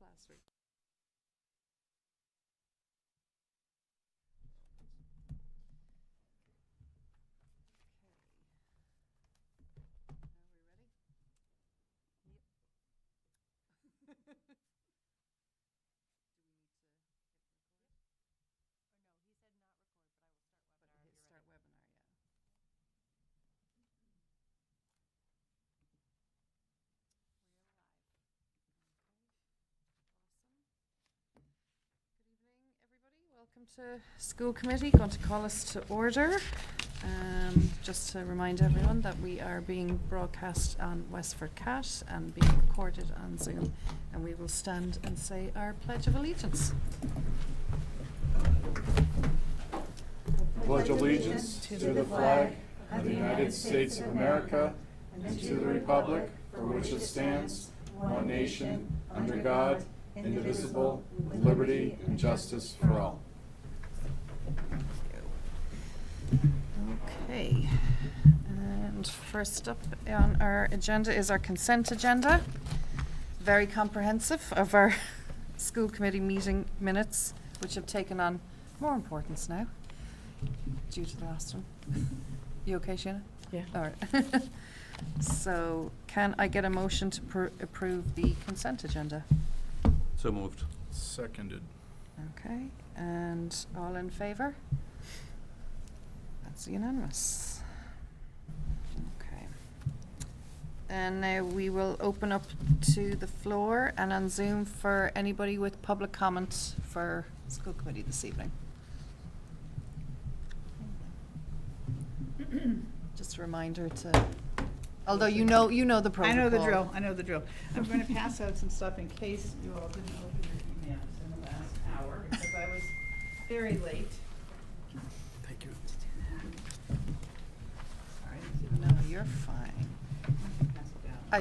last week. Start webinar, Welcome to School Committee. Going to call us to order. Just to remind everyone that we are being broadcast on WestfordCAT and being recorded on Zoom, and we will stand and say our Pledge of Allegiance. Pledge allegiance to the flag of the United States of America and to the republic for which it stands, one nation, under God, indivisible, with liberty and justice for all. Okay, and first up on our agenda is our consent agenda. Very comprehensive of our school committee meeting minutes, which have taken on more importance now due to the last one. You okay, Sheena? Yeah. All right. So can I get a motion to approve the consent agenda? So moved. Seconded. Okay, and all in favor? That's unanimous. Okay. And now we will open up to the floor and on Zoom for anybody with public comment for school committee this evening. Just a reminder to, although you know the protocol. I know the drill. I'm going to pass out some stuff in case you all didn't open your emails in the last hour, because I was very late. Thank you. Sorry. No, you're fine. Pass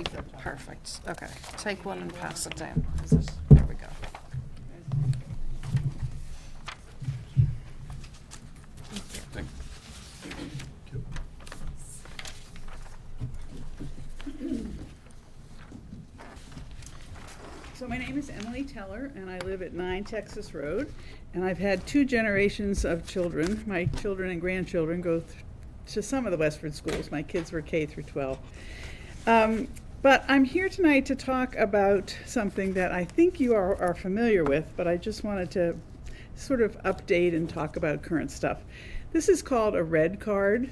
it down. Perfect. Okay, take one and pass it down. Is it? There we go. Thank you. So my name is Emily Teller, and I live at 9 Texas Road, and I've had 2 generations of children. My children and grandchildren go to some of the Westford schools. My kids were K through 12. But I'm here tonight to talk about something that I think you are familiar with, but I just wanted to sort of update and talk about current stuff. This is called a red card,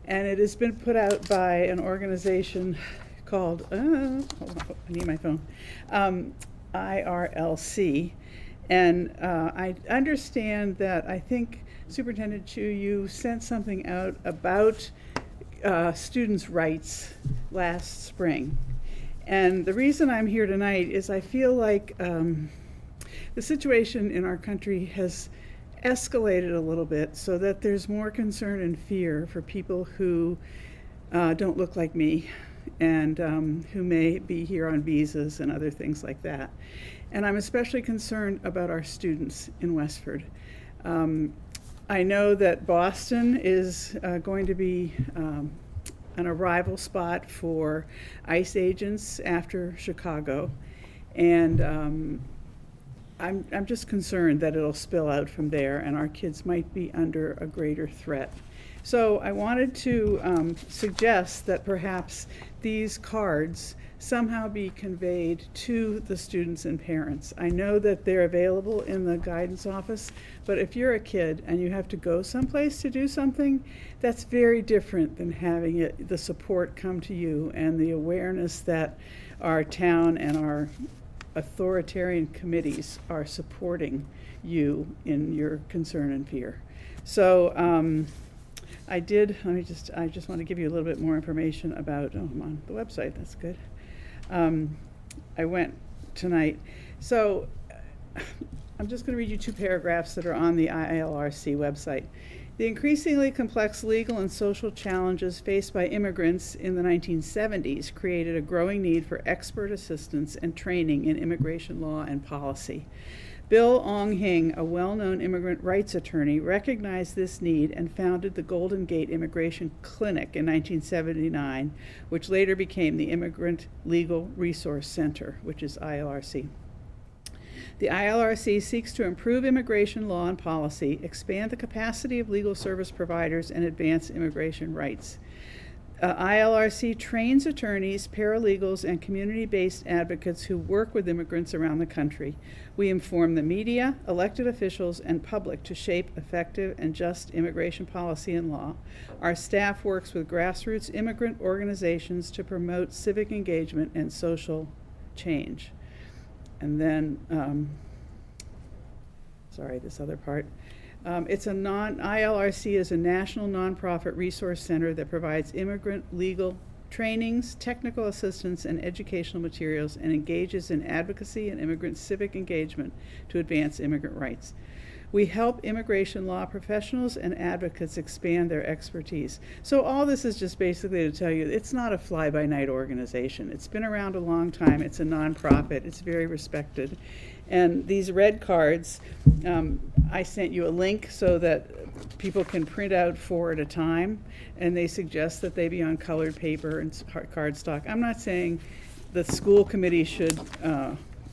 and it has been put out by an organization called, hold on, I need my phone, IRLC. And I understand that I think Superintendent Chu, you sent something out about students' rights last spring. And the reason I'm here tonight is I feel like the situation in our country has escalated a little bit so that there's more concern and fear for people who don't look like me and who may be here on visas and other things like that. And I'm especially concerned about our students in Westford. I know that Boston is going to be an arrival spot for ICE agents after Chicago, and I'm just concerned that it'll spill out from there and our kids might be under a greater threat. So I wanted to suggest that perhaps these cards somehow be conveyed to the students and parents. I know that they're available in the guidance office, but if you're a kid and you have to go someplace to do something, that's very different than having the support come to you and the awareness that our town and our authoritarian committees are supporting you in your concern and fear. So I just want to give you a little bit more information about, I'm on the website, that's good. I went tonight. So I'm just going to read you 2 paragraphs that are on the ILRC website. The increasingly complex legal and social challenges faced by immigrants in the 1970s created a growing need for expert assistance and training in immigration law and policy. Bill Ong-Hing, a well-known immigrant rights attorney, recognized this need and founded the Golden Gate Immigration Clinic in 1979, which later became the Immigrant Legal Resource Center, which is ILRC. The ILRC seeks to improve immigration law and policy, expand the capacity of legal service providers, and advance immigration rights. ILRC trains attorneys, paralegals, and community-based advocates who work with immigrants around the country. We inform the media, elected officials, and public to shape effective and just immigration policy and law. Our staff works with grassroots immigrant organizations to promote civic engagement and social change. And then, sorry, this other part. ILRC is a national nonprofit resource center that provides immigrant legal trainings, technical assistance, and educational materials, and engages in advocacy and immigrant civic engagement to advance immigrant rights. We help immigration law professionals and advocates expand their expertise. So all this is just basically to tell you it's not a fly-by-night organization. It's been around a long time. It's a nonprofit. It's very respected. And these red cards, I sent you a link so that people can print out 4 at a time, and they suggest that they be on colored paper and cardstock. I'm not saying the school committee should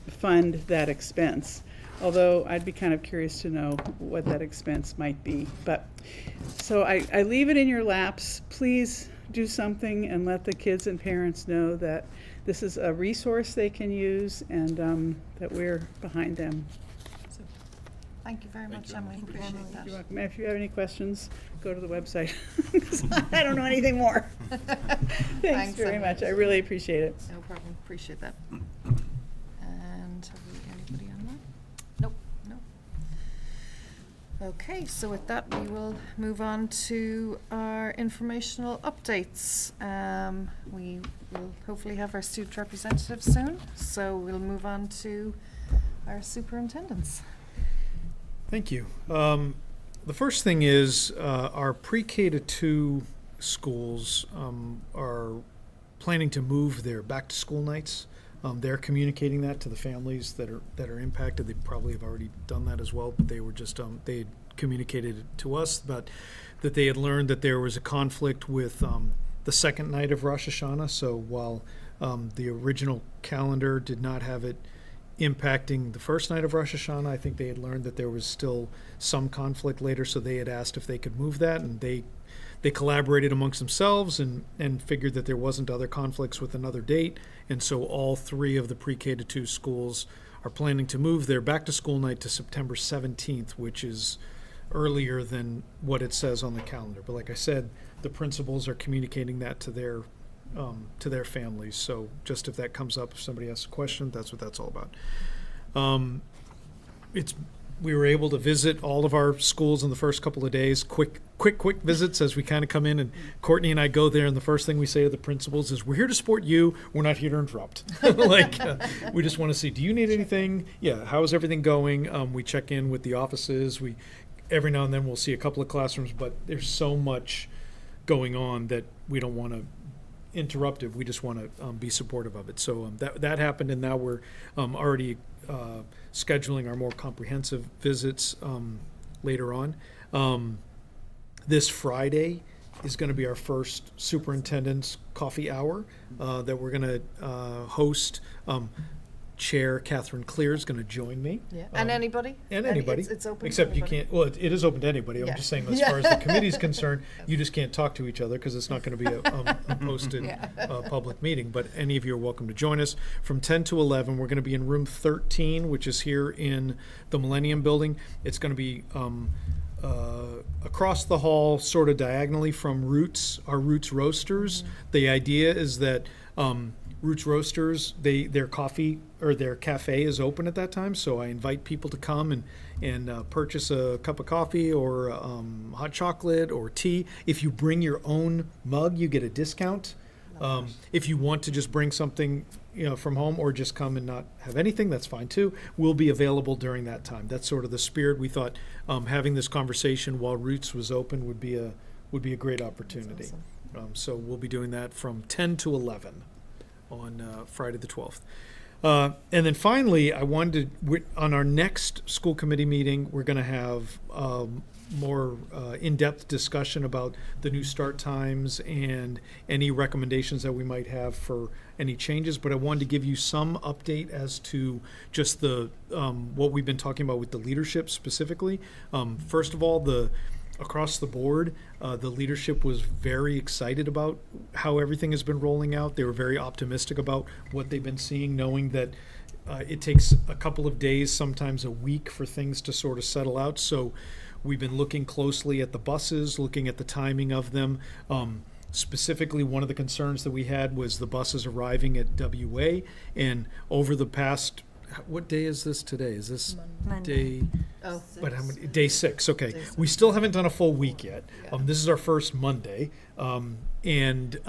fund that expense, although I'd be kind of curious to know what that expense might be. But so I leave it in your laps. Please do something and let the kids and parents know that this is a resource they can use, and that we're behind them. So, thank you very much, you. Emily. Appreciate that. You're welcome. If you have any questions, go to the website. 'Cause I don't know anything more. Thanks very Emily. much. I really appreciate it. No problem. Appreciate that. And have we anybody on that? Nope. No. Okay, so with that, we will move on to our informational updates. We will hopefully have our student representatives soon, so we'll move on to our superintendents. Thank you. The first thing is our pre-K to 2 schools are planning to move their back-to-school nights. They're communicating that to the families that are impacted. They probably have already done that as well, but they were just they had communicated to us that they had learned that there was a conflict with the second night of Rosh Hashanah. So while the original calendar did not have it impacting the first night of Rosh Hashanah, I think they had learned that there was still some conflict later, so they had asked if they could move that, and they collaborated amongst themselves and figured that there wasn't other conflicts with another date, and so all 3 of the pre-K to 2 schools are planning to move their back-to-school night to September 17th, which is earlier than what it says on the calendar. But like I said, the principals are communicating that to their families. So just if that comes up, if somebody asks a question, that's what that's all about. We were able to visit all of our schools in the first couple of days, quick visits as we kind of come in, and Courtney and I go there, and the first thing we say to the principals is, we're here to support you, we're not here to interrupt. We just want to see, do you need anything? Yeah, how is everything going? We check in with the offices. Every now and then we'll see a couple of classrooms, but there's so much going on that we don't want to interrupt it. We just want to be supportive of it. So that happened, and now we're already scheduling our more comprehensive visits later on. This Friday is going to be our first superintendent's coffee hour that we're going to host. Chair Catherine Clear is going to join me. Yeah, and anybody? And anybody. It's open Except to you anybody. can't, well, it is open to anybody. I'm Yeah. just saying, as far as the committee's concerned, you just can't talk to each other because it's not going to be a posted Yeah. public meeting. But any of you are welcome to join us. From 10 to 11, we're going to be in room 13, which is here in the Millennium Building. It's going to be across the hall, sort of diagonally from our Roots Roasters. Mm-hmm. The idea is that Roots Roasters, their coffee or their cafe is open at that time, so I invite people to come and purchase a cup of coffee or hot chocolate or tea. If you bring your own mug, you get a discount. If you want to just bring something from home or just come and not have anything, that's fine too. We'll be available during that time. That's sort of the spirit. We thought having this conversation while Roots was open would be a great opportunity. Awesome. So we'll be doing that from 10 to 11 on Friday the 12th. And then finally, I wanted to, on our next school committee meeting, we're going to have more in-depth discussion about the new start times and any recommendations that we might have for any changes. But I wanted to give you some update as to just the what we've been talking about with the leadership specifically. First of all, across the board, the leadership was very excited about how everything has been rolling out. They were very optimistic about what they've been seeing, knowing that it takes a couple of days, sometimes a week, for things to sort of settle out. So we've been looking closely at the buses, looking at the timing of them. Specifically, one of the concerns that we had was the buses arriving at WA. And over the past, what day is this today? Is this day? Oh. But how many? Day 6. Okay. Day 6. We still haven't done a full week yet. Yeah. This is our first Monday. And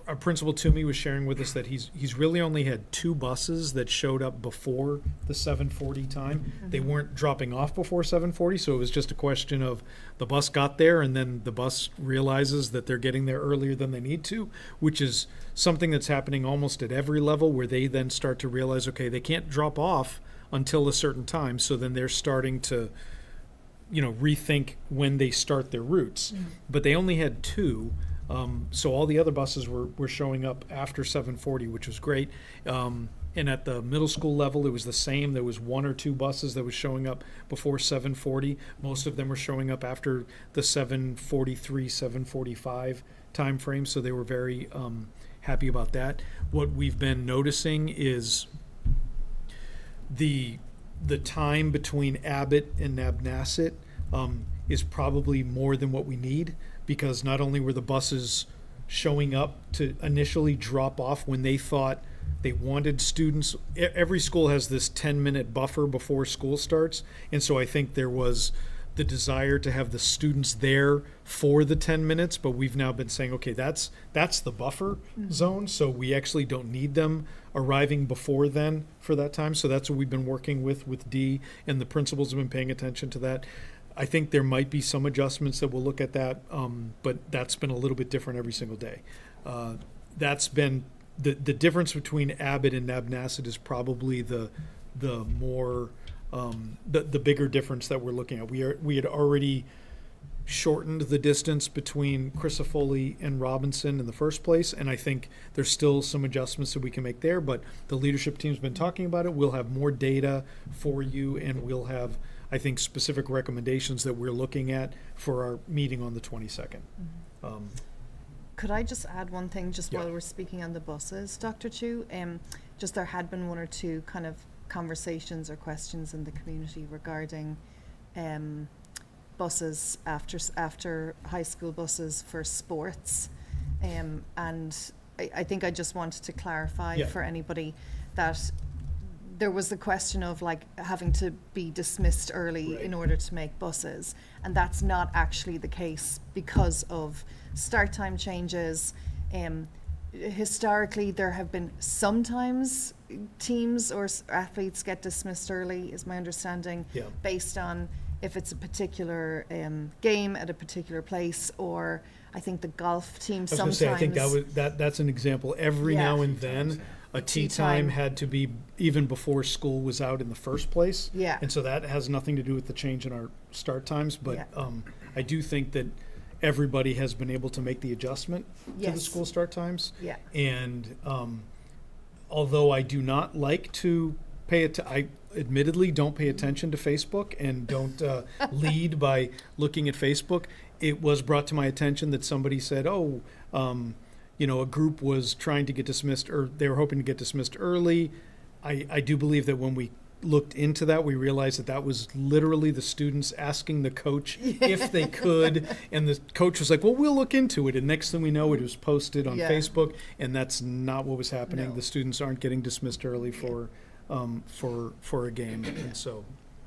our principal Toomey was sharing with us that he's really only had 2 buses that showed up before the 7:40 time. They weren't dropping off before 7:40, so it was just a question of the bus got there and then the bus realizes that they're getting there earlier than they need to, which is something that's happening almost at every level, where they then start to realize, okay, they can't drop off until a certain time, so then they're starting to rethink when they start their routes. But they only had 2. So all the other buses were showing up after 7:40, which was great. And at the middle school level, it was the same. There was 1 or 2 buses that was showing up before 7:40. Most of them were showing up after the 7:43, 7:45 time frame. So they were very happy about that. What we've been noticing is the time between Abbott and Nabnasset is probably more than what we need, because not only were the buses showing up to initially drop off when they thought they wanted students. Every school has this 10-minute buffer before school starts, and so I think there was the desire to have the students there for the 10 minutes, but we've now been saying, okay, that's the buffer zone, so we actually don't need them arriving before then for that time. So that's what we've been working with Dee, and the principals have been paying attention to that. I think there might be some adjustments that we'll look at that, but that's been a little bit different every single day. That's been the difference between Abbott and Nabnasset is probably the more the bigger difference that we're looking at. We had already shortened the distance between Crisafulli and Robinson in the first place, and I think there's still some adjustments that we can make there, but the leadership team's been talking about it. We'll have more data for you, and we'll have, I think, specific recommendations that we're looking at for our meeting on the 22nd. Could I just add one thing just Yeah. while we're speaking on the buses, Dr. Chu? Just there had been 1 or 2 kind of conversations or questions in the community regarding buses after high school buses for sports. And I think I just wanted to clarify Yeah. for anybody that there was the question of like having to be dismissed early Right. in order to make buses, and that's not actually the case because of start time changes. Historically, there have been sometimes teams or athletes get dismissed early, is my understanding, Yeah. based on if it's a particular game at a particular place, or I think the golf team I was sometimes. going to say, I think that's an example. Every Yeah. now and then, a tea time had to be even before school was out in the first place. Yeah. And so that has nothing to do with the change in our start times, but Yeah. I do think that everybody has been able to make the adjustment to the Yes. school start times. Yeah. And although I do not like to I admittedly don't pay attention to Facebook and don't lead by looking at Facebook. It was brought to my attention that somebody said, a group was trying to get dismissed, or they were hoping to get dismissed early. I do believe that when we looked into that, we realized that was literally the students asking the coach if they could, and the coach was like, well, we'll look into it, and next thing we know, it was posted on Yeah. Facebook, and that's not what was happening. No. The students aren't getting dismissed early for a game, and so,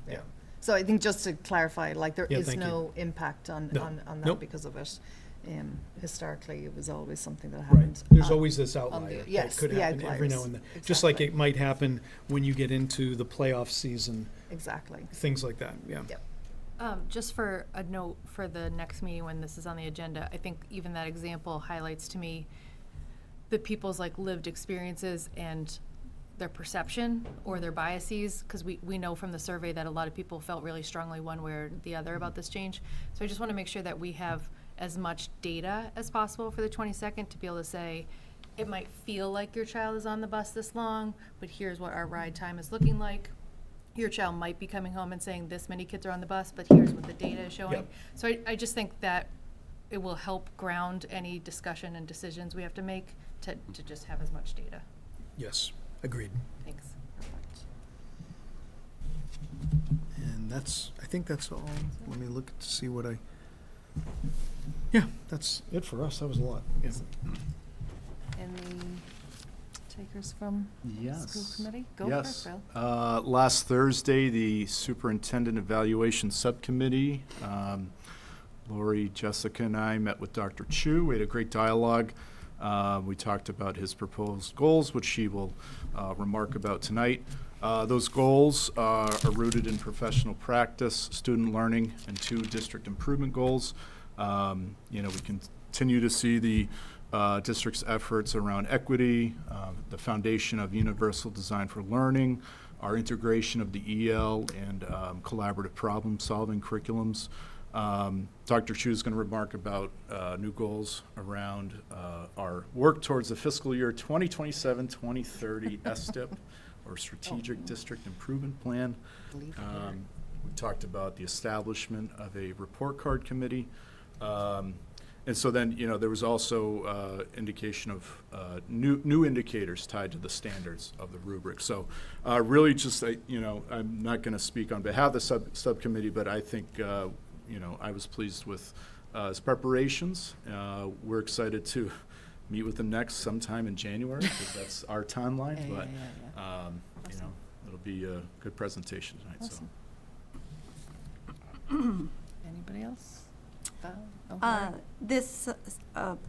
yeah. So I think just to clarify, like there Yeah, is thank you. no impact on No. that Nope. because of it. Historically, it was always something that Right. happened. There's on- always this on outlier the- yes, that could the happen every now outliers. and then. Just like Exactly. it might happen when you get into the playoff season, Exactly. things like that, yeah. Yep. Just for a note for the next meeting when this is on the agenda, I think even that example highlights to me the people's like lived experiences and their perception or their biases, because we know from the survey that a lot of people felt really strongly one way or the other about this change. So I just want to make sure that we have as much data as possible for the 22nd to be able to say, it might feel like your child is on the bus this long, but here's what our ride time is looking like. Your child might be coming home and saying this many kids are on the bus, but here's what the data is showing. Yep. So I just think that it will help ground any discussion and decisions we have to make to just have as much data. Yes, agreed. Thanks. And I think that's all. Let me look to see what yeah, that's it for us. That was a lot. Yeah. Any takers from Yes. school committee? Go for it, Yes. Bill. Last Thursday, the Superintendent Evaluation Subcommittee, Lori, Jessica, and I met with Dr. Chu. We had a great dialogue. We talked about his proposed goals, which she will remark about tonight. Those goals are rooted in professional practice, student learning, and 2 district improvement goals. We continue to see the district's efforts around equity, the foundation of universal design for learning, our integration of the EL and collaborative problem-solving curriculums. Dr. Chu is going to remark about new goals around our work towards the fiscal year 2027-2030 STIP, or Strategic District Improvement Plan. We talked about the establishment of a report card committee. And so then, there was also indication of new indicators tied to the standards of the rubric. So really just, I'm not going to speak on behalf of the subcommittee, but I think, I was pleased with his preparations. We're excited to meet with him next sometime in January, because that's our timeline. But, it'll be a good presentation tonight. Awesome. Anybody else? Val? Oh, Lauren? This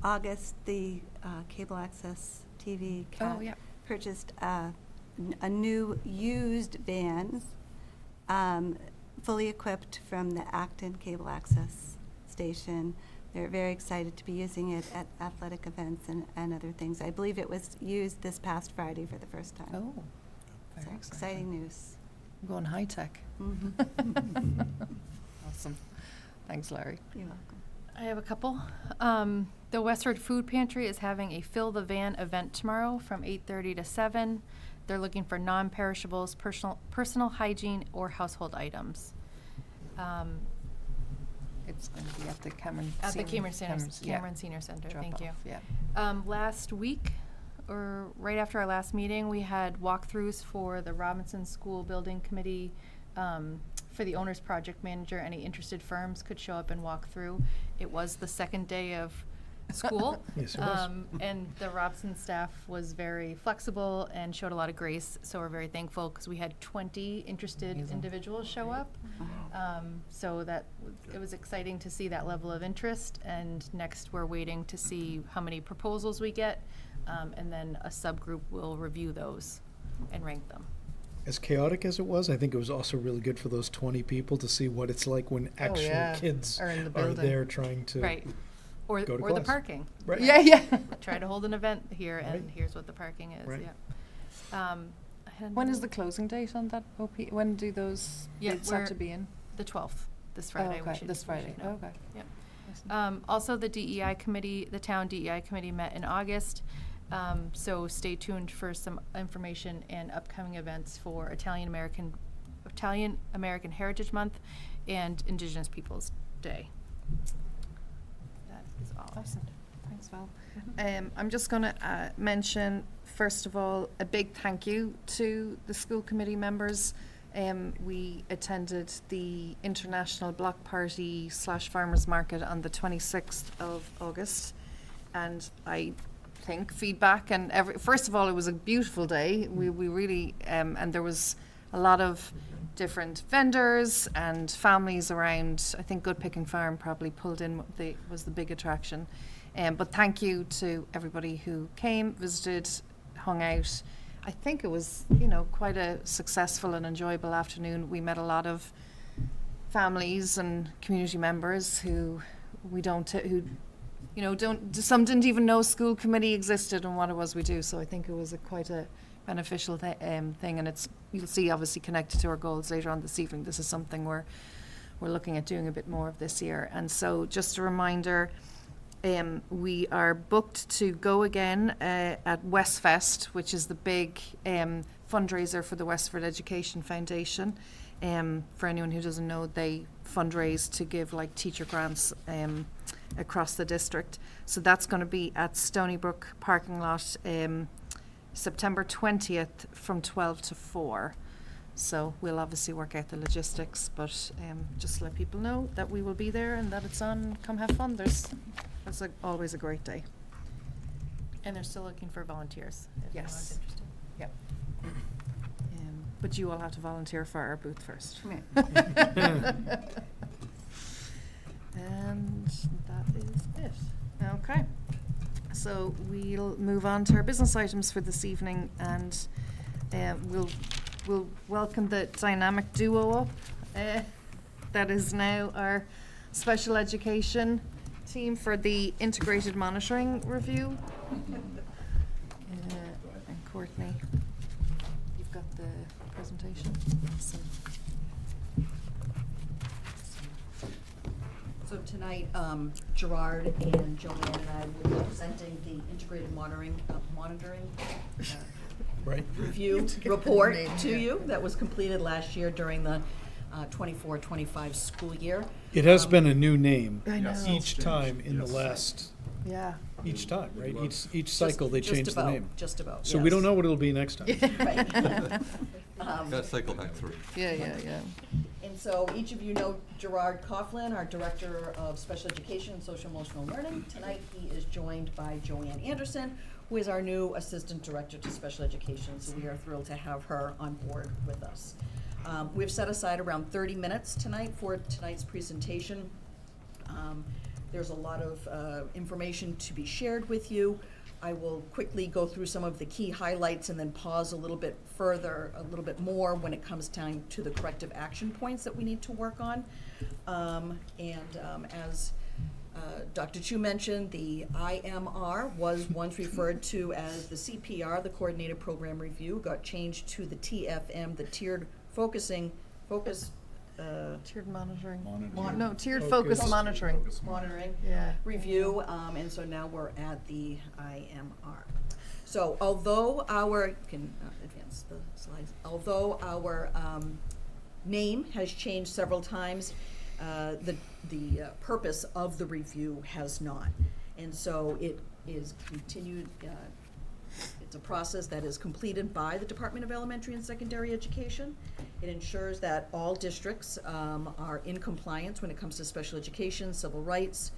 August, the cable access TV Oh, yeah. purchased a new used van, fully equipped from the Acton Cable Access Station. They're very excited to be using it at athletic events and other things. I believe it was used this past Friday for the first time. Oh, So very exciting news. I'm going high tech. Mhm. Awesome. Thanks, Larry. You're welcome. I have a couple. The Westford Food Pantry is having a Fill the Van event tomorrow from 8:30 to 7. They're looking for non-perishables, personal hygiene, or household items. It's going to be at the Cameron. At the Senior- Cameron Senior Center, Drop thank you. off, Yeah. Last week, or right after our last meeting, we had walkthroughs for the Robinson School Building Committee, for the owner's project manager. Any interested firms could show up and walk through. It was the second day of school. Yes, it was. And the Robinson staff was very flexible and showed a lot of grace, so we're very thankful, because we had 20 interested Amazing. individuals show up. So it was exciting to see that level of interest, and next we're waiting to see how many proposals we get, and then a subgroup will review those and rank them. As chaotic as it was, I think it was also really good for those 20 people to see what it's like when actual yeah. kids Are in the are building. there trying to. Right. Or go to the class. parking. Right. Yeah. Try to hold an event here, and Right. here's what the parking is, Right. yeah. When is the closing date on that OP? When do those Yeah, bids have we're- to be in? The 12th, this Oh, Friday. we okay, should- this we should Friday. know. Okay. Yep. Awesome. Also, the DEI committee, the town DEI committee met in August. So stay tuned for some information and upcoming events for Italian American Heritage Month and Indigenous Peoples Day. That is all. Awesome. Thanks, Val. I'm just going to mention, first of all, a big thank you to the school committee members. We attended the International Block Party / Farmers Market on the 26th of August. And I think feedback and first of all, it was a beautiful day. We really, and there was a lot of different vendors and families around. I think Good Picking Farm probably pulled in, was the big attraction. But thank you to everybody who came, visited, hung out. I think it was, quite a successful and enjoyable afternoon. We met a lot of families and community members who some didn't even know school committee existed and what it was we do. So I think it was quite a beneficial thing, and you'll see obviously connected to our goals later on this evening. This is something we're looking at doing a bit more of this year. And so just a reminder, we are booked to go again at Westfest, which is the big fundraiser for the Westford Education Foundation. For anyone who doesn't know, they fundraise to give like teacher grants across the district. So that's going to be at Stonybrook parking lot September 20th from 12 to 4. So we'll obviously work out the logistics, but just to let people know that we will be there and that it's on. Come have fun. That's always a great day. And they're still looking for volunteers. If Yes. anyone's interested. Yep. But you all have to volunteer for our booth first. And that is it. Okay. So we'll move on to our business items for this evening, and we'll welcome the dynamic duo up. That is now our special education team for the integrated monitoring review. And Courtney, you've got the presentation. Awesome. So tonight, Gerard and Joanne and I will be presenting the integrated monitoring Right. review report to you that was completed last year during the 24-25 school year. It has been a new name I know. each time in the Yes. last, Yeah. each time, right? was. Each cycle they Just change the about, name. Just about, So we yes. don't know what it'll be next time. Right. Gotta cycle back through. Yeah. And so each of you know Gerard Coughlin, our Director of Special Education and Social Emotional Learning. Tonight he is joined by Joanne Anderson, who is our new Assistant Director to Special Education. So we are thrilled to have her on board with us. We've set aside around 30 minutes tonight for tonight's presentation. There's a lot of information to be shared with you. I will quickly go through some of the key highlights and then pause a little bit further, a little bit more when it comes time to the corrective action points that we need to work on. As Dr. Chu mentioned, the IMR was once referred to as the CPR, the Coordinated Program Review, got changed to the TFM, the Tiered Focus Tiered monitoring. Monitoring. No, tiered Focus. focus monitoring. Focus monitoring Yeah. review, and so now we're at the IMR. So although our, can advance the slides, although our name has changed several times, the purpose of the review has not. And so it is continued, it's a process that is completed by the Department of Elementary and Secondary Education. It ensures that all districts are in compliance when it comes to special education, civil rights,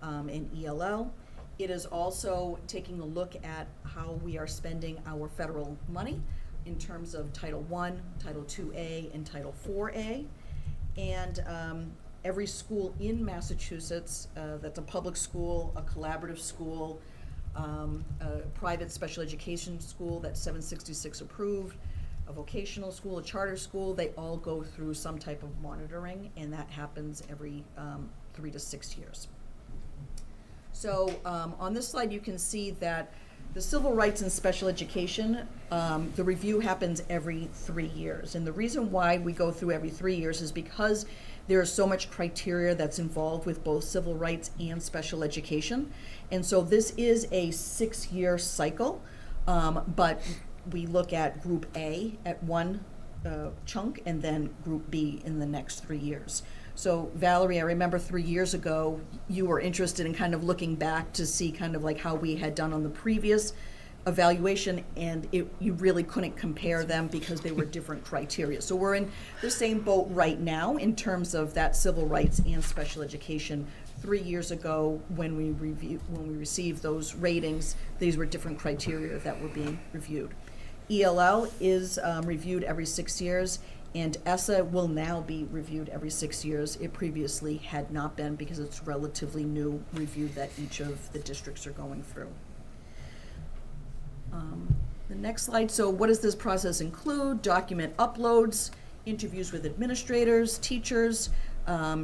and ELL. It is also taking a look at how we are spending our federal money in terms of Title I, Title IIA, and Title IVA. And every school in Massachusetts, that's a public school, a collaborative school, a private special education school that's 766 approved, a vocational school, a charter school, they all go through some type of monitoring, and that happens every 3 to 6 years. So on this slide you can see that the civil rights and special education, the review happens every 3 years. And the reason why we go through every 3 years is because there is so much criteria that's involved with both civil rights and special education. And so this is a 6-year cycle, but we look at Group A at one chunk and then Group B in the next 3 years. So Valerie, I remember 3 years ago, you were interested in kind of looking back to see kind of like how we had done on the previous evaluation, and you really couldn't compare them because they were different criteria. So we're in the same boat right now in terms of that civil rights and special education. 3 years ago, when we received those ratings, these were different criteria that were being reviewed. ELL is reviewed every 6 years, and ESSA will now be reviewed every 6 years. It previously had not been because it's relatively new review that each of the districts are going through. The next slide, so what does this process include? Document uploads, interviews with administrators, teachers,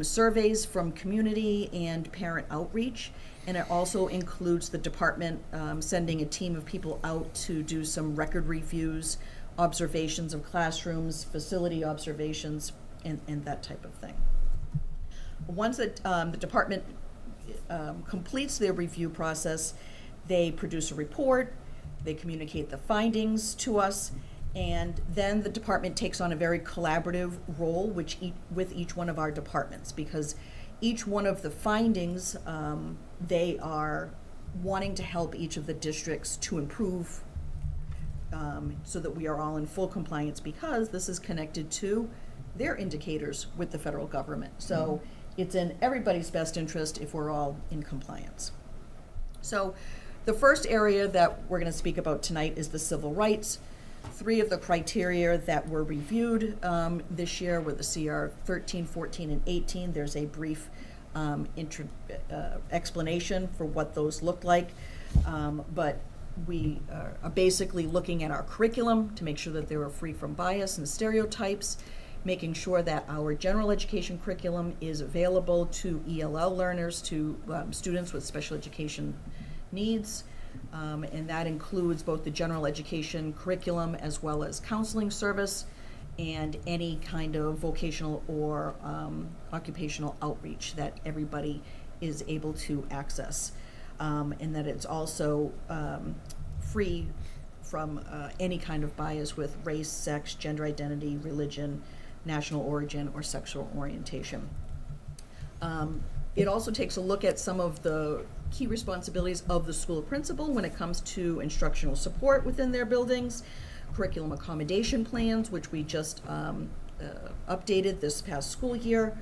surveys from community and parent outreach. And it also includes the department sending a team of people out to do some record reviews, observations of classrooms, facility observations, and that type of thing. Once the department completes their review process, they produce a report, they communicate the findings to us, and then the department takes on a very collaborative role with each one of our departments, because each one of the findings, they are wanting to help each of the districts to improve so that we are all in full compliance, because this is connected to their indicators with the federal government. So it's in everybody's best interest if we're all in compliance. So the first area that we're going to speak about tonight is the civil rights. 3 of the criteria that were reviewed this year were the CR 13, 14, and 18. There's a brief explanation for what those look like. But we are basically looking at our curriculum to make sure that they were free from bias and stereotypes, making sure that our general education curriculum is available to ELL learners, to students with special education needs, and that includes both the general education curriculum as well as counseling service and any kind of vocational or occupational outreach that everybody is able to access, and that it's also free from any kind of bias with race, sex, gender identity, religion, national origin, or sexual orientation. It also takes a look at some of the key responsibilities of the school principal when it comes to instructional support within their buildings, curriculum accommodation plans, which we just updated this past school year,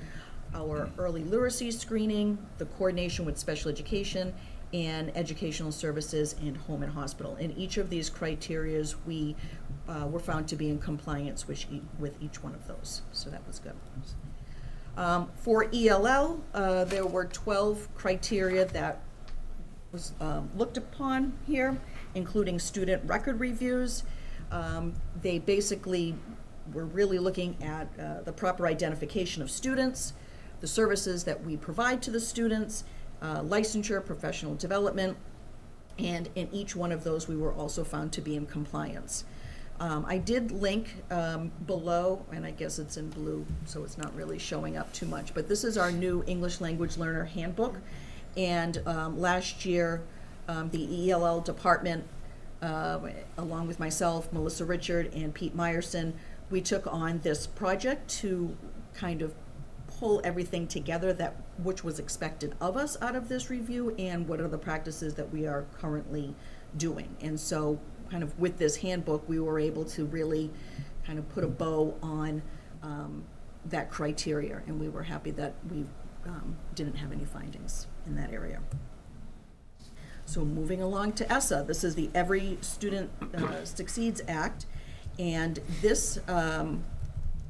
our early literacy screening, the coordination with special education, and educational services in home and hospital. In each of these criterias, we were found to be in compliance with each one of those, so that was good. For ELL, there were 12 criteria that was looked upon here, including student record reviews. They basically were really looking at the proper identification of students, the services that we provide to the students, licensure, professional development, and in each one of those we were also found to be in compliance. I did link below, and I guess it's in blue, so it's not really showing up too much, but this is our new English Language Learner Handbook. And last year, the ELL department, along with myself, Melissa Richard, and Pete Meyerson, we took on this project to kind of pull everything together which was expected of us out of this review, and what are the practices that we are currently doing. And so kind of with this handbook, we were able to really kind of put a bow on that criteria, and we were happy that we didn't have any findings in that area. So moving along to ESSA, this is the Every Student Succeeds Act, and this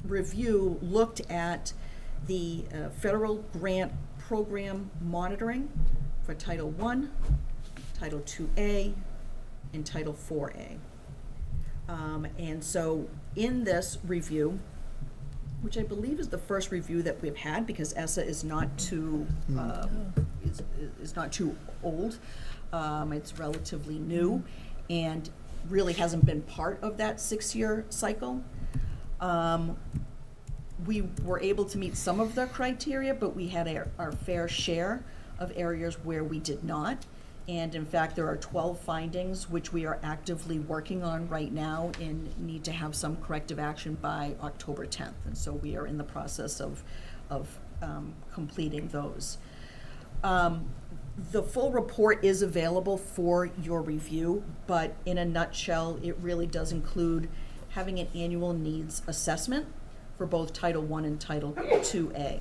review looked at the federal grant program monitoring for Title I, Title IIA, and Title IV-A. And so in this review, which I believe is the first review that we've had, because ESSA is not too is not too old. It's relatively new and really hasn't been part of that 6-year cycle. We were able to meet some of the criteria, but we had our fair share of areas where we did not. And in fact, there are 12 findings which we are actively working on right now and need to have some corrective action by October 10th. And so we are in the process of completing those. The full report is available for your review, but in a nutshell, it really does include having an annual needs assessment for both Title I and Title IIA.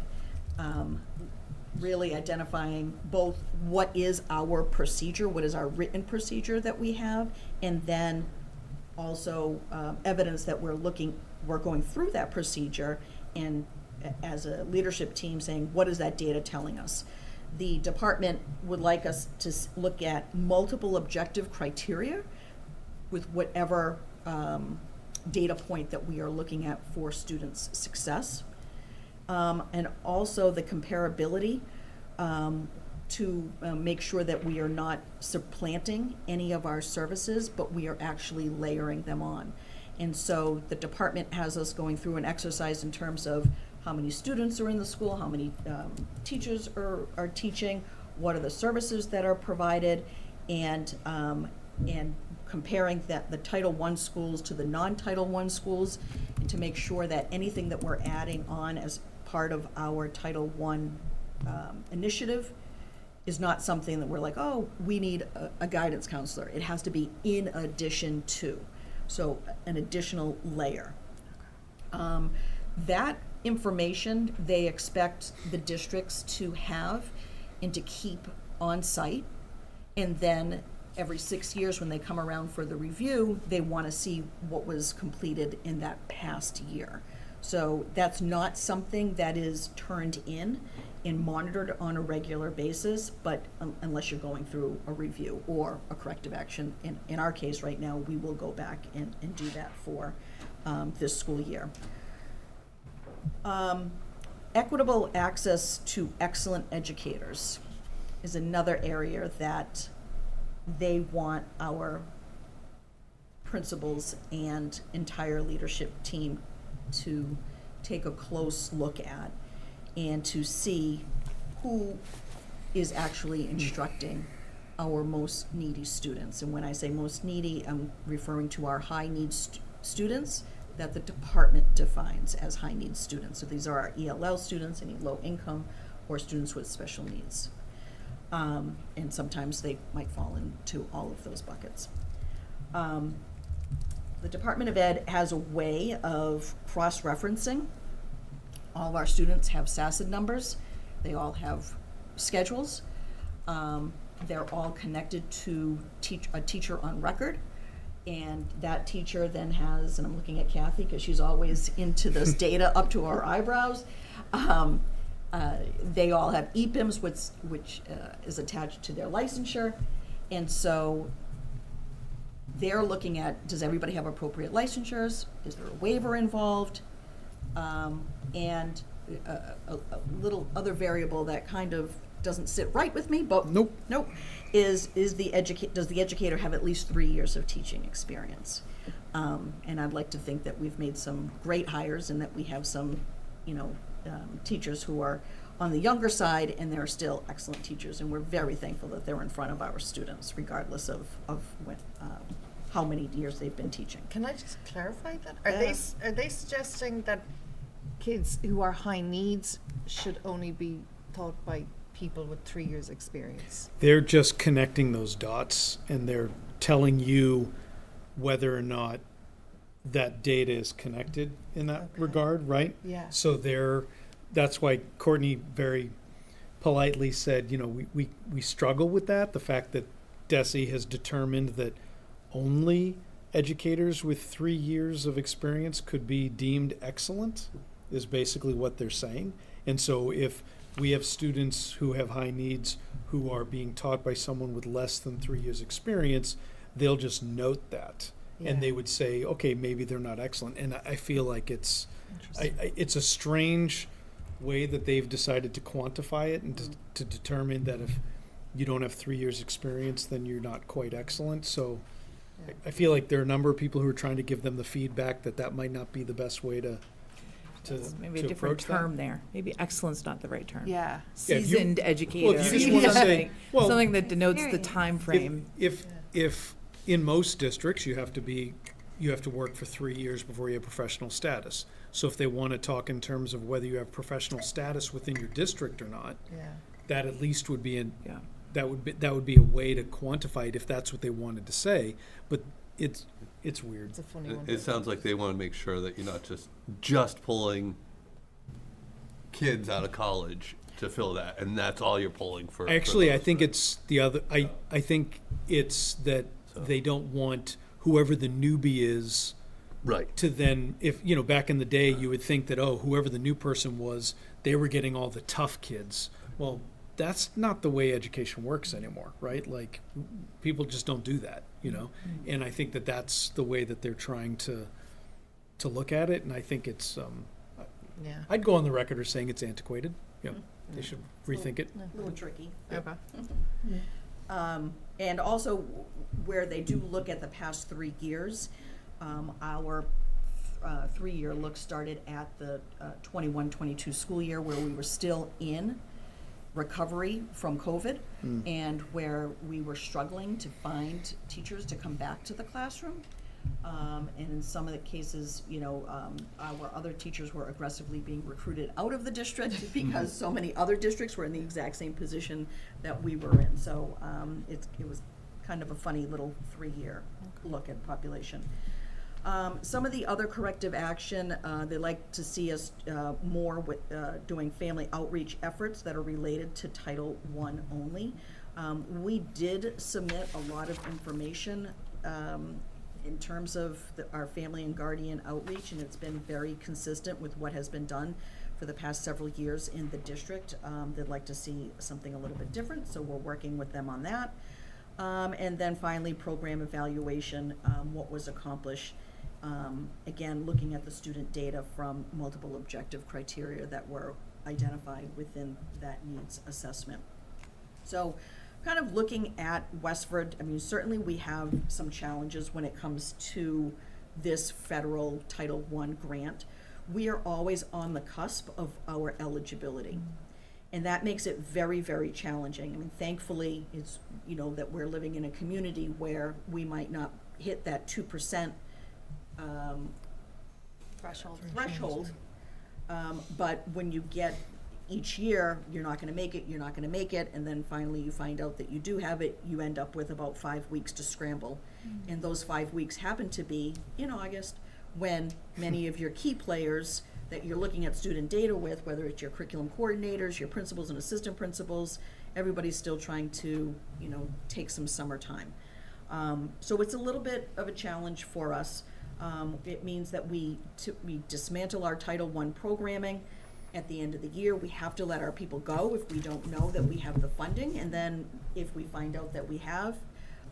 Really identifying both what is our procedure, what is our written procedure that we have, and then also evidence that we're going through that procedure, and as a leadership team saying, what is that data telling us? The department would like us to look at multiple objective criteria with whatever data point that we are looking at for students' success. And also the comparability to make sure that we are not supplanting any of our services, but we are actually layering them on. And so the department has us going through an exercise in terms of how many students are in the school, how many teachers are teaching, what are the services that are provided, and comparing the Title I schools to the non-Title I schools, and to make sure that anything that we're adding on as part of our Title I initiative is not something that we're like, oh, we need a guidance counselor. It has to be in addition to, so an additional layer. That information they expect the districts to have and to keep on site, and then every 6 years when they come around for the review, they want to see what was completed in that past year. So that's not something that is turned in and monitored on a regular basis, but unless you're going through a review or a corrective action. In our case right now, we will go back and do that for this school year. Equitable access to excellent educators is another area that they want our principals and entire leadership team to take a close look at and to see who is actually instructing our most needy students. And when I say most needy, I'm referring to our high needs students that the department defines as high needs students. So these are our ELL students, any low income, or students with special needs. And sometimes they might fall into all of those buckets. The Department of Ed has a way of cross-referencing. All of our students have SACID numbers. They all have schedules. They're all connected to a teacher on record. And that teacher then has, and I'm looking at Kathy because she's always into this data up to our eyebrows. They all have EPIMs, which is attached to their licensure. And so they're looking at, does everybody have appropriate licensures? Is there a waiver involved? And a little other variable that kind of doesn't sit right with me, but Nope. does the educator have at least 3 years of teaching experience? And I'd like to think that we've made some great hires and that we have some, teachers who are on the younger side, and they're still excellent teachers, and we're very thankful that they're in front of our students, regardless of when, how many years they've been teaching. Can I just clarify that? Yeah. Are they suggesting that kids who are high needs should only be taught by people with 3 years experience? They're just connecting those dots, and they're telling you whether or not that data is connected in that regard, right? Yeah. So that's why Courtney very politely said, we struggle with that, the fact that DESE has determined that only educators with 3 years of experience could be deemed excellent, is basically what they're saying. And so if we have students who have high needs who are being taught by someone with less than 3 years experience, they'll just note that. And they would say, okay, maybe they're not excellent. And I feel like it's a strange way that they've decided to quantify it and to determine that if you don't have 3 years experience, then you're not quite excellent. So I feel like there are a number of people who are trying to give them the feedback that might not be the best way to maybe to a different approach that. term there. Maybe excellence not the right term. Yeah. Yeah, if you- Seasoned educator. Well, if you just want to say, well, Something that denotes the Experience. time frame. if in most districts you have to work for 3 years before you have professional status. So if they want to talk in terms of whether you have professional status within your district or not, Yeah. that at least would be Yeah. that would be a way to quantify it if that's what they wanted to say. But it's weird. It's a funny one. It sounds like they want to make sure that you're not just pulling kids out of college to fill that, and that's all you're pulling for. Actually, I those, think right? it's the other. I think it's that they don't want whoever the newbie is right. to then, if back in the day, you would think that whoever the new person was, they were getting all the tough kids. Well, that's not the way education works anymore, right? Like, people just don't do that, And I think that that's the way that they're trying to look at it, and I think it's Yeah. I'd go on the record as saying it's antiquated. You know, they should rethink it. A little tricky. Okay. And also, where they do look at the past 3 years, our 3-year look started at the 21-22 school year, where we were still in recovery from COVID, and where we were struggling to find teachers to come back to the classroom. And in some of the cases, you know, our other teachers were aggressively being recruited out of the district because so many other districts were in the exact same position that we were in. So it was kind of a funny little 3-year look at population. Some of the other corrective action, they like to see us more with doing family outreach efforts that are related to Title I only. We did submit a lot of information in terms of our family and guardian outreach, and it's been very consistent with what has been done for the past several years in the district. They'd like to see something a little bit different, so we're working with them on that. And then finally, program evaluation, what was accomplished. Again, looking at the student data from multiple objective criteria that were identified within that needs assessment. So, kind of looking at Westford, I mean, certainly we have some challenges when it comes to this federal Title I grant. We are always on the cusp of our eligibility. And that makes it very, very challenging. I mean, thankfully, it's, you know, that we're living in a community where we might not hit that 2% threshold. But when you get each year, you're not gonna make it, and then finally you find out that you do have it, you end up with about 5 weeks to scramble. And those 5 weeks happen to be in August, when many of your key players that you're looking at student data with, whether it's your curriculum coordinators, your principals and assistant principals, everybody's still trying to, you know, take some summertime. So it's a little bit of a challenge for us. It means that we dismantle our Title I programming. At the end of the year, we have to let our people go if we don't know that we have the funding, and then if we find out that we have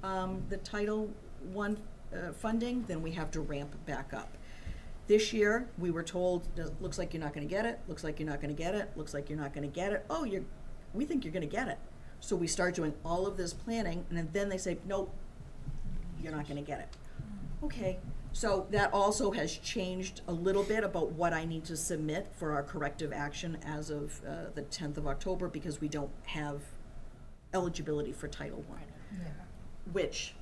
the Title I funding, then we have to ramp back up. This year, we were told, looks like you're not gonna get it, looks like you're not gonna get it, looks like you're not gonna get it. Oh, we think you're gonna get it. So we start doing all of this planning, and then they say, nope, you're not gonna get it. Okay, so that also has changed a little bit about what I need to submit for our corrective action as of the 10th of October, because we don't have eligibility for Title I. Which,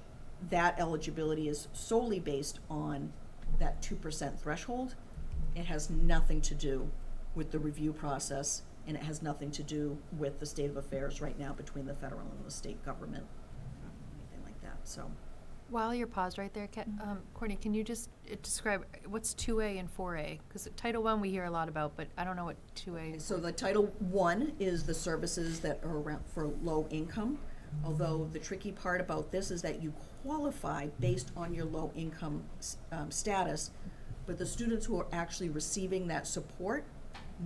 that eligibility is solely based on that 2% threshold. It has nothing to do with the review process, and it has nothing to do with the state of affairs right now between the federal and the state government, anything like that, so. While you're paused right there, Courtney, can you just describe what's 2A and 4A? Because Title I we hear a lot about, but I don't know what 2A is. So the Title I is the services that are around for low income, although the tricky part about this is that you qualify based on your low income status, but the students who are actually receiving that support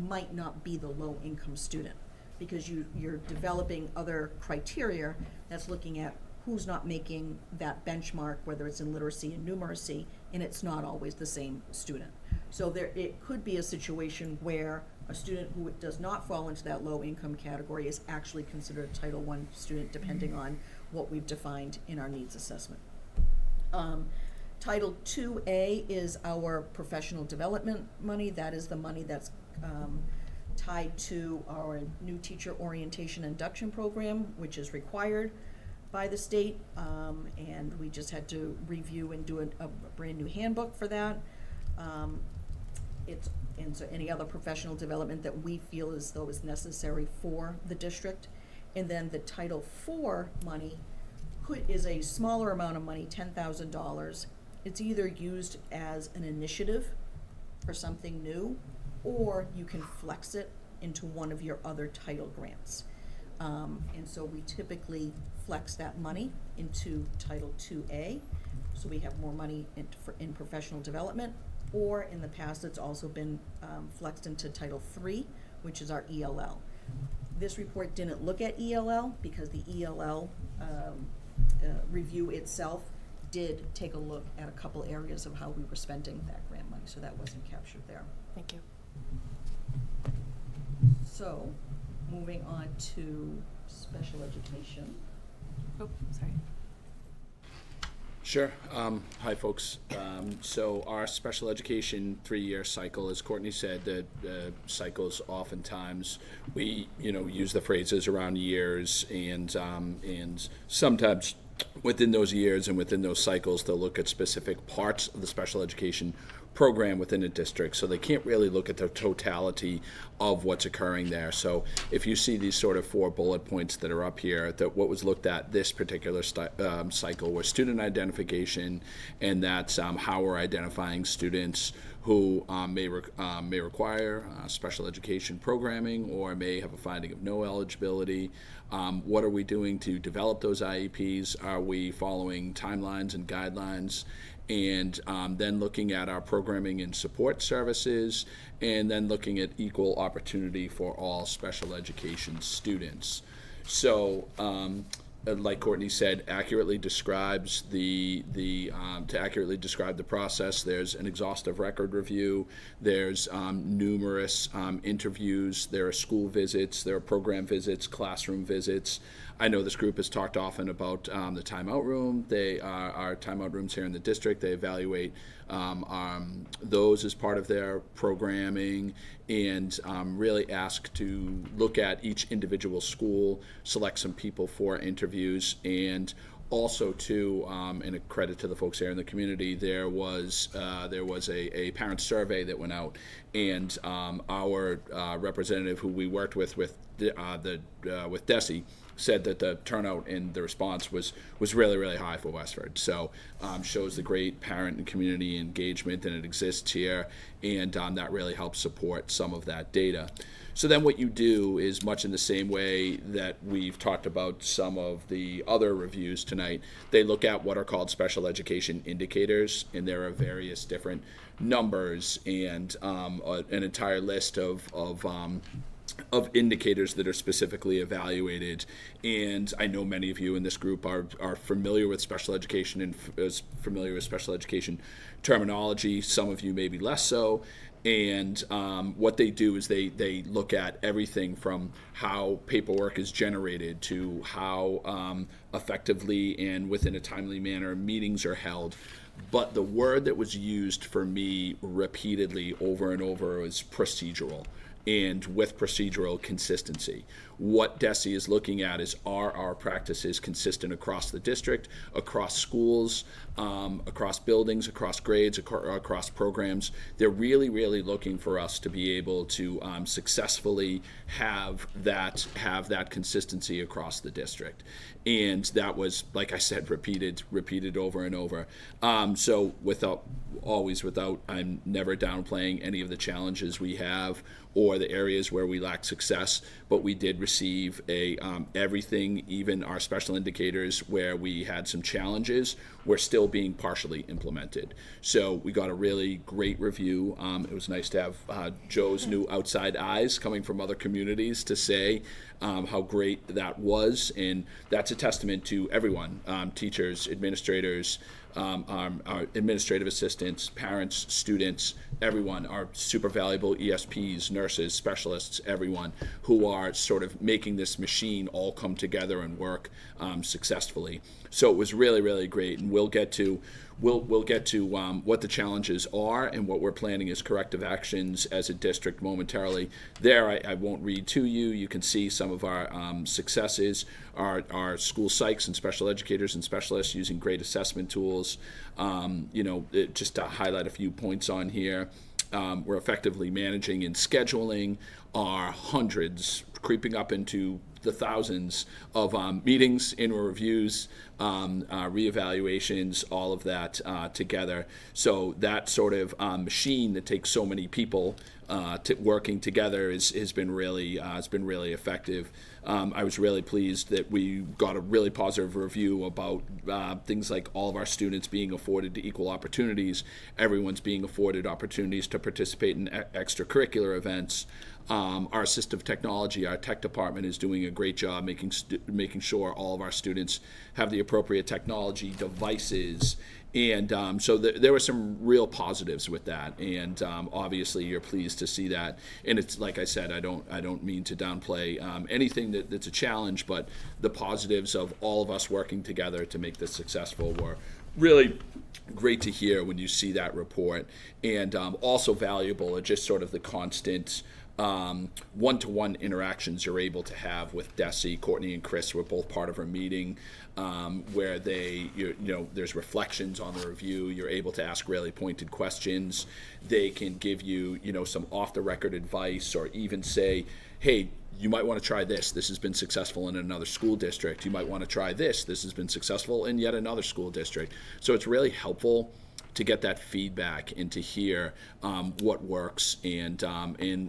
might not be the low income student, because you're developing other criteria that's looking at who's not making that benchmark, whether it's in literacy and numeracy, and it's not always the same student. So it could be a situation where a student who does not fall into that low income category is actually considered a Title I student, depending on what we've defined in our needs assessment. Title IIA is our professional development money. That is the money that's tied to our new teacher orientation induction program, which is required by the state, and we just had to review and do a brand new handbook for that. And so any other professional development that we feel as though is necessary for the district. And then the Title IV money is a smaller amount of money, $10,000. It's either used as an initiative for something new, or you can flex it into one of your other title grants. And so we typically flex that money into Title IIA, so we have more money in professional development, or in the past it's also been flexed into Title III, which is our ELL. This report didn't look at ELL because the ELL review itself did take a look at a couple areas of how we were spending that grant money, so that wasn't captured there. Thank you. So, moving on to special education. Oh, sorry. Sure. Hi, folks. So our special education 3-year cycle, as Courtney said, the cycles oftentimes we use the phrases around years, and sometimes within those years and within those cycles they'll look at specific parts of the special education program within a district, so they can't really look at the totality of what's occurring there. So if you see these sort of 4 bullet points that are up here, that what was looked at this particular cycle was student identification, and that's how we're identifying students who may require special education programming or may have a finding of no eligibility. What are we doing to develop those IEPs? Are we following timelines and guidelines? And then looking at our programming and support services, and then looking at equal opportunity for all special education students. So, like Courtney said, accurately describes to accurately describe the process. There's an exhaustive record review. There's numerous interviews. There are school visits. There are program visits, classroom visits. I know this group has talked often about the timeout room. They are timeout rooms here in the district. They evaluate those as part of their programming, and really ask to look at each individual school, select some people for interviews, and also too, and a credit to the folks here in the community, there was a parent survey that went out, and our representative who we worked with Desi said that the turnout and the response was really, really high for Westford. So shows the great parent and community engagement, and it exists here, and that really helps support some of that data. So then what you do is, much in the same way that we've talked about some of the other reviews tonight, they look at what are called special education indicators, and there are various different numbers and an entire list of indicators that are specifically evaluated. And I know many of you in this group are familiar with special education and familiar with special education terminology. Some of you maybe less so. And what they do is they look at everything from how paperwork is generated to how effectively and within a timely manner meetings are held. But the word that was used for me repeatedly over and over was procedural. And with procedural consistency. What DESE is looking at is, are our practices consistent across the district, across schools, across buildings, across grades, across programs? They're really, really looking for us to be able to successfully have that consistency across the district. And that was, like I said, repeated over and over. So I'm never downplaying any of the challenges we have or the areas where we lack success, but we did receive everything, even our special indicators where we had some challenges, were still being partially implemented. So we got a really great review. It was nice to have Joe's new outside eyes coming from other communities to say how great that was, and that's a testament to everyone, teachers, administrators, our administrative assistants, parents, students, everyone, our super valuable ESPs, nurses, specialists, everyone who are sort of making this machine all come together and work successfully. So it was really, really great, and we'll get to what the challenges are and what we're planning as corrective actions as a district momentarily. There, I won't read to you. You can see some of our successes, our school psychs and special educators and specialists using great assessment tools. Just to highlight a few points on here, we're effectively managing and scheduling our hundreds, creeping up into the thousands of meetings, annual reviews, reevaluations, all of that together. So that sort of machine that takes so many people working together has been really effective. I was really pleased that we got a really positive review about things like all of our students being afforded to equal opportunities, everyone's being afforded opportunities to participate in extracurricular events. Our assistive technology, our tech department is doing a great job making sure all of our students have the appropriate technology, devices, And so there were some real positives with that, and obviously you're pleased to see that. And it's like I said, I don't mean to downplay anything that's a challenge, but the positives of all of us working together to make this successful were really great to hear when you see that report. And also valuable are just sort of the constant one-to-one interactions you're able to have with Desi. Courtney and Chris were both part of our meeting, where there's reflections on the review. You're able to ask really pointed questions. They can give you, some off-the-record advice, or even say, hey, you might want to try this. This has been successful in another school district. You might want to try this. This has been successful in yet another school district. So it's really helpful to get that feedback and to hear what works and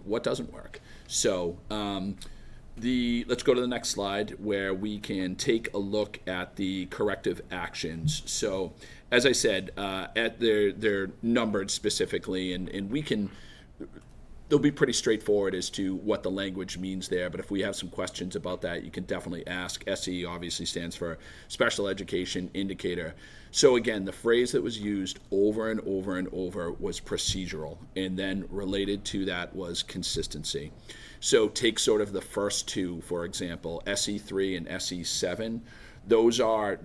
what doesn't work. So let's go to the next slide, where we can take a look at the corrective actions. So as I said, they're numbered specifically, and we can, they'll be pretty straightforward as to what the language means there, but if we have some questions about that, you can definitely ask. SE obviously stands for Special Education Indicator. So again, the phrase that was used over and over and over was procedural, and then related to that was consistency. So take sort of the first two, for example, SE3 and SE7. Those are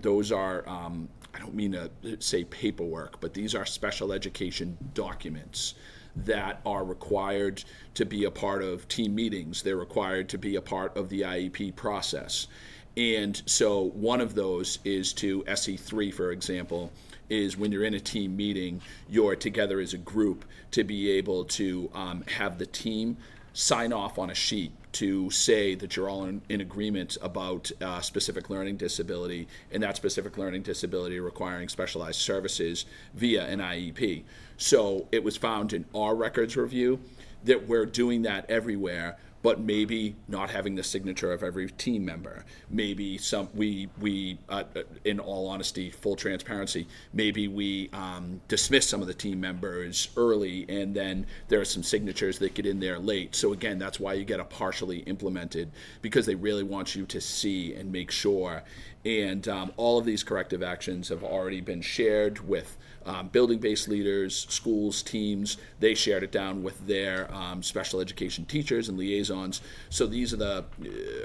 I don't mean to say paperwork, but these are special education documents that are required to be a part of team meetings. They're required to be a part of the IEP process. And so one of those is to SE3, for example, is when you're in a team meeting, you're together as a group to be able to have the team sign off on a sheet to say that you're all in agreement about specific learning disability, and that specific learning disability requiring specialized services via an IEP. So it was found in our records review that we're doing that everywhere, but maybe not having the signature of every team member. Maybe we in all honesty, full transparency, maybe we dismiss some of the team members early, and then there are some signatures that get in there late. So again, that's why you get a partially implemented, because they really want you to see and make sure. And all of these corrective actions have already been shared with building-based leaders, schools, teams. They shared it down with their special education teachers and liaisons. So these are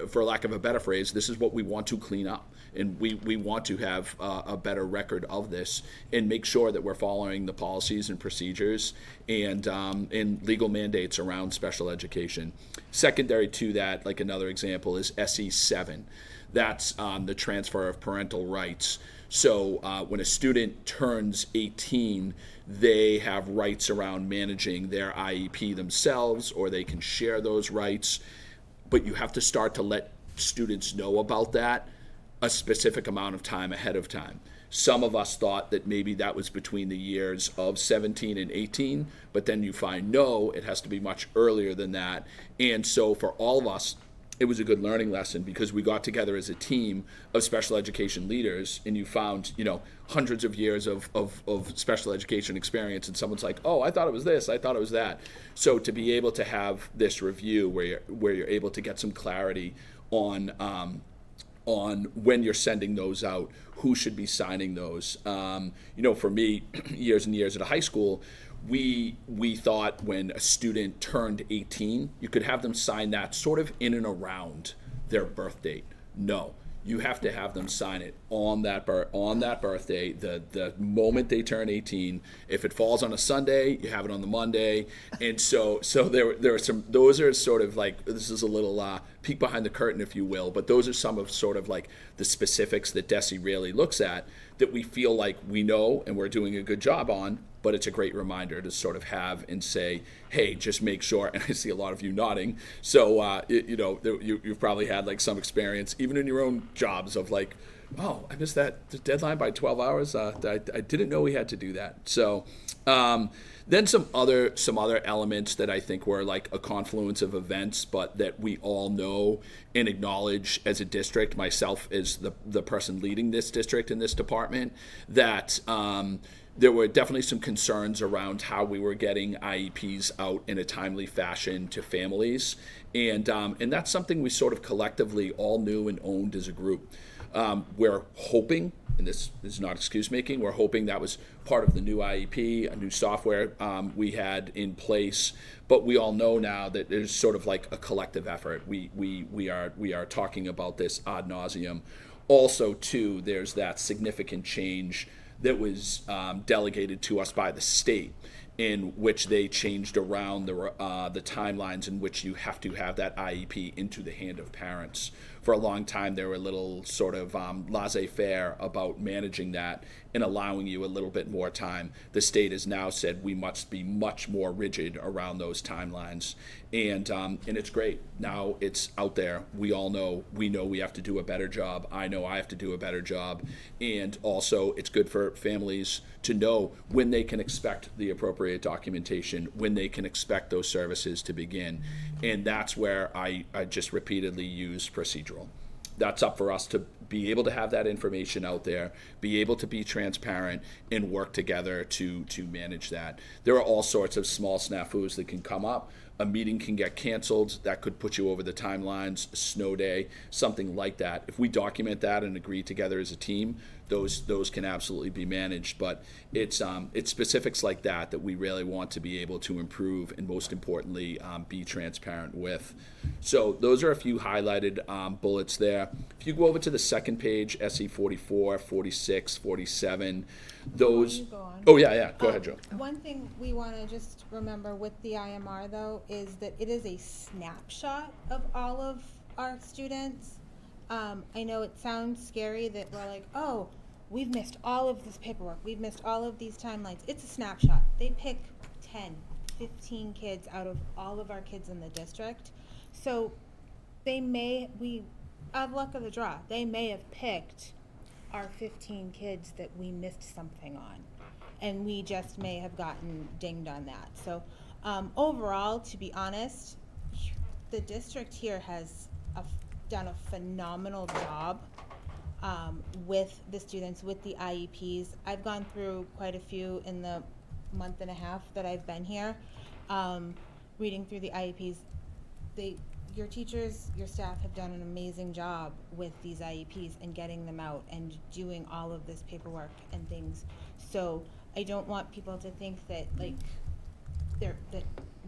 for lack of a better phrase, this is what we want to clean up. And we want to have a better record of this and make sure that we're following the policies and procedures and legal mandates around special education. Secondary to that, like another example, is SE7. That's the transfer of parental rights. So when a student turns 18, they have rights around managing their IEP themselves, or they can share those rights. But you have to start to let students know about that a specific amount of time ahead of time. Some of us thought that maybe that was between the years of 17 and 18, but then you find no, it has to be much earlier than that. And so for all of us, it was a good learning lesson, because we got together as a team of special education leaders, and you found, hundreds of years of special education experience, and someone's like, oh, I thought it was this, I thought it was that. So to be able to have this review where you're able to get some clarity on when you're sending those out, who should be signing those. For me, years and years at a high school, we thought when a student turned 18, you could have them sign that sort of in and around their birth date. No, you have to have them sign it on that birthday, the moment they turn 18. If it falls on a Sunday, you have it on the Monday. And so there are some, those are sort of like, this is a little peek behind the curtain, if you will, but those are some of sort of like the specifics that DESE really looks at, that we feel like we know and we're doing a good job on. But it's a great reminder to sort of have and say, hey, just make sure, and I see a lot of you nodding, so you've probably had like some experience, even in your own jobs, of like, oh, I missed that deadline by 12 hours, I didn't know we had to do that. So then some other elements that I think were like a confluence of events, but that we all know and acknowledge as a district, myself as the person leading this district in this department, that there were definitely some concerns around how we were getting IEPs out in a timely fashion to families. And that's something we sort of collectively all knew and owned as a group. We're hoping and this is not excuse making, we're hoping that was part of the new IEP, a new software we had in place. But we all know now that there's sort of like a collective effort. We are talking about this ad nauseum. Also, too, there's that significant change that was delegated to us by the state, in which they changed around the timelines in which you have to have that IEP into the hand of parents. For a long time, they were a little sort of laissez-faire about managing that and allowing you a little bit more time. The state has now said we must be much more rigid around those timelines, and it's great. Now it's out there. We all know. We know we have to do a better job. I know I have to do a better job, and also it's good for families to know when they can expect the appropriate documentation, when they can expect those services to begin, and that's where I just repeatedly use procedural. That's up for us to be able to have that information out there, be able to be transparent, and work together to manage that. There are all sorts of small snafus that can come up. A meeting can get canceled. That could put you over the timelines, a snow day, something like that. If we document that and agree together as a team, those can absolutely be managed. But it's specifics like that that we really want to be able to improve and, most importantly, be transparent with. So those are a few highlighted bullets there. If you go over to the second page, SE 44, 46, 47, those. Before you go on. Oh yeah. Go ahead, Joe. One thing we want to just remember with the IMR though is that it is a snapshot of all of our students. I know it sounds scary that we're like, oh, we've missed all of this paperwork, we've missed all of these timelines. It's a snapshot. They pick 10, 15 kids out of all of our kids in the district. So we have luck of the draw. They may have picked our 15 kids that we missed something on, and we just may have gotten dinged on that. So overall, to be honest, the district here has done a phenomenal job with the students, with the IEPs. I've gone through quite a few in the month and a half that I've been here, reading through the IEPs. Your teachers, your staff have done an amazing job with these IEPs and getting them out and doing all of this paperwork and things. So I don't want people to think that that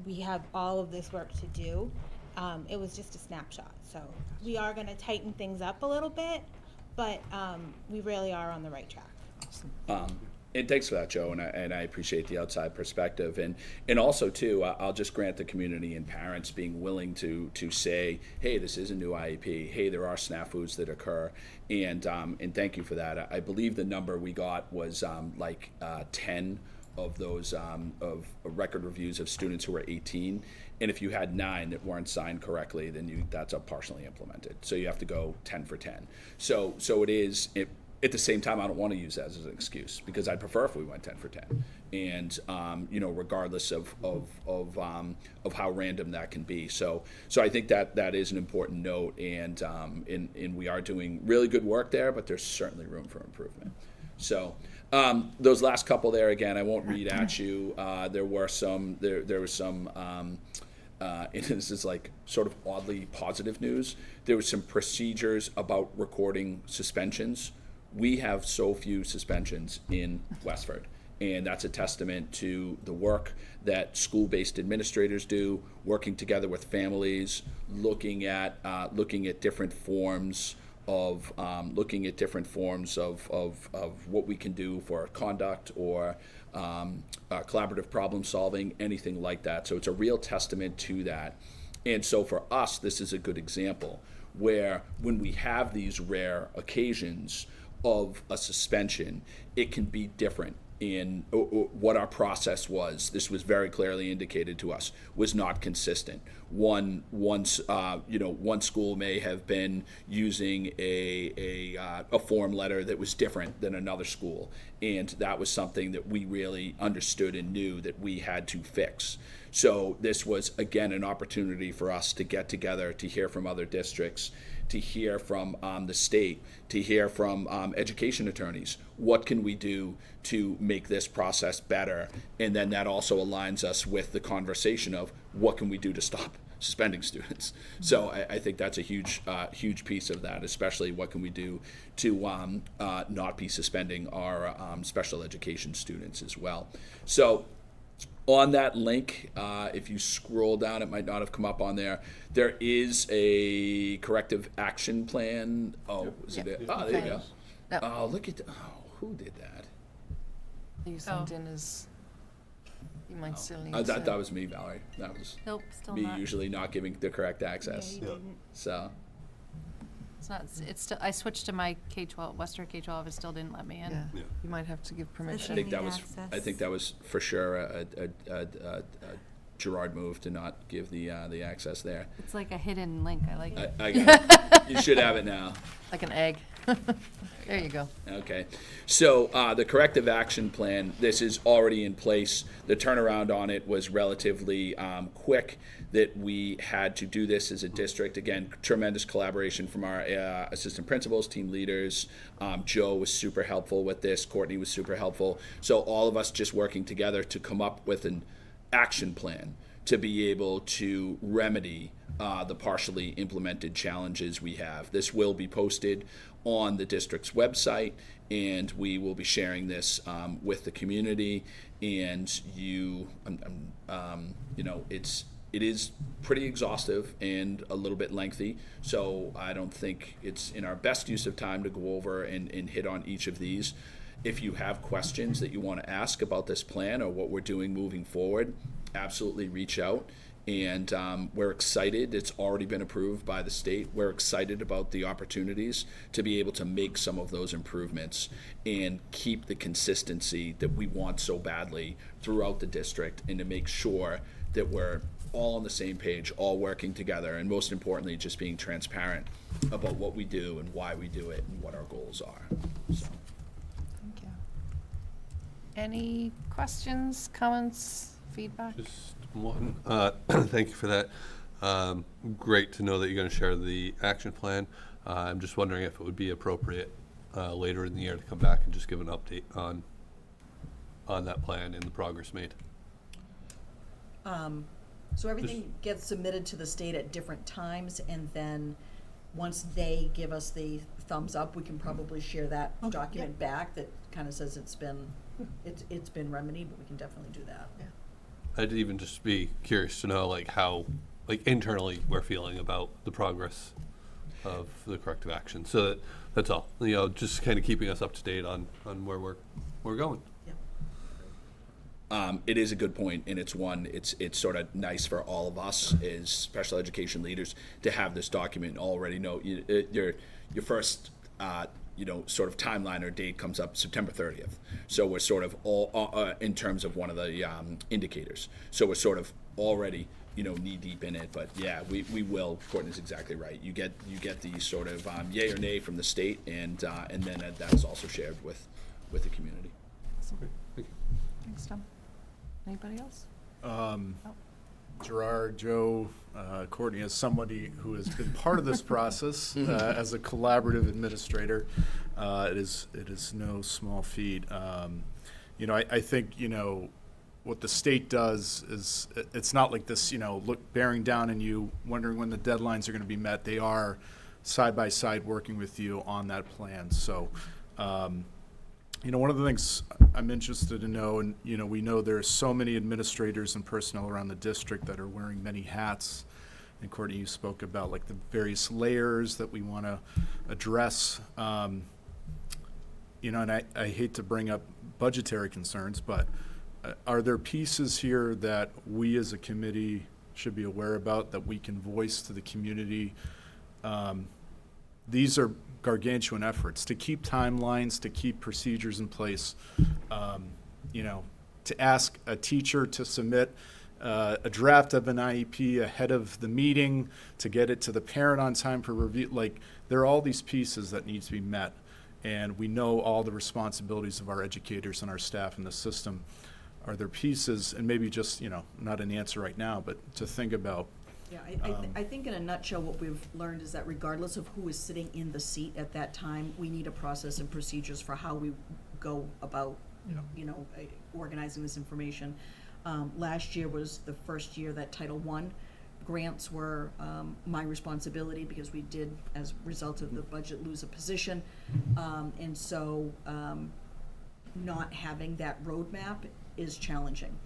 we have all of this work to do. It was just a snapshot. So we are going to tighten things up a little bit, but we really are on the right track. And thanks for that, Joe, and I appreciate the outside perspective. And also, too, I'll just grant the community and parents being willing to say, hey, this is a new IEP. Hey, there are snafus that occur. And thank you for that. I believe the number we got was 10 of those of record reviews of students who were 18. And if you had 9 that weren't signed correctly, then that's a partially implemented. So you have to go 10 for 10. So it is. At the same time, I don't want to use that as an excuse, because I'd prefer if we went 10 for 10, and regardless of how random that can be. So I think that is an important note, and we are doing really good work there, but there's certainly room for improvement. So those last couple there, again, I won't read at you. There was some. And this is like sort of oddly positive news. There was some procedures about recording suspensions. We have so few suspensions in Westford, and that's a testament to the work that school-based administrators do, working together with families, looking at different forms of what we can do for conduct or collaborative problem solving, anything like that. So it's a real testament to that. And so for us, this is a good example where when we have these rare occasions of a suspension, it can be different in what our process was. This was very clearly indicated to us, was not consistent. One school may have been using a form letter that was different than another school, and that was something that we really understood and knew that we had to fix. So this was, again, an opportunity for us to get together, to hear from other districts, to hear from the state, to hear from education attorneys. What can we do to make this process better? And then that also aligns us with the conversation of what can we do to stop suspending students. So I think that's a huge piece of that, especially what can we do to not be suspending our special education students as well. So on that link, if you scroll down, it might not have come up on there. There is a corrective action plan. Oh, is it? Oh, there you go. Yep. Oh, look at. Who did that? You sent in his, you might still need That to. was me, Valerie. That was Nope, still me not. usually not giving the correct access. So It's not, it's still, I switched to my K-12, Westford K-12, it still didn't let me in. Yeah, Yeah. you might have to give I permission. think that Need was access. I think that was for sure a Gerard move to not give the access there. It's like a hidden link, I like it. I got it. You should have it now. Like an egg. There you go. Okay, so the corrective action plan, this is already in place. The turnaround on it was relatively quick, that we had to do this as a district. Again, tremendous collaboration from our assistant principals, team leaders. Joe was super helpful with this. Courtney was super helpful. So all of us just working together to come up with an action plan to be able to remedy the partially implemented challenges we have. This will be posted on the district's website, and we will be sharing this with the community. And you know, it is pretty exhaustive and a little bit lengthy. So I don't think it's in our best use of time to go over and hit on each of these. If you have questions that you want to ask about this plan or what we're doing moving forward, absolutely reach out. And we're excited. It's already been approved by the state. We're excited about the opportunities to be able to make some of those improvements and keep the consistency that we want so badly throughout the district, and to make sure that we're all on the same page, all working together, and most importantly, just being transparent about what we do and why we do it and what our goals are. So. Thank you. Any questions, comments, feedback? Just one. Thank you for that. Great to know that you're going to share the action plan. I'm just wondering if it would be appropriate later in the year to come back and just give an update on that plan and the progress made. So everything gets submitted to the state at different times, and then once they give us the thumbs up, we can probably share that document back that kind of says it's been remedied, but we can definitely do that. I'd even just be curious to know how internally we're feeling about the progress of the corrective action. So that's all. Just kind of keeping us up to date on where we're going. It is a good point, and it's sort of nice for all of us as special education leaders to have this document already. Know your first sort of timeline or date comes up September 30th. So we're sort of all in terms of one of the indicators. So we're sort of already knee deep in it. But yeah, we will. Courtney's exactly right. You get the sort of yay or nay from the state, and then that's also shared with the community. Thank you. Thanks, Tom. Anybody else? Gerard, Joe, Courtney, as somebody who has been part of this process as a collaborative administrator, it is no small feat. I think what the state does is it's not like this, bearing down on you, wondering when the deadlines are going to be met. They are side by side working with you on that plan. So. One of the things I'm interested to know, and we know there are so many administrators and personnel around the district that are wearing many hats. And Courtney, you spoke about the various layers that we want to address. And I hate to bring up budgetary concerns, but are there pieces here that we as a committee should be aware about, that we can voice to the community? These are gargantuan efforts to keep timelines, to keep procedures in place, to ask a teacher to submit a draft of an IEP ahead of the meeting, to get it to the parent on time for review. There are all these pieces that need to be met, and we know all the responsibilities of our educators and our staff in the system. Are there pieces, and maybe just, not an answer right now, but to think about? Yeah, I think in a nutshell, what we've learned is that regardless of who is sitting in the seat at that time, we need a process and procedures for how we go about, organizing this information. Last year was the first year that Title I grants were my responsibility because we did, as a result of the budget, lose a position. And so not having that roadmap is challenging.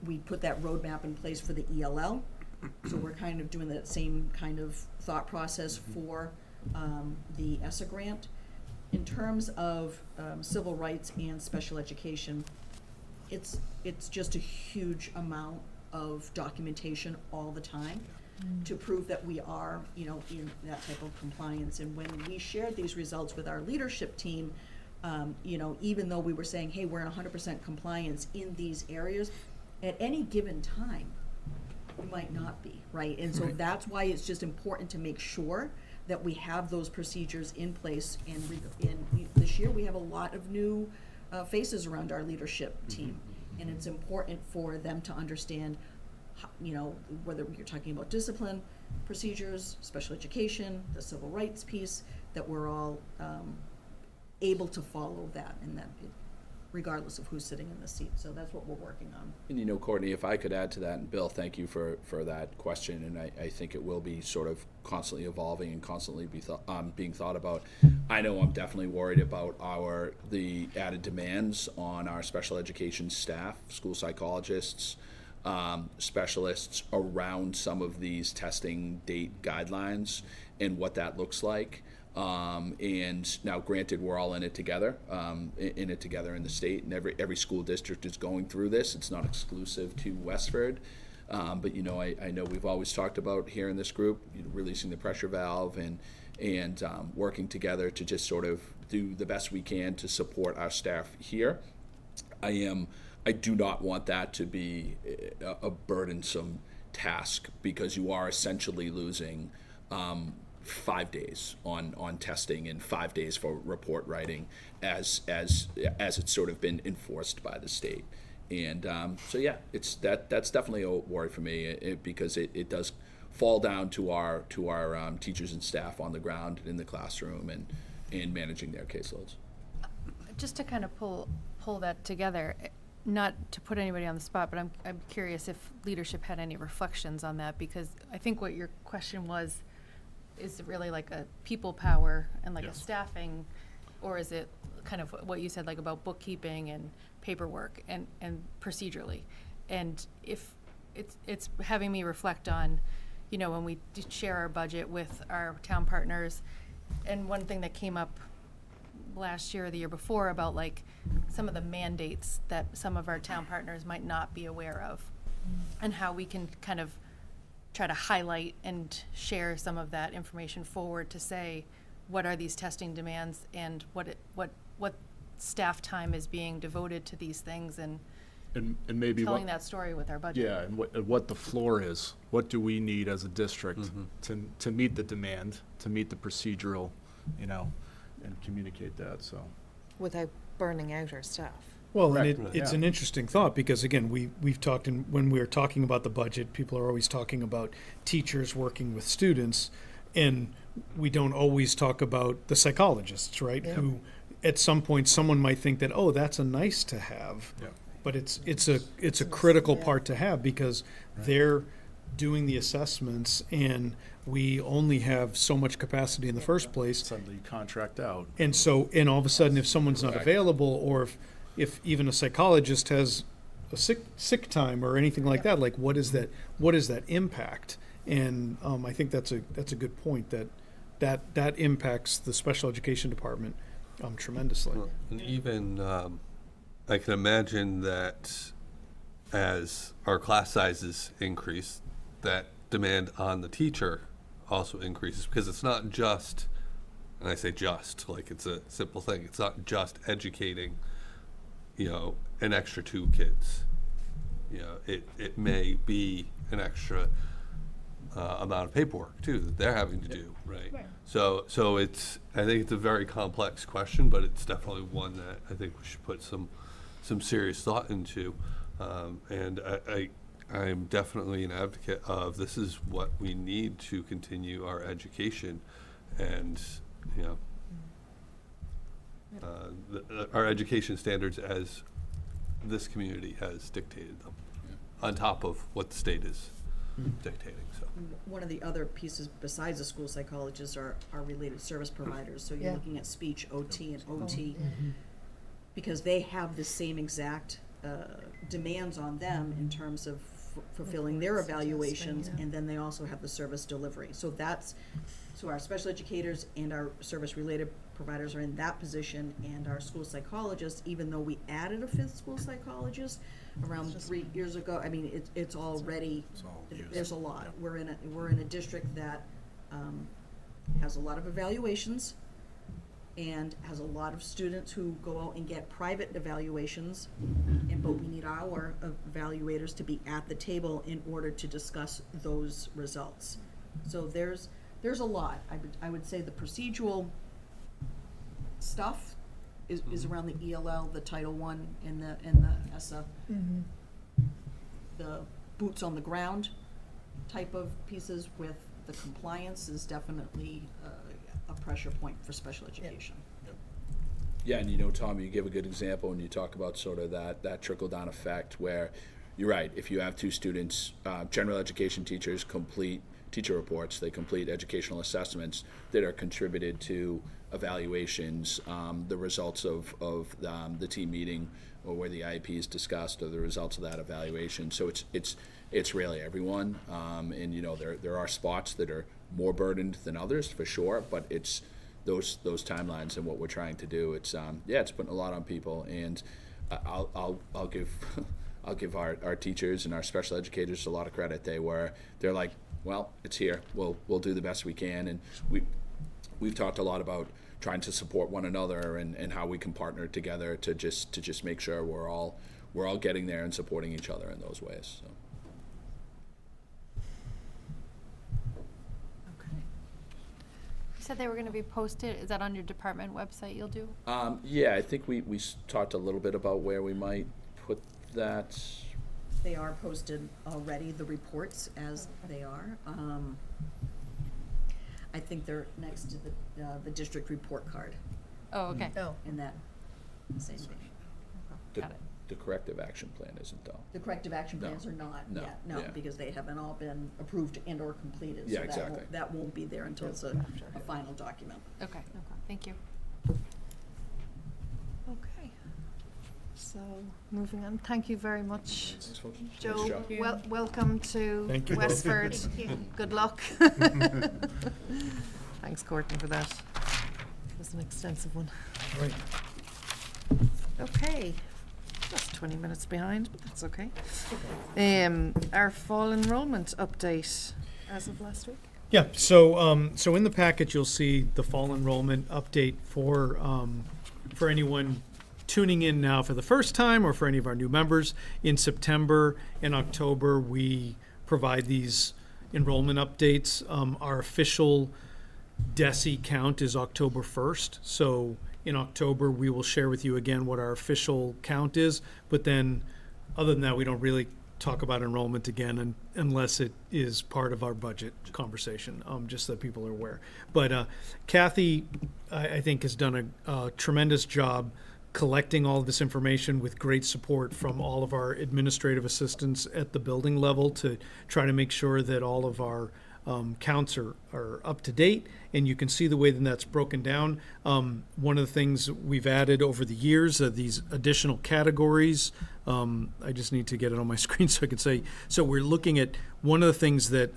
We put that roadmap in place for the ELL, so we're kind of doing that same kind of thought process for the ESSA grant. In terms of civil rights and special education, it's just a huge amount of documentation all the time to prove that we are, in that type of compliance. And when we shared these results with our leadership team, even though we were saying, hey, we're in 100% compliance in these areas, at any given time, we might not be, right? And so that's why it's just important to make sure that we have those procedures in place. And this year, we have a lot of new faces around our leadership team. And it's important for them to understand, whether you're talking about discipline, procedures, special education, the civil rights piece, that we're all able to follow that, and that regardless of who's sitting in the seat. So that's what we're working on. And Courtney, if I could add to that, and Bill, thank you for that question, and I think it will be sort of constantly evolving and constantly being thought about. I know I'm definitely worried about the added demands on our special education staff, school psychologists, specialists around some of these testing date guidelines and what that looks like. And now, granted, we're all in it together in the state, and every school district is going through this. It's not exclusive to Westford, but I know we've always talked about here in this group, releasing the pressure valve and working together to just sort of do the best we can to support our staff here. I do not want that to be a burdensome task, because you are essentially losing 5 days on testing and 5 days for report writing as it's sort of been enforced by the state. And so yeah, that's definitely a worry for me, because it does fall down to our teachers and staff on the ground in the classroom and managing their caseloads. Just to kind of pull that together, not to put anybody on the spot, but I'm curious if leadership had any reflections on that, because I think what your question was, is it really like a people power and like a staffing, or is it kind of what you said, like about bookkeeping and paperwork and procedurally? And if it's having me reflect on, when we share our budget with our town partners, and one thing that came up last year or the year before about like some of the mandates that some of our town partners might not be aware of, and how we can kind of try to highlight and share some of that information forward to say, what are these testing demands, and what staff time is being devoted to these things, and maybe telling that story with our budget. Yeah, and what the floor is. What do we need as a district to meet the demand, to meet the procedural, and communicate that, so. Without burning out our staff. Well, Correct. and it's Yeah. an interesting thought, because again, we've talked, when we're talking about the budget, people are always talking about teachers working with students, and we don't always talk about the psychologists, right? Yeah. Who, at some point, someone might think that, oh, that's a nice to have, Yeah. but it's a critical part to have, because they're doing the assessments, and we only have so much capacity in the first place. Suddenly you contract out. And so, and all of a sudden, if someone's not available, or if even a psychologist has a sick time or anything like that, like what is that impact? And I think that's a good point, that impacts the special education department tremendously. Well, and even I can imagine that as our class sizes increase, that demand on the teacher also increases, because it's not just, and I say just, like it's a simple thing, it's not just educating, an extra 2 kids. It may be an extra amount of paperwork too that they're having to do, right? So I think it's a very complex question, but it's definitely one that I think we should put some serious thought into. And I'm definitely an advocate of, this is what we need to continue our education, and our education standards as this community has dictated them, on top of what the state is dictating, so. One of the other pieces besides the school psychologists are related service providers. So you're Yeah. looking at speech, OT, and OT, because they have the same exact demands on them in terms of fulfilling their evaluations, and then they also have the service delivery. So so our special educators and our service-related providers are in that position, and our school psychologists, even though we added a 5th school psychologist around 3 years ago, I mean, it's already, there's a lot. We're in a district that has a lot of evaluations and has a lot of students who go out and get private evaluations, but we need our evaluators to be at the table in order to discuss those results. So there's a lot. I would say the procedural stuff is around the ELL, the Title I, and the ESSA. The boots on the ground type of pieces with the compliance is definitely a pressure point for special education. Yeah, and Tom, you give a good example when you talk about sort of that trickle-down effect where, you're right, if you have 2 students, general education teachers complete teacher reports, they complete educational assessments that are contributed to evaluations, the results of the team meeting or where the IEP is discussed, or the results of that evaluation. So it's really everyone, and there are spots that are more burdened than others for sure, but it's those timelines and what we're trying to do. It's putting a lot on people, and I'll give I'll give our teachers and our special educators a lot of credit. They're like, well, it's here. We'll do the best we can, and we've talked a lot about trying to support one another and how we can partner together to just make sure we're all getting there and supporting each other in those ways. So. You said they were going to be posted. Is that on your department website you'll do? Yeah, I think we talked a little bit about where we might put that. They are posted already, the reports as they are. I think they're next to the district report card Oh, okay. in that same thing. Got it. The corrective action plan isn't though. The corrective action No. plans are not No, yet, no, yeah. because they haven't all been approved and or completed. Yeah, So exactly. that won't be there until it's a final document. Okay. Thank you. Okay. So, moving on, thank you very much, Thanks, folks. Joe. Nice job. Welcome to Thank you both. Westford. Good luck. Thanks, Courtney, for that. It was an extensive one. Right. Okay, just 20 minutes behind, but that's okay. Our fall enrollment update as of last week. Yeah, so so in the packet, you'll see the fall enrollment update for anyone tuning in now for the first time or for any of our new members. In September and October, we provide these enrollment updates. Our official DESE count is October 1st, so in October, we will share with you again what our official count is, but then other than that, we don't really talk about enrollment again unless it is part of our budget conversation, just so that people are aware. But Kathy, I think, has done a tremendous job collecting all of this information with great support from all of our administrative assistants at the building level to try to make sure that all of our counts are up to date, and you can see the way that that's broken down. One of the things we've added over the years are these additional categories. I just need to get it on my screen so I can say. So we're looking at one of the things that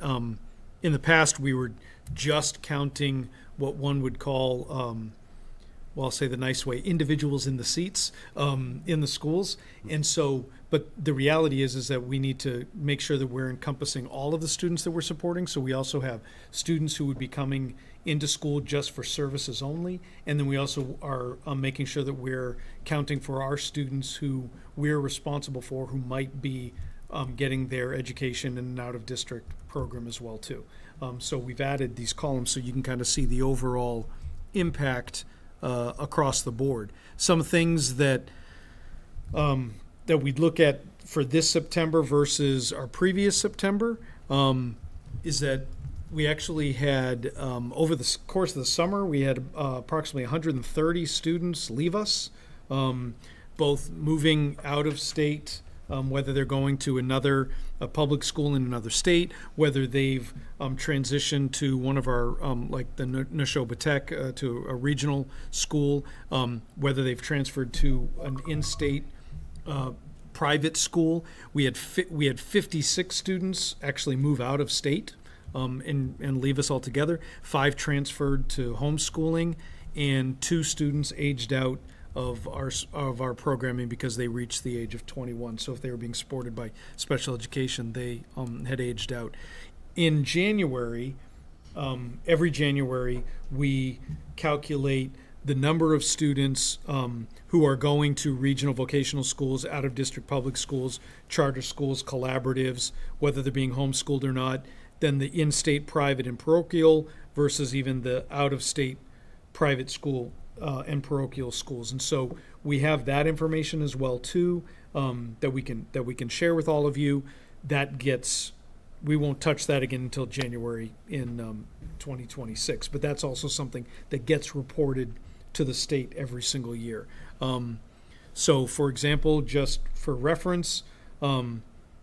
in the past we were just counting what one would call, well, I'll say the nice way, individuals in the seats in the schools. And so, but the reality is that we need to make sure that we're encompassing all of the students that we're supporting. So we also have students who would be coming into school just for services only. And then we also are making sure that we're counting for our students who we're responsible for, who might be getting their education in an out-of-district program as well, too. So we've added these columns so you can kind of see the overall impact across the board. Some things that that we'd look at for this September versus our previous September is that we actually had, over the course of the summer, we had approximately 130 students leave us, both moving out of state whether they're going to a public school in another state, whether they've transitioned to one of our, like the Neshoba Tech, to a regional school, whether they've transferred to an in-state private school. We had 56 students actually move out of state and leave us altogether. 5 transferred to homeschooling, and 2 students aged out of our programming because they reached the age of 21. So if they were being supported by special education, they had aged out. In January, every January, we calculate the number of students who are going to regional vocational schools, out-of-district public schools, charter schools, collaboratives, whether they're being homeschooled or not, then the in-state private and parochial versus even the out-of-state private school and parochial schools. And so we have that information as well too, that we can share with all of you. We won't touch that again until January in 2026, but that's also something that gets reported to the state every single year. So for example, just for reference,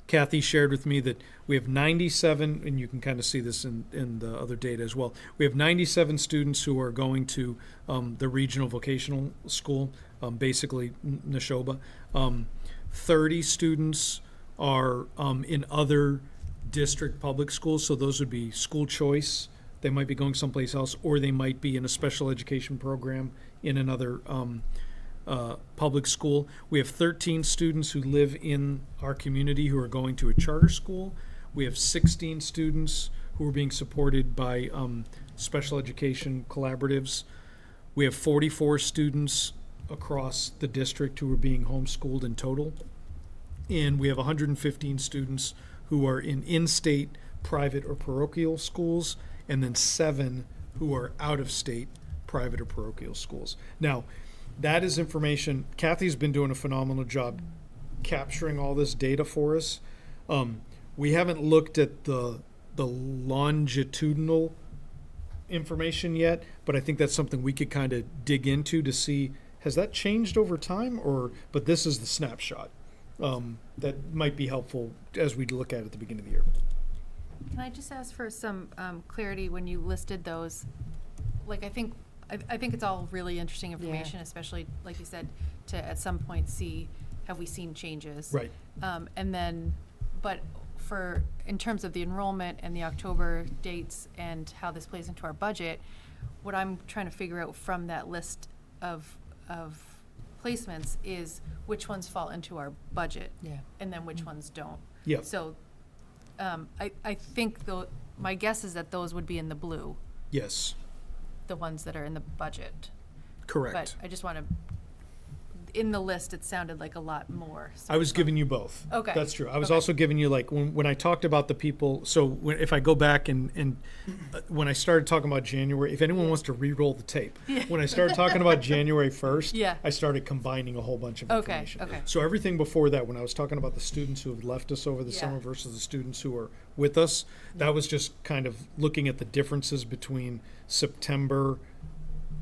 Kathy shared with me that we have 97, and you can kind of see this in the other data as well. We have 97 students who are going to the regional vocational school, basically Neshoba. 30 students are in other district public schools, so those would be school choice. They might be going someplace else, or they might be in a special education program in another public school. We have 13 students who live in our community who are going to a charter school. We have 16 students who are being supported by special education collaboratives. We have 44 students across the district who are being homeschooled in total. And we have 115 students who are in in-state private or parochial schools, and then 7 who are out-of-state private or parochial schools. Now, that is information. Kathy's been doing a phenomenal job capturing all this data for us. We haven't looked at the longitudinal information yet, but I think that's something we could kind of dig into to see, has that changed over time, but this is the snapshot that might be helpful as we look at it at the beginning of the year. Can I just ask for some clarity when you listed those? Like, I think it's all really interesting information, especially, like you said, to at some point see, have we seen changes? Right. And then, but in terms of the enrollment and the October dates and how this plays into our budget, what I'm trying to figure out from that list of placements is which ones fall into our budget, and then which ones don't. Yeah. So, I think my guess is that those would be in the blue, Yes, the ones that are in the budget. correct. But I just want to, in the list, it sounded like a lot more. So I was giving you both. Okay. That's true. I was Okay. also giving you, like, when I talked about the people, so if I go back and when I started talking about January, if anyone wants to re-roll the tape, when I started talking about January 1st, Yeah. I started combining a whole bunch of Okay, information. okay. So everything before that, when I was talking about the students who have left us over the Yeah. summer versus the students who are with us, that was just kind of looking at the differences between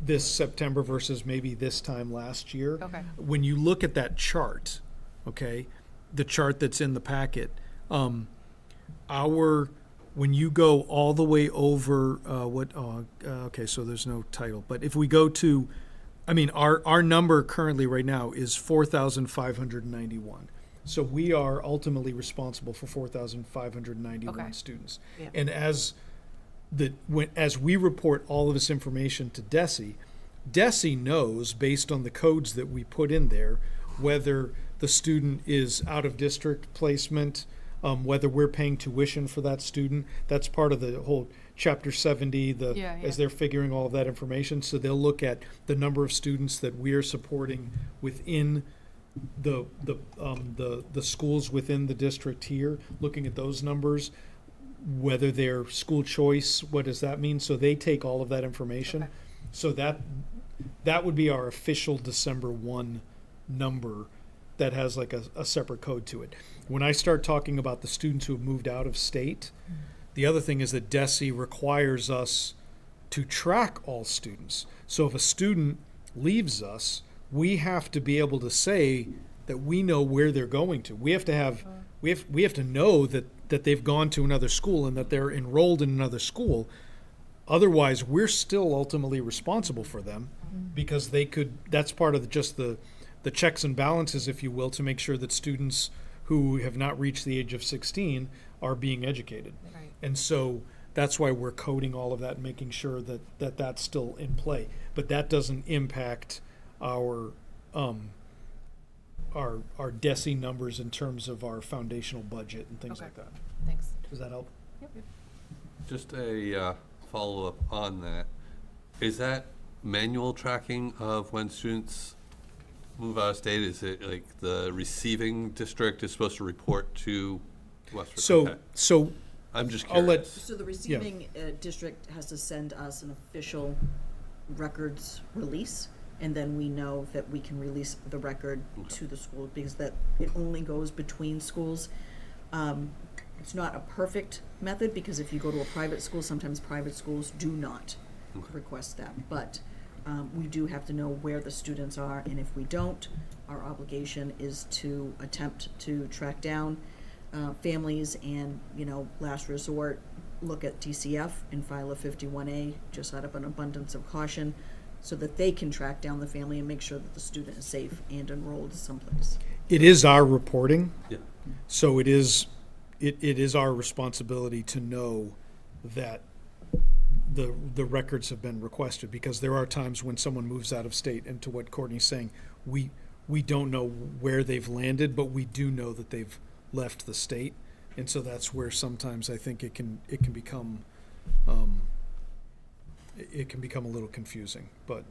this September versus maybe this time last year. Okay. When you look at that chart, okay, the chart that's in the packet, when you go all the way over, okay, so there's no title, but if we go to, our number currently right now is 4,591. So we are ultimately responsible for 4,591 Okay. students. Yeah. And as we report all of this information to DESE knows, based on the codes that we put in there, whether the student is out of district placement, whether we're paying tuition for that student. That's part of the whole Chapter 70, as they're figuring all of that information. So they'll look at the number of students that we are supporting within the schools within the district here, looking at those numbers, whether they're school choice, what does that mean? So they take all of that information. Okay. So that would be our official December 1 number that has like a separate code to it. When I start talking about the students who have moved out of state, the other thing is that DESE requires us to track all students. So if a student leaves us, we have to be able to say that we know where they're going to. We have to have, we have to know that they've gone to another school and that they're enrolled in another school. Otherwise, we're still ultimately responsible for them because that's part of just the checks and balances, if you will, to make sure that students who have not reached the age of 16 are being educated. Right. And so that's why we're coding all of that and making sure that that's still in play. But that doesn't impact our DESI numbers in terms of our foundational budget and things Okay. like that. Thanks. Does that help? Just a follow-up on that. Is that manual tracking of when students move out of state? Is it like the receiving district is supposed to report to Westford? So I'm just I'll let- curious. So the receiving district has to send us an official records release, and then we know that we can release the record to the school, because that it only goes between schools. It's not a perfect method, because if you go to a private school, sometimes private schools do not request that. But we do have to know where the students are, and if we don't, our obligation is to attempt to track down families and, last resort, look at DCF and file a 51A, just out of an abundance of caution, so that they can track down the family and make sure that the student is safe and enrolled someplace. it is our reporting. Yeah. So it is our responsibility to know that the records have been requested, because there are times when someone moves out of state, and to what Courtney's saying, we don't know where they've landed, but we do know that they've left the state. And so that's where sometimes I think it can become a little confusing, but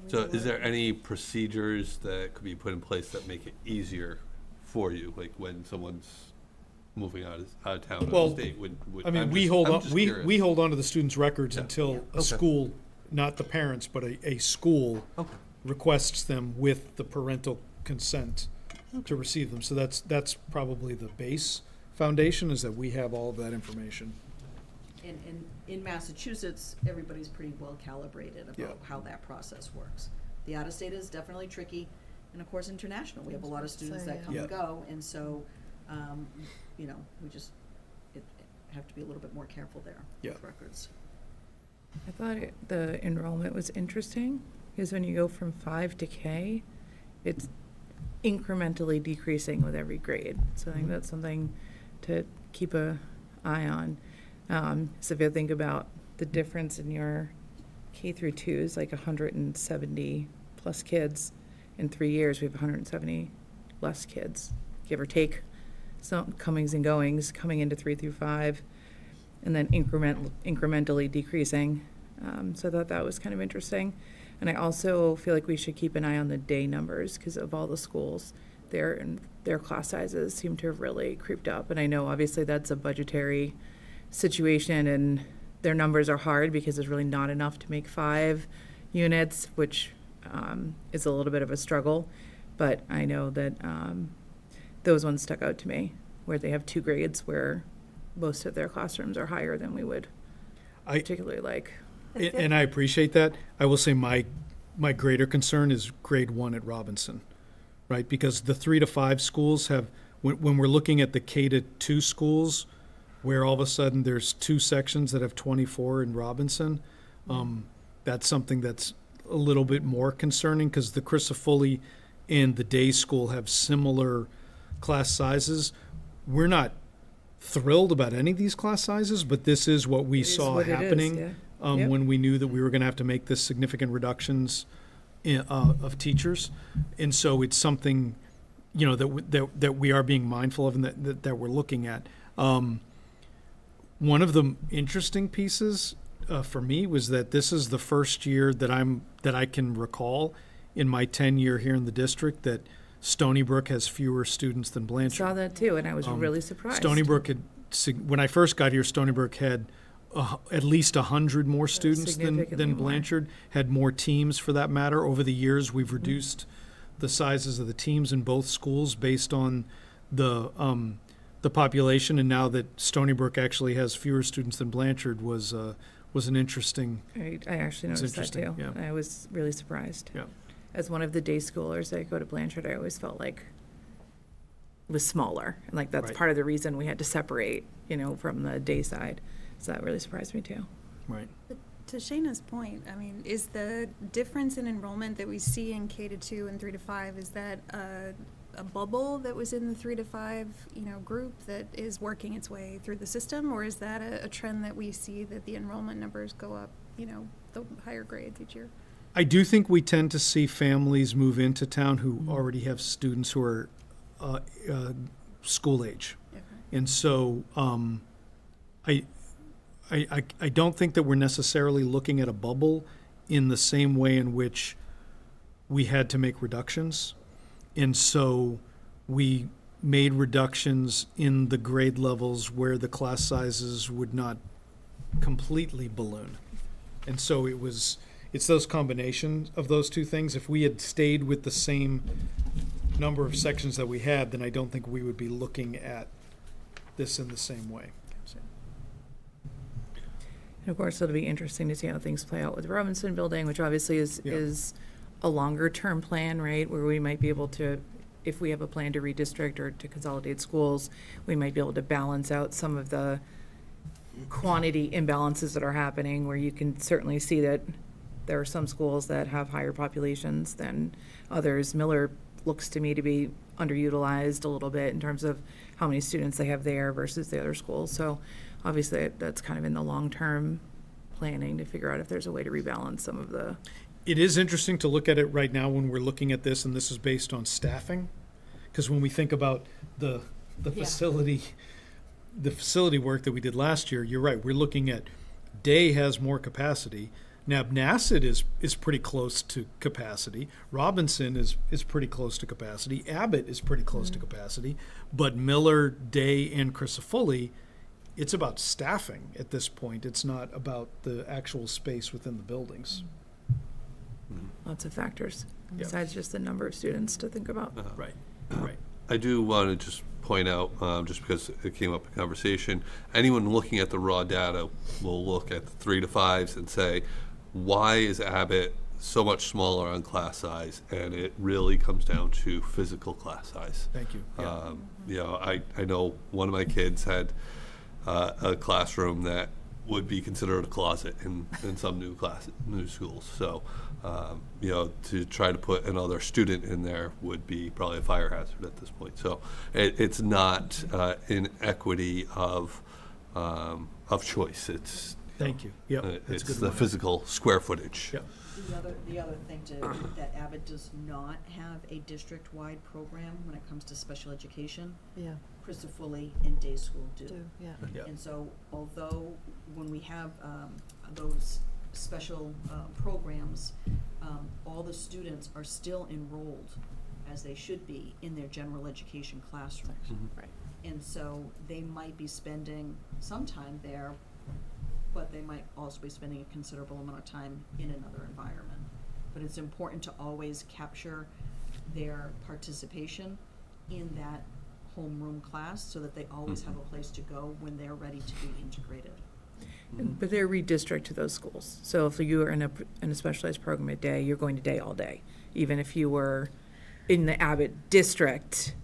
So is there any procedures that could be put in place that make it easier for you, like when someone's moving out of town, out Well, of state? I mean, I'm we just- hold I'm on, just we curious. hold on to the students' records Yeah. until Yeah. a Okay. school, not the parents, but a school Okay. requests them with the parental consent to receive them. So that's probably the base foundation, is that we have all of that information. And in Massachusetts, everybody's pretty well calibrated Yeah. about how that process works. The out-of-state is definitely tricky, and of course, international, we have a lot of students that come Yeah. and go, and so, we just have to be a little bit more careful there Yeah. with records. I thought the enrollment was interesting, because when you go from 5 to K, it's incrementally decreasing with every grade. So I think that's something to keep an eye on. So if you think about the difference in your K through 2s, like 170 plus kids. In 3 years, we have 170 less kids, give or take. Some comings and goings, coming into 3 through 5, and then incrementally decreasing. So I thought that was kind of interesting. And I also feel like we should keep an eye on the day numbers, because of all the schools, their class sizes seem to have really creeped up. And I know obviously that's a budgetary situation, and their numbers are hard because there's really not enough to make 5 units, which is a little bit of a struggle. But I know that those ones stuck out to me, where they have 2 grades where most of their classrooms are higher than we would particularly like. And I appreciate that. I will say my greater concern is grade 1 at Robinson, right? Because the 3 to 5 schools have, when we're looking at the K to 2 schools, where all of a sudden there's 2 sections that have 24 in Robinson, that's something that's a little bit more concerning, because the Crisafulli and the day school have similar class sizes. We're not thrilled about any of these class sizes, but this is what we It is saw what it is, happening yeah. Yep. when we knew that we were going to have to make this significant reductions of teachers. And so it's something, that we are being mindful of, and that we're looking at. One of the interesting pieces for me was that this is the first year that I can recall in my tenure here in the district that Stony Brook has fewer students than Blanchard. Saw that too, and I was really surprised. Stony Brook when I first got here, Stony Brook had at least 100 more students significantly than more. Blanchard, had more teams for that matter. Over the years, we've reduced the sizes of the teams in both schools based on the population, and now that Stony Brook actually has fewer students than Blanchard was an interesting. I actually It's noticed that interesting, too. yeah. I was really surprised. Yeah. as one of the day schoolers that go to Blanchard, I always felt like it was smaller. And like, that's Right. part of the reason we had to separate, from the day side. So that really surprised me too. Right. To Shayna's point, I mean, is the difference in enrollment that we see in K to 2 and 3 to 5, is that a bubble that was in the 3 to 5, group that is working its way through the system? Or is that a trend that we see that the enrollment numbers go up, the higher grades each year? I do think we tend to see families move into town who already have students who are school age. Okay. And so I don't think that we're necessarily looking at a bubble in the same way in which we had to make reductions. And so we made reductions in the grade levels where the class sizes would not completely balloon. And so it's those combinations of those two things. If we had stayed with the same number of sections that we had, then I don't think we would be looking at this in the same way. And of course, it'll be interesting to see how things play out with the Robinson Building, which obviously is a longer-term plan, right? Where we might be able to, if we have a plan to redistrict or to consolidate schools, we might be able to balance out some of the quantity imbalances that are happening, where you can certainly see that there are some schools that have higher populations than others. Miller looks to me to be underutilized a little bit in terms of how many students they have there versus the other schools. So obviously that's kind of in the long-term planning to figure out if there's a way to rebalance some of the. It is interesting to look at it right now when we're looking at this, and this is based on staffing, because when we think about the facility work that we did last year, you're right, we're looking at Day has more capacity. Nabnasset is pretty close to capacity. Robinson is pretty close to capacity. Abbott is pretty close to capacity. But Miller, Day, and Crisafulli, it's about staffing at this point. It's not about the actual space within the buildings. Lots of factors, Yep. besides just the number of students to think about. Right. I do want to just point out, just because it came up in conversation, anyone looking at the raw data will look at the 3 to 5s and say, why is Abbott so much smaller on class size? And it really comes down to physical class size. Thank you. I know one of my kids had a classroom that would be considered a closet in some new schools. So, to try to put another student in there would be probably a fire hazard at this point. So it's not inequity of choice. It's Thank you. Yep. That's a it's good the one. physical square footage. Yep. The other thing that Abbott does not have a district-wide program when it comes to special education. Yeah. Crisafulli and day school do. Yeah. Yeah. And so although when we have those special programs, all the students are still enrolled, as they should be, in their general education classrooms. Right. And so they might be spending some time there, but they might also be spending a considerable amount of time in another environment. But it's important to always capture their participation in that homeroom class so that they always have a place to go when they're ready to be integrated. But they're redistrict to those schools. So if you were in a specialized program at Day, you're going to Day all day. Even if you were in the Abbott district,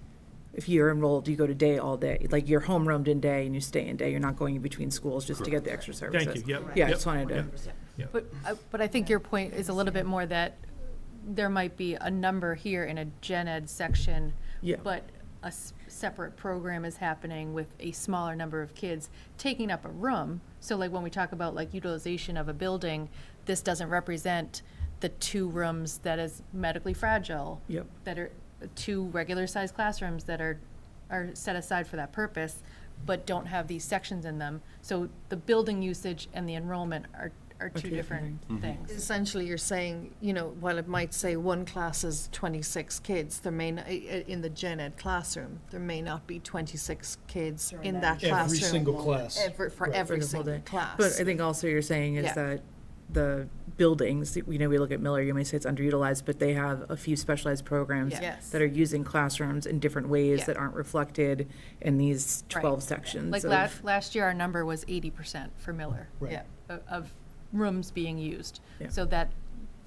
if you're enrolled, you go to Day all day. Like you're homeroomed in Day and you stay in Day. You're not going in between schools just to get the extra services. Thank you. Yep. Yeah, I Yep. just wanted to. Yep. But I think your point is a little bit more that there might be a number here in a gen ed section, Yeah. but a separate program is happening with a smaller number of kids taking up a room. So like when we talk about like utilization of a building, this doesn't represent the 2 rooms that is medically fragile. Yep. That are 2 regular sized classrooms that are set aside for that purpose, but don't have these sections in them. So the building usage and the enrollment are 2 different things. Essentially, you're saying, while it might say one class is 26 kids, there may, in the gen ed classroom, there may not be 26 kids During in that that classroom. Every single class. For Right. every For the full single day. class. But I think also you're saying is Yeah. that the buildings, we look at Miller, you may say it's underutilized, but they have a few specialized programs Yeah. Yes. that are using classrooms in different ways Yeah. that aren't reflected in these 12 Right. sections. Like of- last year, our number was 80% for Miller. Right. Yeah. Of rooms being used. Yeah. So that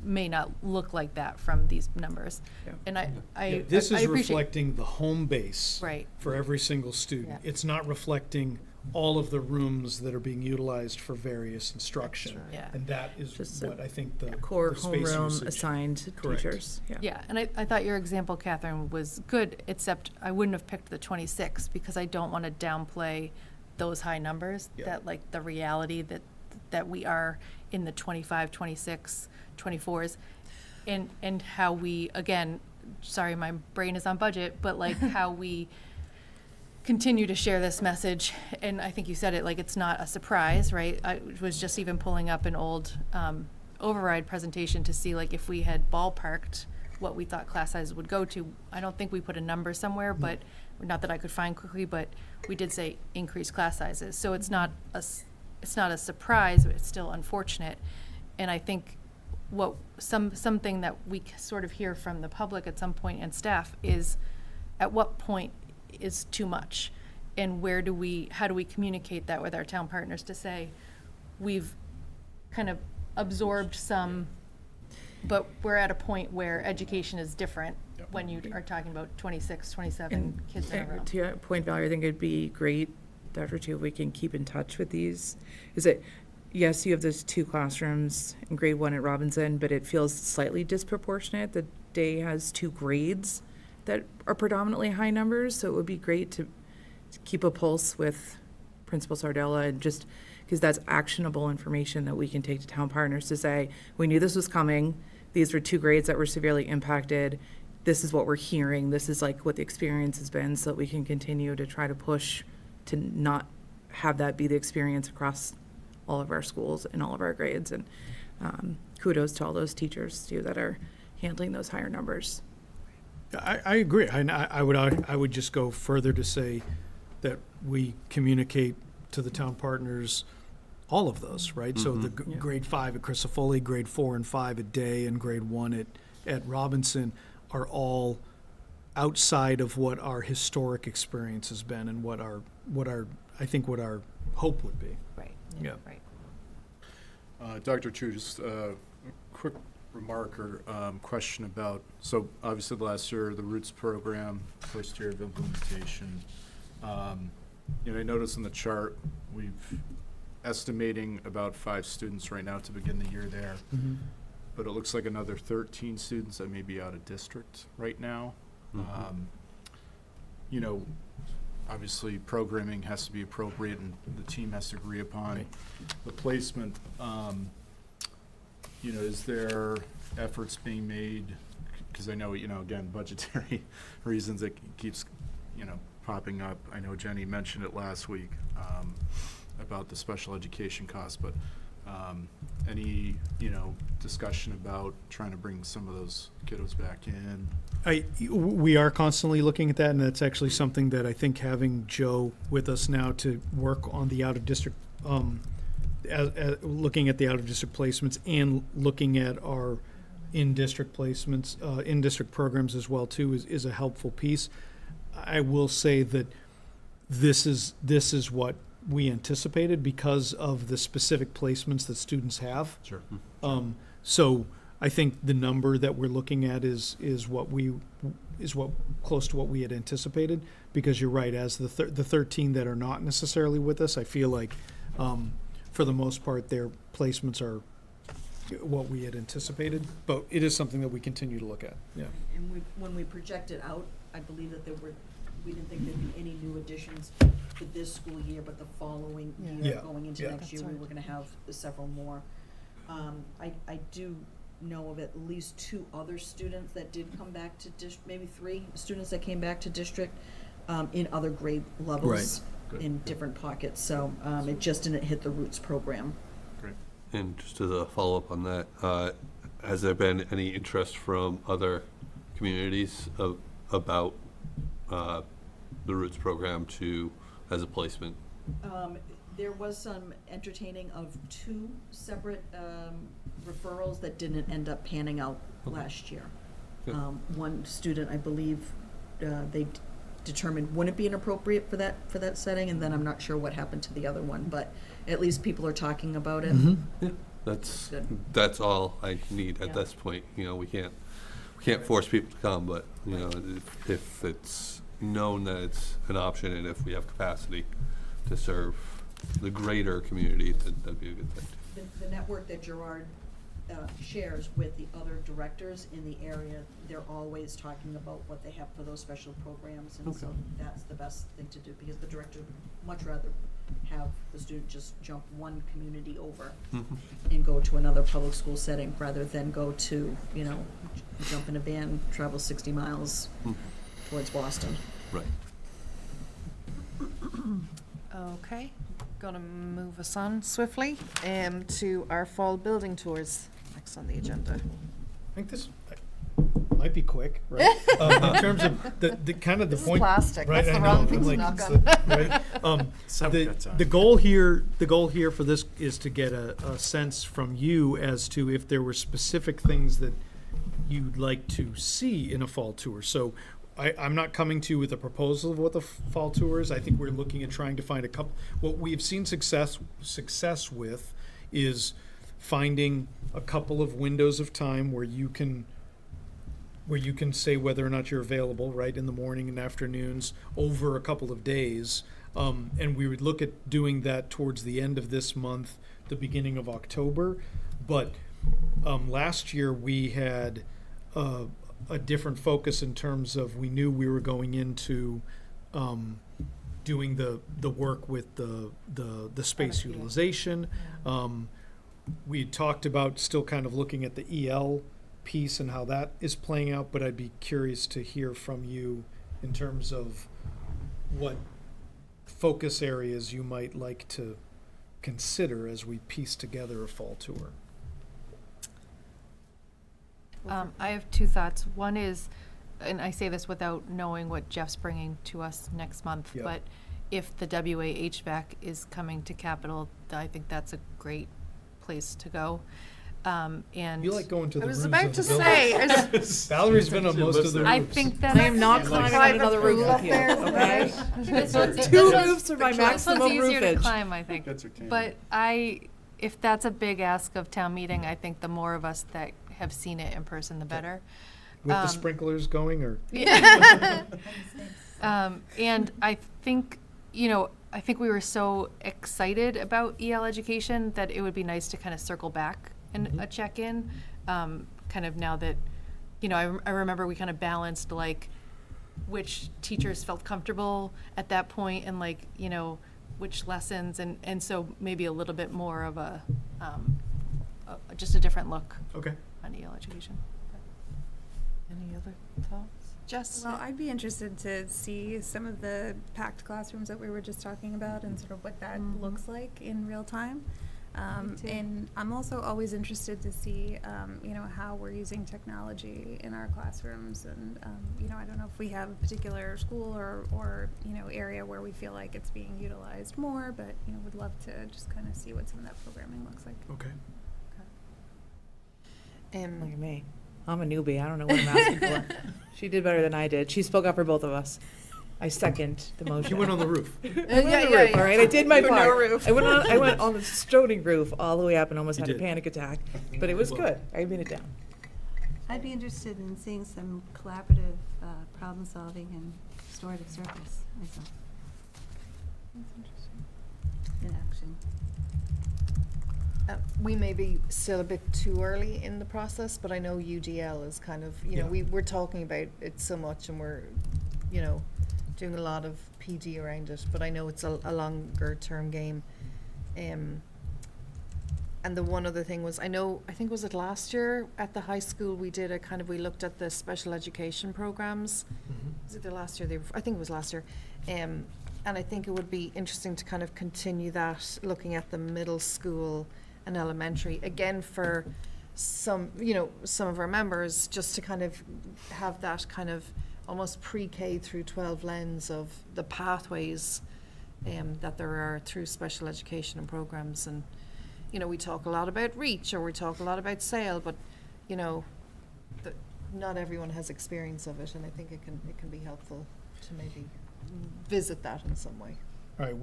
may not look like that from these numbers. Yeah. And Yeah, I this is appreciate- reflecting the home base Right. for every single student. Yeah. It's not reflecting all of the rooms that are being utilized for various instruction. Yeah. And that is Just the what I think the Core the space homeroom usage- assigned Correct. teachers, yeah. Yeah, and I thought your example, Catherine, was good, except I wouldn't have picked the 26 because I don't want to downplay those high numbers, Yeah. that like the reality that we are in the 25, 26, 24s, and how we, again, sorry, my brain is on budget, but like how we continue to share this message. And I think you said it, like, it's not a surprise, right? I was just even pulling up an old override presentation to see like if we had ballparked what we thought class sizes would go to. I don't think we put a number somewhere, but not that I could find quickly, but we did say increase class sizes. So it's not a surprise, but it's still unfortunate. And I think something that we sort of hear from the public at some point and staff is, at what point is too much? And how do we communicate that with our town partners to say, we've kind of absorbed some, but we're at a point where education is different when you are talking about 26, 27 kids in a room. To your point, Valerie, I think it'd be great, Dr. Tu, if we can keep in touch with these. Is it, yes, you have those 2 classrooms in grade 1 at Robinson, but it feels slightly disproportionate. The day has 2 grades that are predominantly high numbers, so it would be great to keep a pulse with Principal Sardella, and just because that's actionable information that we can take to town partners to say, we knew this was coming. These were 2 grades that were severely impacted. This is what we're hearing. This is like what the experience has been, so that we can continue to try to push to not have that be the experience across all of our schools and all of our grades. And kudos to all those teachers too that are handling those higher numbers. I agree. I would just go further to say that we communicate to the town partners all of those, right? So the grade 5 at Crisafulli, grade 4 and 5 at Day, and grade 1 at Robinson are all outside of what our historic experience has been and what our hope would be. Right. Yeah. Right. Dr. Chu, just a quick remark or question about, so obviously last year, the Roots program, first year of implementation. I noticed in the chart, we've estimating about 5 students right now to begin the year there. Mm-hmm. But it looks like another 13 students that may be out of district right now. Obviously programming has to be appropriate and the team has to agree upon the placement. Is there efforts being made? Because I know, again, budgetary reasons, it keeps, popping up. I know Jenny mentioned it last week about the special education costs, but any, discussion about trying to bring some of those kiddos back in? We are constantly looking at that, and that's actually something that I think having Joe with us now to work on the out-of-district, looking at the out-of-district placements and looking at our in-district placements, in-district programs as well too, is a helpful piece. I will say that this is what we anticipated because of the specific placements that students have. Sure. So I think the number that we're looking at is what close to what we had anticipated, because you're right, as the 13 that are not necessarily with us, I feel like for the most part their placements are what we had anticipated, but it is something that we continue to look at. Yeah. And when we projected out, I believe that we didn't think there'd be any new additions for this school year, but the following year, Yeah. going into Yeah. next year, we were gonna have several more. I do know of at least 2 other students that did come back to maybe 3 students that came back to district in other grade levels Good. in different pockets. So it just didn't hit the Roots program. Great. And just as a follow-up on that, has there been any interest from other communities about the Roots program as a placement? There was some entertaining of 2 separate referrals that didn't end up panning out last year. Good. One student, I believe, they determined wouldn't be inappropriate for that setting, and then I'm not sure what happened to the other one, but at least people are talking about it. Mm-hmm. Yeah, Good. that's all I need at Yeah. this point. You know, we can't force people to come, but, you know, if it's known that it's an option and if we have capacity to serve the greater community, then that'd be a good thing. The network that Gerard shares with the other directors in the area, they're always talking about what they have for those special programs, and so Okay. that's the best thing to do, because the director would much rather have the student just jump one community over and go to another public school setting, rather than go to, you know, jump in a van, travel 60 miles towards Boston. Right. Okay, gonna move us on swiftly to our fall building tours, next on the agenda. I think this might be quick, right? In terms of the kind of the This is point. plastic. Right, That's the I wrong know, thing I'm to like, knock it's on. right? The goal here for this is to get a sense from you as to if there were specific things that you'd like to see in a fall tour. So I'm not coming to you with a proposal of what the fall tour is. I think we're looking at trying to find a couple. What we've seen success with is finding a couple of windows of time where you can say whether or not you're available, right, in the morning and afternoons over a couple of days. And we would look at doing that towards the end of this month, the beginning of October. But last year we had a different focus in terms of we knew we were going into doing the work with the space utilization. We had talked about still kind of looking at the EL piece and how that is playing out, but I'd be curious to hear from you in terms of what focus areas you might like to consider as we piece together a fall tour. I have two thoughts. One is, and I say this without knowing what Jeff's bringing to us next month, Yep. but if the WA HVAC is coming to Capitol, I think that's a great place to go. And You like going to the I roofs was of about the to buildings. say, Valerie been on most of the roofs. I think that I am not Is climbing there on a another private roof pool with you, up there? okay? This one's- Two this one's- roofs are my this one's maximum easier to roofage. climb, I think. That's okay. But if that's a big ask of town meeting, I think the more of us that have seen it in person, the better. With the sprinklers going, or? And I think, I think we were so excited about EL education that it would be nice to kind of circle back and a check-in, kind of now that, I remember we kind of balanced like which teachers felt comfortable at that point and like, which lessons, and so maybe a little bit more of just a different look Okay. on EL education. any other thoughts? Jess? Well, I'd be interested to see some of the packed classrooms that we were just talking about and sort of what that looks like in real time. too. And I'm also always interested to see, how we're using technology in our classrooms. And, I don't know if we have a particular school or area where we feel like it's being utilized more, but, would love to just kind of see what some of that programming looks like. Okay. Look at me. I'm a newbie. I don't know what I'm asking for. She did better than I did. She spoke up for both of us. I second the motion. You went on the roof. I went on the roof, all right? I did my No part. roof. I went on the Stroding roof all the way up and almost You had a did. panic attack, but it was good. I made it down. I'd be interested in seeing some collaborative problem solving and restorative circles myself. In action. We may be still a bit too early in the process, but I know UDL is kind of, Yeah. we're talking about it so much and we're, doing a lot of PD around it, but I know it's a longer term game. And the one other thing was, I think was it last year at the high school, we looked at the special education programs. Was it the last year? I think it was last year. And I think it would be interesting to kind of continue that, looking at the middle school and elementary, again for some of our members, just to kind of have that kind of almost pre-K through 12 lens of the pathways that there are through special education and programs. And, we talk a lot about reach, or we talk a lot about SAIL, but, not everyone has experience of it, and I think it can be helpful to maybe visit that in some way. All right,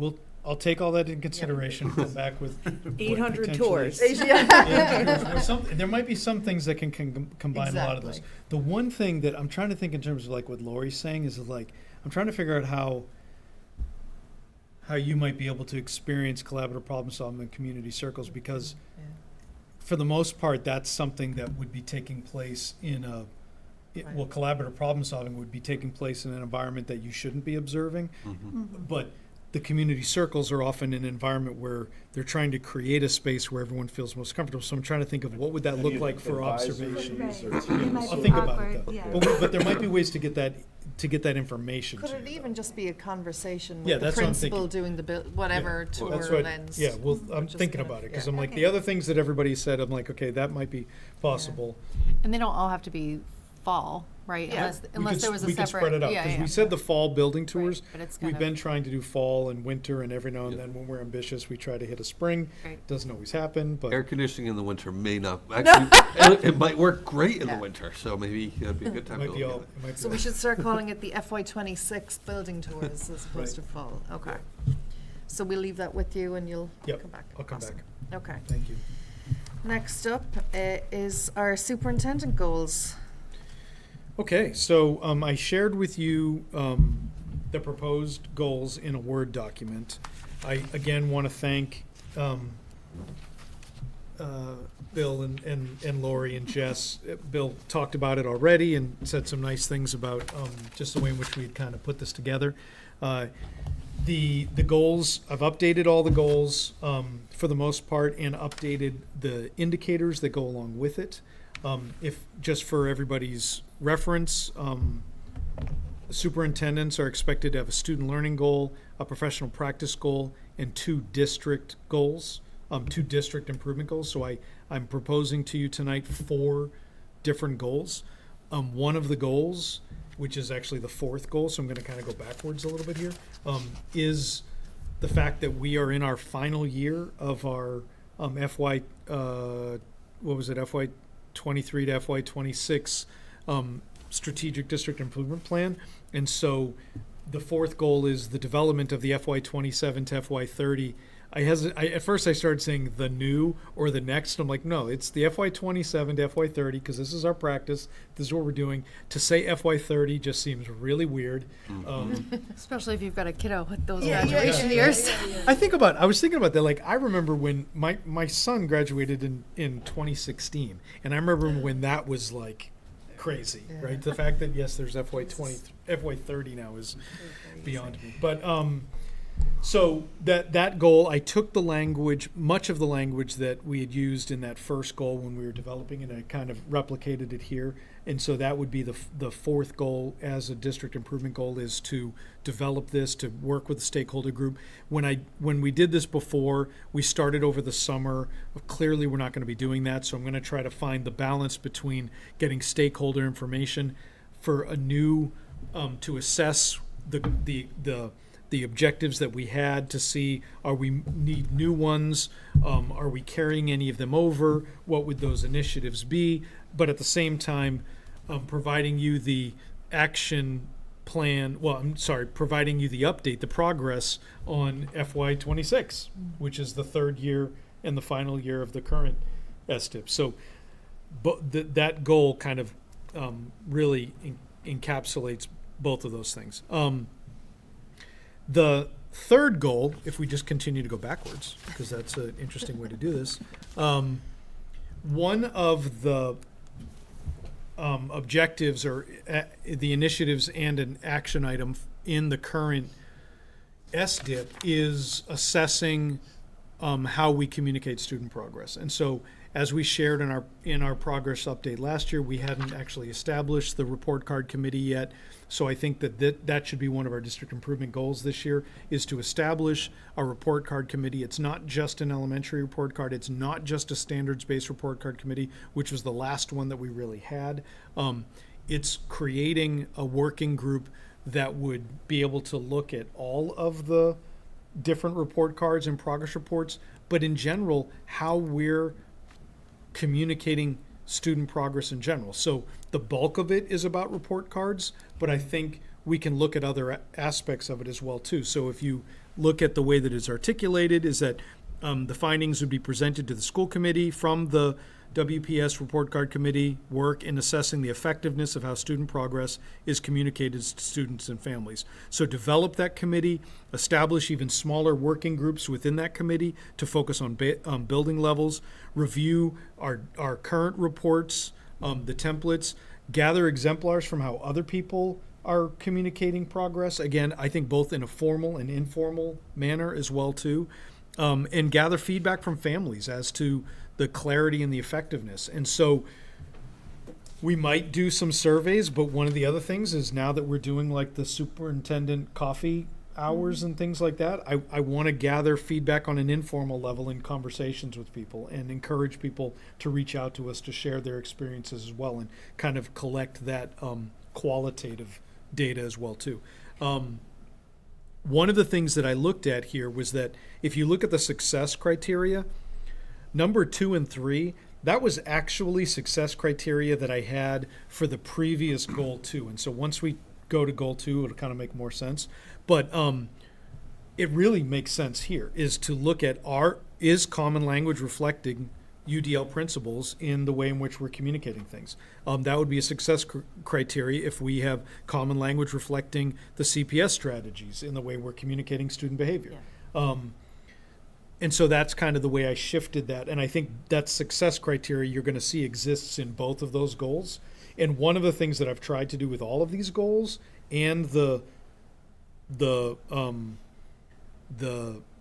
I'll take all that in consideration, come back with. what 800 potentially- tours. 800 tours, or there might be some things that can combine a lot of those. Exactly. The one thing that I'm trying to think in terms of like what Lori's saying is like, I'm trying to figure out how you might be able to experience collaborative problem solving in community circles, because for the most part, that's something that would be taking place in well, collaborative problem solving would be taking place in an environment that you shouldn't be observing. But the community circles are often in an environment where they're trying to create a space where everyone feels most comfortable. So I'm trying to think of what would that look Any like for observation. advisories or Right. teams It might I'll be think about awkward, it though. yeah. But there might be ways to get that information Could to it you, even just be a conversation Yeah, with the that's what I'm principal thinking. doing the whatever Well, that's tour what- lens? Yeah, well, I'm Just thinking kind of- about it, because yeah. I'm like, Okay. the other things that everybody said, I'm like, okay, that might be possible. And they don't all have to be fall, right? Yeah. Unless there was a We separate. could spread it out, yeah, because yeah. we said the fall building tours. but it's We've kind been of- trying to do fall and winter, and every now and then when we're ambitious, we try to hit a spring. Great. Doesn't always happen, but. Air conditioning in the winter may not, actually, it might work great in the Yeah. winter, so maybe it'd be a good time to Might look be at all, it. it might be So we all- should start calling it the FY26 building tours as opposed to fall. Okay. So we'll leave that with you and you'll Yep, come back. I'll come Awesome. back. Okay. Thank you. Next up is our superintendent goals. Okay, so I shared with you the proposed goals in a Word document. I again want to thank Bill and Lori and Jess. Bill talked about it already and said some nice things about just the way in which we had kind of put this together. The goals, I've updated all the goals for the most part and updated the indicators that go along with it. If, just for everybody's reference, superintendents are expected to have a student learning goal, a professional practice goal, and 2 district goals, 2 district improvement goals. So I'm proposing to you tonight 4 different goals. One of the goals, which is actually the 4th goal, so I'm going to kind of go backwards a little bit here, is the fact that we are in our final year of our FY 23 to FY 26 strategic district improvement plan. And so the 4th goal is the development of the FY 27 to FY 30. At first I started saying the new or the next. I'm like, no, it's the FY 27 to FY 30, because this is our practice. This is what we're doing. To say FY 30 just seems really weird. Especially if you've got a kiddo with those Yeah, graduation yeah, years. I was thinking about that. Like, I remember when my son graduated in 2016, and I remember when that was like crazy, right? The fact that yes, there's FY 30 now is beyond me. But so that goal, I took the language, much of the language that we had used in that first goal when we were developing it, and I kind of replicated it here. And so that would be the 4th goal as a district improvement goal, is to develop this, to work with the stakeholder group. When we did this before, we started over the summer. Clearly, we're not going to be doing that, so I'm going to try to find the balance between getting stakeholder information for a new, to assess the objectives that we had, to see, need new ones? Are we carrying any of them over? What would those initiatives be? But at the same time, providing you the action plan, providing you the update, the progress on FY 26, which is the 3rd year and the final year of the current STIP. So that goal kind of really encapsulates both of those things. The 3rd goal, if we just continue to go backwards, because that's an interesting way to do this, one of the objectives or the initiatives and an action item in the current SDIP is assessing how we communicate student progress. And so, as we shared in our progress update last year, we hadn't actually established the report card committee yet. So I think that should be one of our district improvement goals this year, is to establish a report card committee. It's not just an elementary report card. It's not just a standards-based report card committee, which was the last one that we really had. It's creating a working group that would be able to look at all of the different report cards and progress reports, but in general, how we're communicating student progress in general. So the bulk of it is about report cards, but I think we can look at other aspects of it as well too. So if you look at the way that it's articulated is that the findings would be presented to the school committee from the WPS report card committee work in assessing the effectiveness of how student progress is communicated to students and families. So develop that committee, establish even smaller working groups within that committee to focus on building levels, review our current reports, the templates, gather exemplars from how other people are communicating progress. Again, I think both in a formal and informal manner as well too, and gather feedback from families as to the clarity and the effectiveness. And so we might do some surveys, but one of the other things is now that we're doing like the superintendent coffee hours and things like that, I want to gather feedback on an informal level in conversations with people and encourage people to reach out to us to share their experiences as well and kind of collect that qualitative data as well too. One of the things that I looked at here was that if you look at the success criteria, number 2 and 3, that was actually success criteria that I had for the previous goal 2. And so once we go to goal 2, it'll kind of make more sense. But it really makes sense here is to look at is common language reflecting UDL principles in the way in which we're communicating things. That would be a success criteria if we have common language reflecting the CPS strategies in the way we're communicating student behavior. Yeah. And so that's kind of the way I shifted that. And I think that success criteria you're going to see exists in both of those goals. And one of the things that I've tried to do with all of these goals and the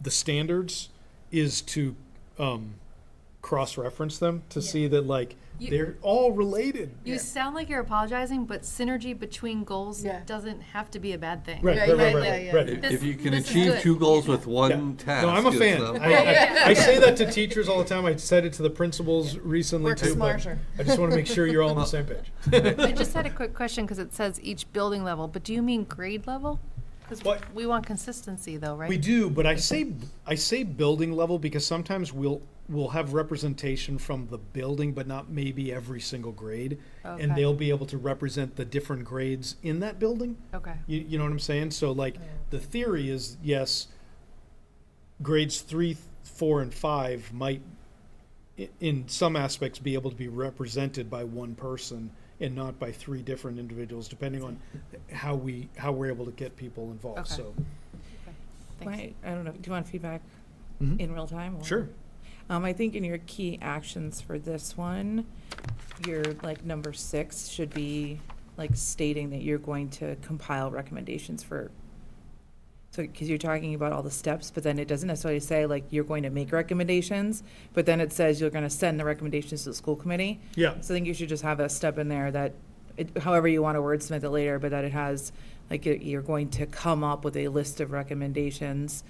standards is to cross-reference them to see that like they're all related. You sound like you're apologizing, but synergy between goals doesn't have to be a bad thing. Right. If you can achieve 2 goals with one task. No, I'm a fan. I say that to teachers all the time. I said it to the principals recently Work too. smarter. But I just want to make sure you're all on the same page. I just had a quick question because it says each building level, but do you mean grade level? Because we want consistency though, right? We do, but I say building level because sometimes we'll have representation from the building, but not maybe every single grade. Okay. And they'll be able to represent the different grades in that building. Okay. You know what I'm saying? So like the theory is, yes, grades 3, 4, and 5 might in some aspects be able to be represented by one person and not by 3 different individuals, depending on how we're able to get people involved. Okay. So Thanks. I don't know, do you want feedback Mhm. in real time? Or? Sure. I think in your key actions for this one, your like number 6 should be like stating that you're going to compile recommendations for. So, because you're talking about all the steps, but then it doesn't necessarily say like you're going to make recommendations, but then it says you're going to send the recommendations to the school committee. Yeah. So I think you should just have a step in there that, however you want to wordsmith it later, but that it has like you're going to come up with a list of recommendations.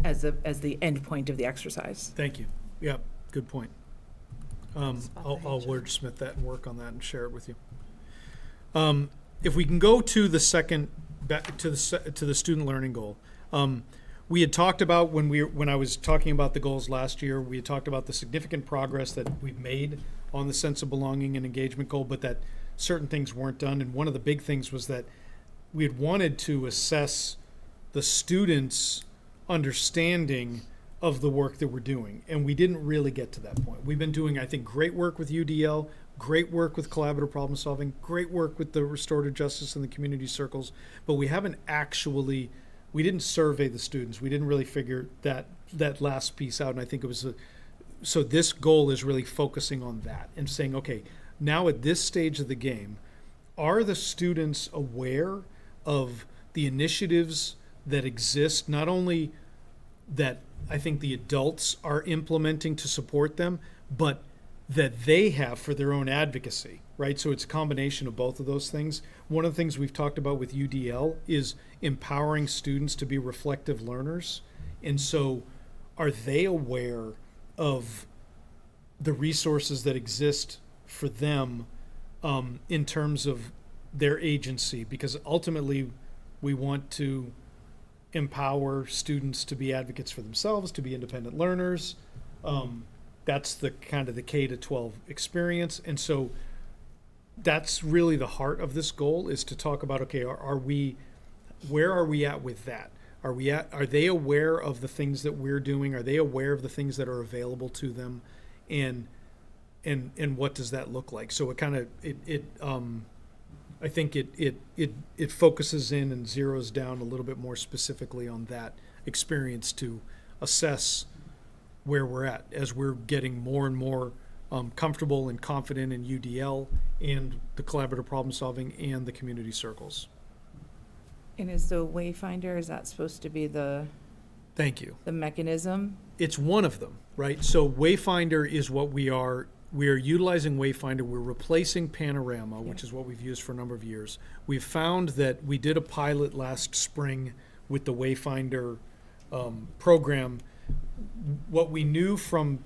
As the end point of the exercise. Thank you. Yeah, good point. I'll wordsmith that and work on that and share it with you. If we can go to the second, back to the student learning goal. We had talked about when I was talking about the goals last year, we had talked about the significant progress that we've made on the sense of belonging and engagement goal, but that certain things weren't done. And one of the big things was that we had wanted to assess the students' understanding of the work that we're doing, and we didn't really get to that point. We've been doing, I think, great work with UDL, great work with collaborative problem solving, great work with the restorative justice and the community circles, but we didn't survey the students. We didn't really figure that last piece out, and I think it was so this goal is really focusing on that and saying, okay, now at this stage of the game, are the students aware of the initiatives that exist, not only that I think the adults are implementing to support them, but that they have for their own advocacy, right? So it's a combination of both of those things. One of the things we've talked about with UDL is empowering students to be reflective learners. And so are they aware of the resources that exist for them in terms of their agency? Because ultimately we want to empower students to be advocates for themselves, to be independent learners. That's the kind of the K to 12 experience. And so that's really the heart of this goal, is to talk about, okay, where are we at with that? Are they aware of the things that we're doing? Are they aware of the things that are available to them? And what does that look like? So it kind of, I think it focuses in and zeroes down a little bit more specifically on that experience to assess where we're at as we're getting more and more comfortable and confident in UDL and the collaborative problem solving and the community circles. And is the Wayfinder, is that supposed to be Thank you. the mechanism? It's one of them, right? So Wayfinder is what we are utilizing Wayfinder. We're replacing Panorama, which is what we've used for a number of years. We've found that we did a pilot last spring with the Wayfinder program. What we knew from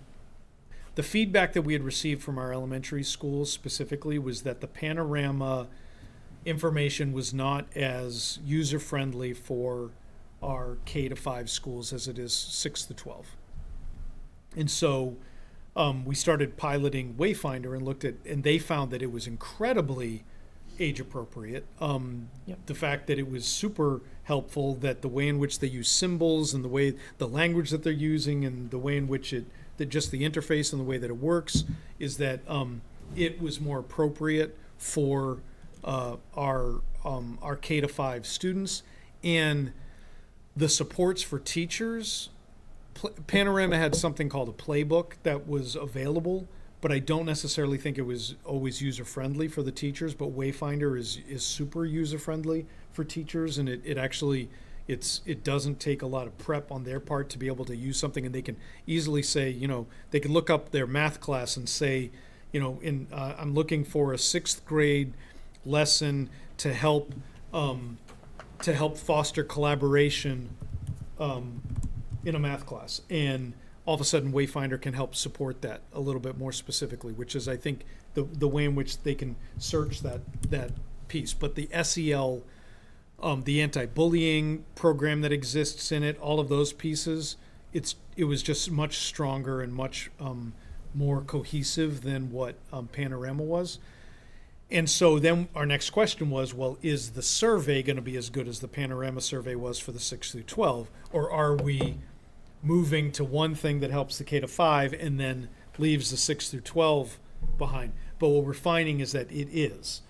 the feedback that we had received from our elementary schools specifically was that the Panorama information was not as user-friendly for our K-5 schools as it is 6 to 12. And so we started piloting Wayfinder and looked at, and they found that it was incredibly age appropriate. The fact that it was super helpful, that the way in which they use symbols and the language that they're using and the way in which just the interface and the way that it works is that it was more appropriate for our K-5 students. And the supports for teachers, Panorama had something called a playbook that was available, but I don't necessarily think it was always user-friendly for the teachers, but Wayfinder is super user-friendly for teachers, and it actually, it doesn't take a lot of prep on their part to be able to use something, and they can easily say, they can look up their math class and say, I'm looking for a 6th grade lesson to help foster collaboration in a math class, and all of a sudden Wayfinder can help support that a little bit more specifically, which is, I think, the way in which they can search that piece. But the SEL, the anti-bullying program that exists in it, all of those pieces, it was just much stronger and much more cohesive than what Panorama was. And so then our next question was, well, is the survey going to be as good as the Panorama survey was for the 6 through 12? Or are we moving to one thing that helps the K-5 and then leaves the 6 through 12 behind? But what we're finding is that it's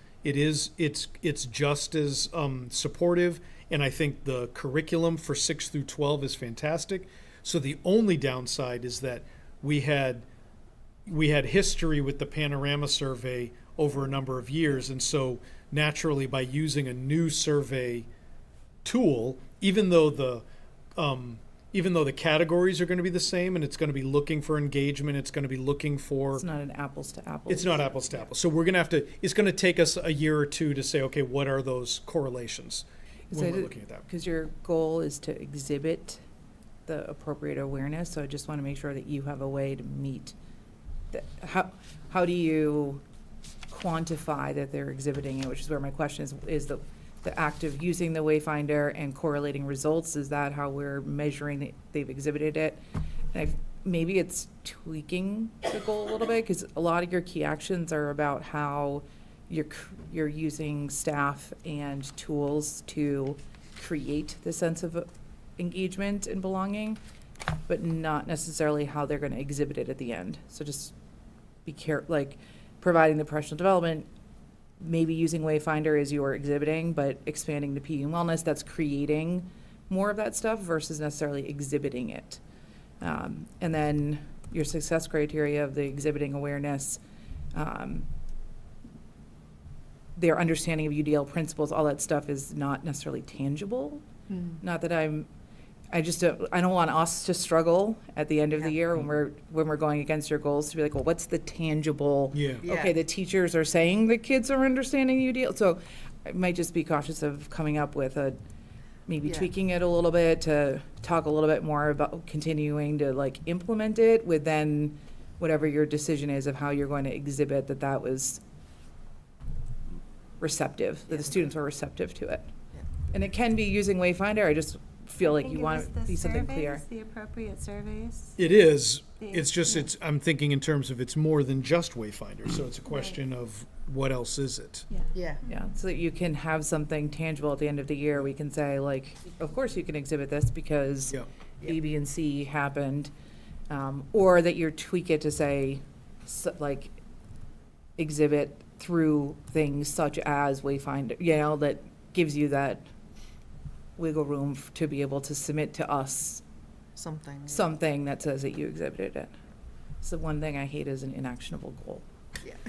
just as supportive. And I think the curriculum for 6 through 12 is fantastic. So the only downside is that we had history with the Panorama survey over a number of years, and so naturally by using a new survey tool, even though the categories are going to be the same and it's going to be looking for engagement, it's going to be looking for, It's not an apples to apples. it's not apples to apples. So we're going to it's going to take us a year or two to say, okay, what are those correlations when we're looking at that? Because your goal is to exhibit the appropriate awareness, so I just want to make sure that you have a way to meet how do you quantify that they're exhibiting it, which is where my question is the act of using the Wayfinder and correlating results, is that how we're measuring that they've exhibited it? And maybe it's tweaking the goal a little bit, because a lot of your key actions are about how you're using staff and tools to create the sense of engagement and belonging, but not necessarily how they're going to exhibit it at the end. So just be careful, like providing the professional development, maybe using Wayfinder as you're exhibiting, but expanding the PE and wellness, that's creating more of that stuff versus necessarily exhibiting it. And then your success criteria of the exhibiting awareness, their understanding of UDL principles, all that stuff is not necessarily tangible. Not that I don't want us to struggle at the end of the year when we're going against your goals to be like, well, what's the tangible? Yeah. Okay, the teachers are saying the kids are understanding UDL, so I might just be cautious of coming up with maybe tweaking it a little bit to talk a little bit more about continuing to like implement it with then whatever your decision is of how you're going to exhibit that was receptive, that the students were receptive to it. And it can be using Wayfinder. I just feel like I you think it want was to the be something clear. surveys, the appropriate surveys. It is. The- It's just, yeah. I'm thinking in terms of it's more than just Wayfinder, so it's a question of what else is it? Yeah. Yeah, so that you can have something tangible at the end of the year. We can say, like, of course you can exhibit this because Yeah. A, B, and C happened. Or that you tweak it to say, like, exhibit through things such as Wayfinder, you know, that gives you that wiggle room to be able to submit to us something that says that you exhibited it. So one thing I hate is an inactionable goal.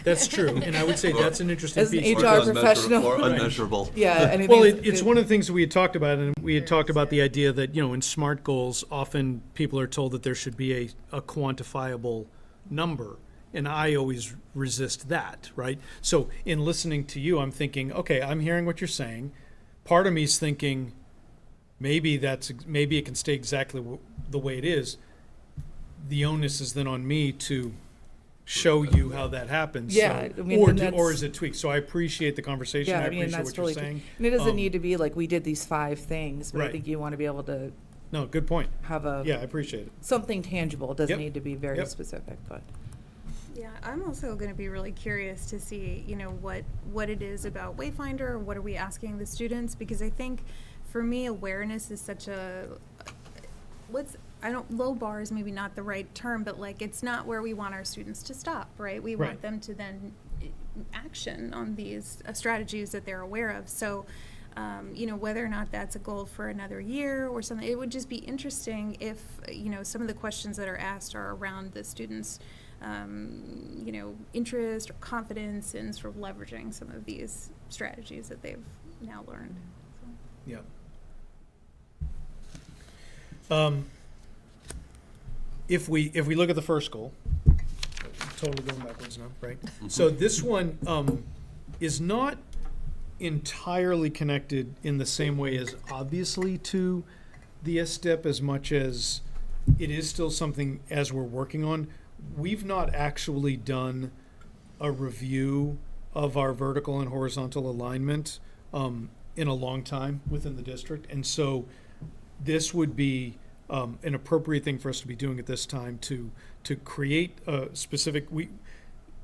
That's true, and I would say that's an interesting As an piece. HR professional. Or Right. unmeasurable. Yeah, anything. Well, it's one of the things that we had talked about, and we had talked about the idea that, in SMART goals, often people are told that there should be a quantifiable number, and I always resist that, right? So in listening to you, I'm thinking, okay, I'm hearing what you're saying. Part of me is thinking, maybe it can stay exactly the way it is. The onus is then on me to show you how that happens. Yeah, So, I mean, or and is it tweaked? So I appreciate the conversation. Yeah, I I mean, appreciate that's what you're totally, saying. and it doesn't Um, need to be like, we did these 5 things, but I Right. think you want to be able to No, good point. have a, Yeah, I appreciate it. something tangible. It doesn't Yep. need to be very Yep. specific, but. Yeah, I'm also going to be really curious to see, what it is about Wayfinder, or what are we asking the students? Because I think, for me, awareness is such low bar is maybe not the right term, but like, it's not where we want our students to stop, right? We Right. want them to then action on these strategies that they're aware of. So, whether or not that's a goal for another year or something, it would just be interesting if, some of the questions that are asked are around the students' interest or confidence in sort of leveraging some of these strategies that they've now learned. Yeah. If we look at the first goal, totally going backwards now, right? So this one is not entirely connected in the same way as obviously to the SDIP as much as it is still something as we're working on. We've not actually done a review of our vertical and horizontal alignment in a long time within the district. And so this would be an appropriate thing for us to be doing at this time to create a specific,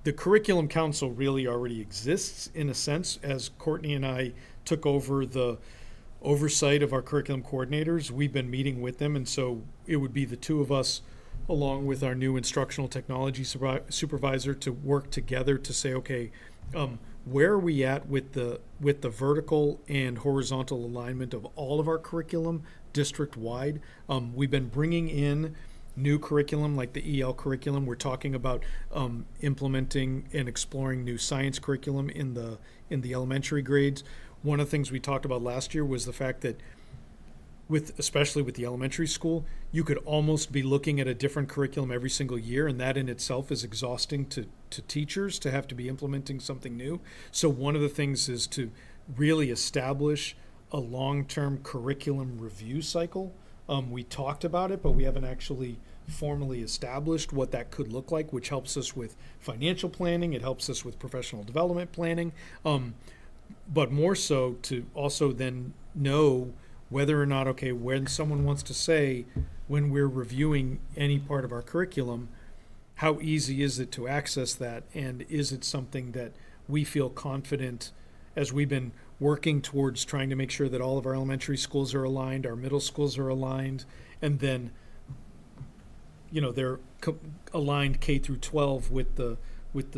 the curriculum council really already exists in a sense. As Courtney and I took over the oversight of our curriculum coordinators, we've been meeting with them, and so it would be the two of us along with our new instructional technology supervisor to work together to say, okay, where are we at with the vertical and horizontal alignment of all of our curriculum district-wide? We've been bringing in new curriculum like the EL curriculum. We're talking about implementing and exploring new science curriculum in the elementary grades. One of the things we talked about last year was the fact that especially with the elementary school, you could almost be looking at a different curriculum every single year, and that in itself is exhausting to teachers to have to be implementing something new. So one of the things is to really establish a long-term curriculum review cycle. We talked about it, but we haven't actually formally established what that could look like, which helps us with financial planning. It helps us with professional development planning, but more so to also then know whether or not, okay, when someone wants to say, when we're reviewing any part of our curriculum, how easy is it to access that? And is it something that we feel confident, as we've been working towards trying to make sure that all of our elementary schools are aligned, our middle schools are aligned, and then, they're aligned K through 12 with the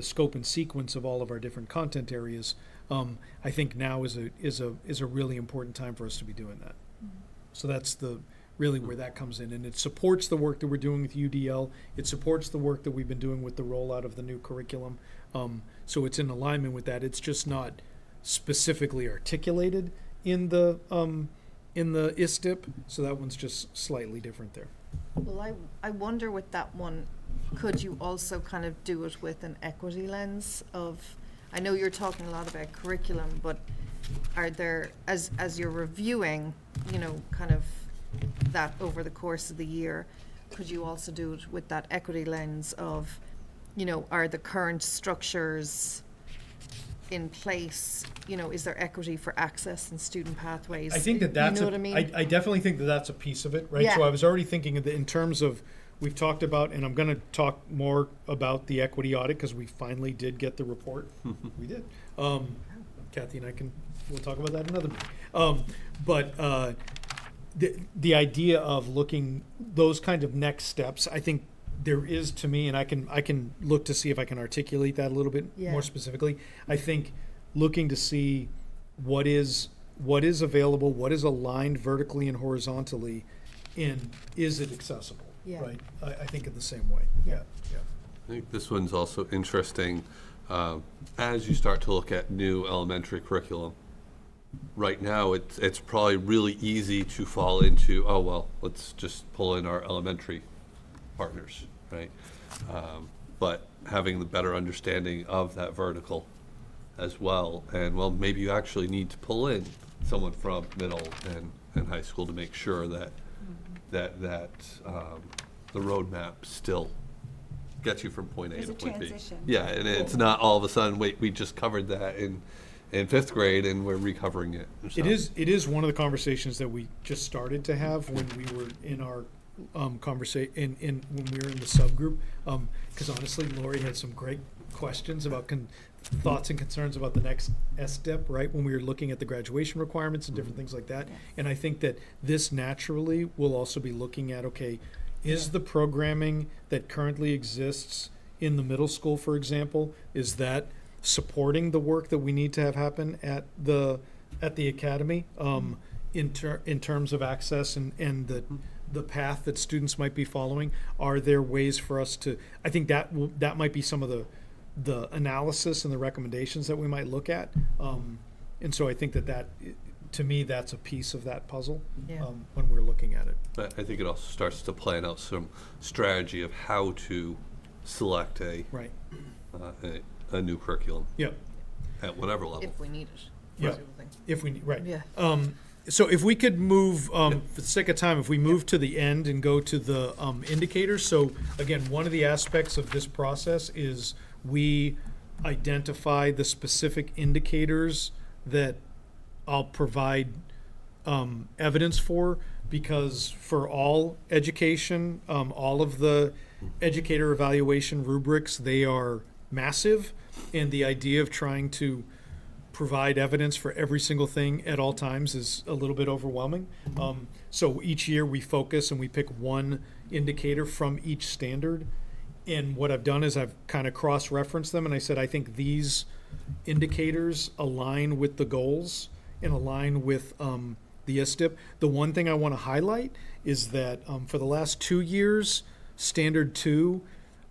scope and sequence of all of our different content areas. I think now is a really important time for us to be doing that. So that's really where that comes in, and it supports the work that we're doing with UDL. It supports the work that we've been doing with the rollout of the new curriculum. So it's in alignment with that. It's just not specifically articulated in the ISTIP. So that one's just slightly different there. Well, I wonder with that one, could you also kind of do it with an equity lens of, I know you're talking a lot about curriculum, but are there, as you're reviewing, kind of that over the course of the year, could you also do it with that equity lens of, are the current structures in place, you know, is there equity for access and student pathways? I think that that's, You know what I mean? I definitely think that that's a piece of it, right? Yeah. So I was already thinking of in terms of, we've talked about, and I'm gonna talk more about the equity audit, because we finally did get the report. We did. Kathy and we'll talk about that another meeting. But the idea of looking, those kind of next steps, I think there is, to me, and I can look to see if I can articulate that a little bit Yeah. more specifically. I think looking to see what is available, what is aligned vertically and horizontally, and is it accessible? Yeah. Right? I think in the same way. Yeah. Yeah. I think this one's also interesting as you start to look at new elementary curriculum. Right now, it's probably really easy to fall into, oh, well, let's just pull in our elementary partners, right? But having the better understanding of that vertical as well, and well, maybe you actually need to pull in someone from middle and high school to make sure that the roadmap still gets you from point A There's to a point B. transition. Yeah, and it's not all of a sudden, wait, we just covered that in fifth grade and we're recovering it. So- It is one of the conversations that we just started to have when we were in our conversation, when we were in the subgroup, because honestly, Lori had some great questions about thoughts and concerns about the next S-step, right, when we were looking at the graduation requirements and different things like that. Yes. And I think that this naturally will also be looking at, okay, is the programming that currently exists in the middle school, for example, is that supporting the work that we need to have happen at the academy, in terms of access and the path that students might be following? Are there ways for us to, I think that might be some of the analysis and the recommendations that we might look at. And so I think that to me, that's a piece of that puzzle, Yeah. when we're looking at it. But I think it also starts to plan out some strategy of how to select Right. a new curriculum Yeah. at whatever level. If we need it. Yeah. sort of thing. If we, right. Yeah. So if we could move, for the sake of time, if we move to the end and go to the indicators. So again, one of the aspects of this process is we identify the specific indicators that I'll provide evidence for, because for all education, all of the educator evaluation rubrics, they are massive, and the idea of trying to provide evidence for every single thing at all times is a little bit overwhelming. So each year we focus and we pick one indicator from each standard. And what I've done is I've kind of cross-referenced them, and I said, I think these indicators align with the goals and align with the ISTIP. The one thing I want to highlight is that for the last 2 years, Standard 2,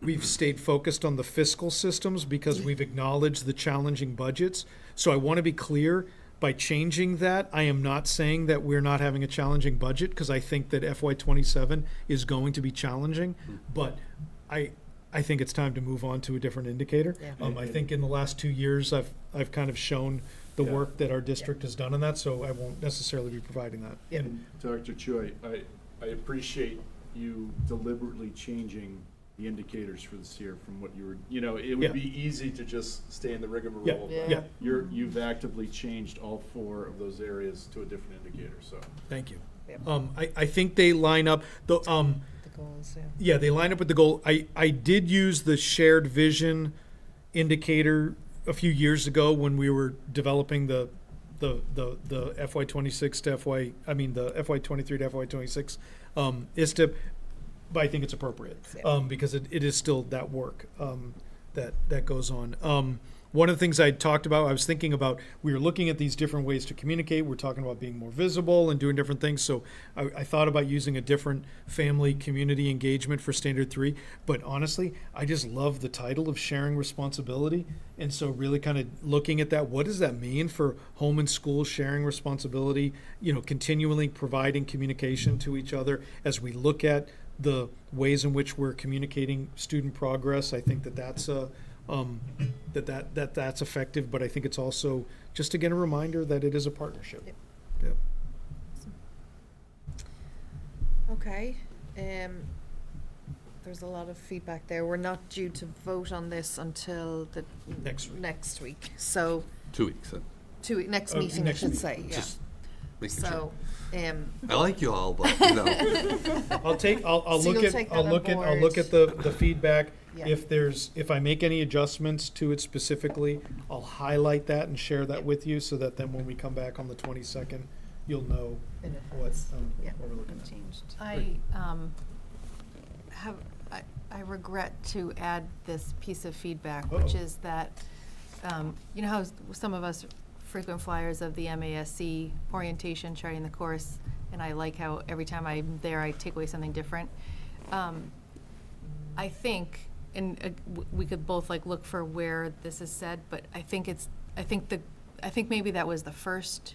we've stayed focused on the fiscal systems because we've acknowledged the challenging budgets. So I want to be clear, by changing that, I am not saying that we're not having a challenging budget, because I think that FY27 is going to be challenging, but I think it's time to move on to a different indicator. Yeah. I think in the last 2 years, I've kind of shown the Yeah. work that our district has done on that, so I won't necessarily be providing that. Yeah. And Dr. Chu, I appreciate you deliberately changing the indicators for this year from what you were, it Yeah. would be easy to just stay in the rigmarole. Yeah, but yeah. You've actively changed all 4 of those areas to a different indicator, so. Thank you. Yeah. I think they line up, The goals, yeah. yeah, they line up with the goal. I did use the shared vision indicator a few years ago when we were developing the FY26 to the FY23 to FY26 ISTIP, but I think it's appropriate because it is still that work that goes on. One of the things I talked about, I was thinking about, we were looking at these different ways to communicate. We're talking about being more visible and doing different things. So I thought about using a different family community engagement for Standard 3. But honestly, I just love the title of sharing responsibility. And so really kind of looking at that, what does that mean for home and school sharing responsibility, continually providing communication to each other as we look at the ways in which we're communicating student progress. I think that's that's effective, but I think it's also just again a reminder that it is a partnership. Yep. Yep. Okay. there's a lot of feedback there. We're not due to vote on this until the Next week. So 2 weeks then. next Oh, meeting, next I should meeting. say, yeah. Just making sure. So, I like you all, but you know. I'll So look you'll at, take I'll that on look at, I'll board. look at the feedback. Yeah. If I make any adjustments to it specifically, I'll highlight that and share that Yeah. with you, so that then when we come back on the 22nd, you'll know In what, advance. Yeah. what we're looking at. Changed. I regret to add this piece of feedback, which Uh-oh. is that, you know how some of us frequent flyers of the MASC orientation, charting the course, and I like how every time I'm there, I take away something different. I think, and we could both like look for where this is said, but I think maybe that was the first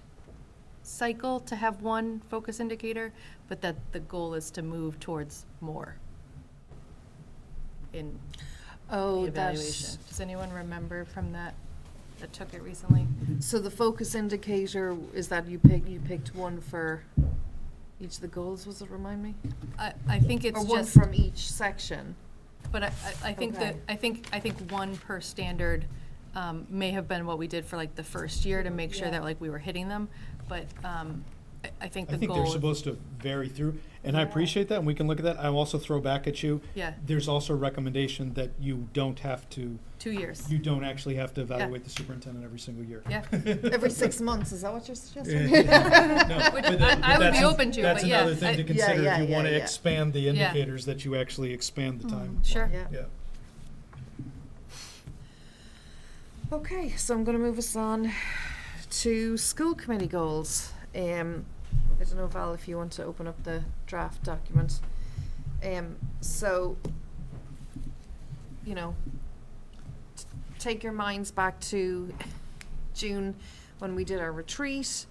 cycle to have one focus indicator, but that the goal is to move towards more in the evaluation. Does anyone remember from that took it recently? So the focus indicator is that you picked one for each of the goals, was it, remind me? I think it's Or just. one from each section? But I think that, Okay. I think one per standard may have been what we did for like the first year to make sure Yeah. that like we were hitting them, but I think the I think goal. they're supposed to vary through, and I appreciate that, and we can look at that. I'll also throw back at you. Yeah. There's also a recommendation that you don't have to, 2 years. you don't actually have to evaluate the superintendent every single year. Yeah. Every 6 months, is that what you're suggesting? Which But I would that's be open to, That's but yeah, another thing I- to Yeah, consider, yeah, if you want to yeah. expand the Yeah. indicators, that you actually expand the time. Sure. Yeah. Yeah. Okay, so I'm going to move us on to school committee goals. I don't know, Val, if you want to open up the draft document. So, you know, take your minds back to June when we did our retreat.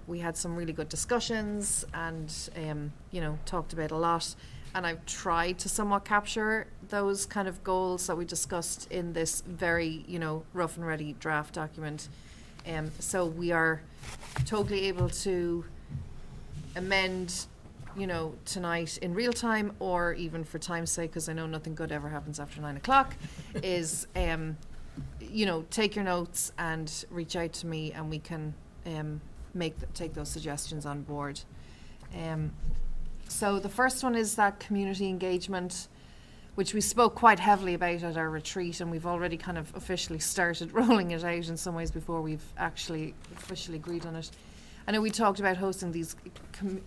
We had some really good discussions and, you know, talked about a lot. And I've tried to somewhat capture those kind of goals that we discussed in this very, you know, rough and ready draft document. So we are totally able to amend, you know, tonight in real time, or even for time's sake, because I know nothing good ever happens after 9 o'clock, is, you know, take your notes and reach out to me, and we can take those suggestions on board. So the first one is that community engagement, which we spoke quite heavily about at our retreat, and we've already kind of officially started rolling it out in some ways before we've actually officially agreed on it. I know we talked about hosting these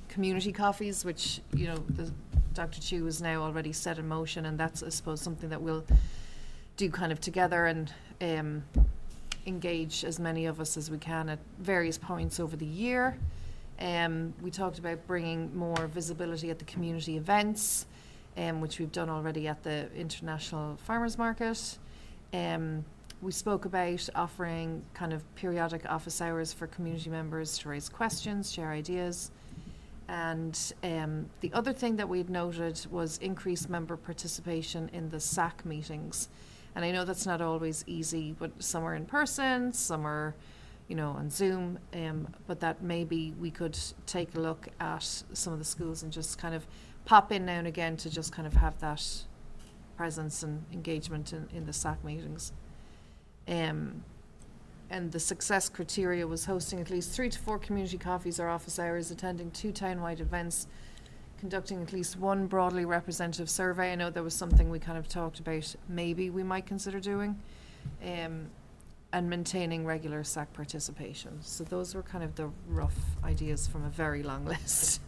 community coffees, which, you know, Dr. Chu has now already set in motion, and that's, I suppose, something that we'll do kind of together and engage as many of us as we can at various points over the year. We talked about bringing more visibility at the community events, which we've done already at the International Farmers Market. We spoke about offering kind of periodic office hours for community members to raise questions, share ideas. And the other thing that we'd noted was increased member participation in the SAC meetings. And I know that's not always easy, but some are in person, some are, you know, on Zoom, but that maybe we could take a look at some of the schools and just kind of pop in now and again to just kind of have that presence and engagement in the SAC meetings. And the success criteria was hosting at least 3 to 4 community coffees or office hours, attending 2 town-wide events, conducting at least 1 broadly representative survey. I know there was something we kind of talked about maybe we might consider doing, and maintaining regular SAC participation. So those were kind of the rough ideas from a very long list.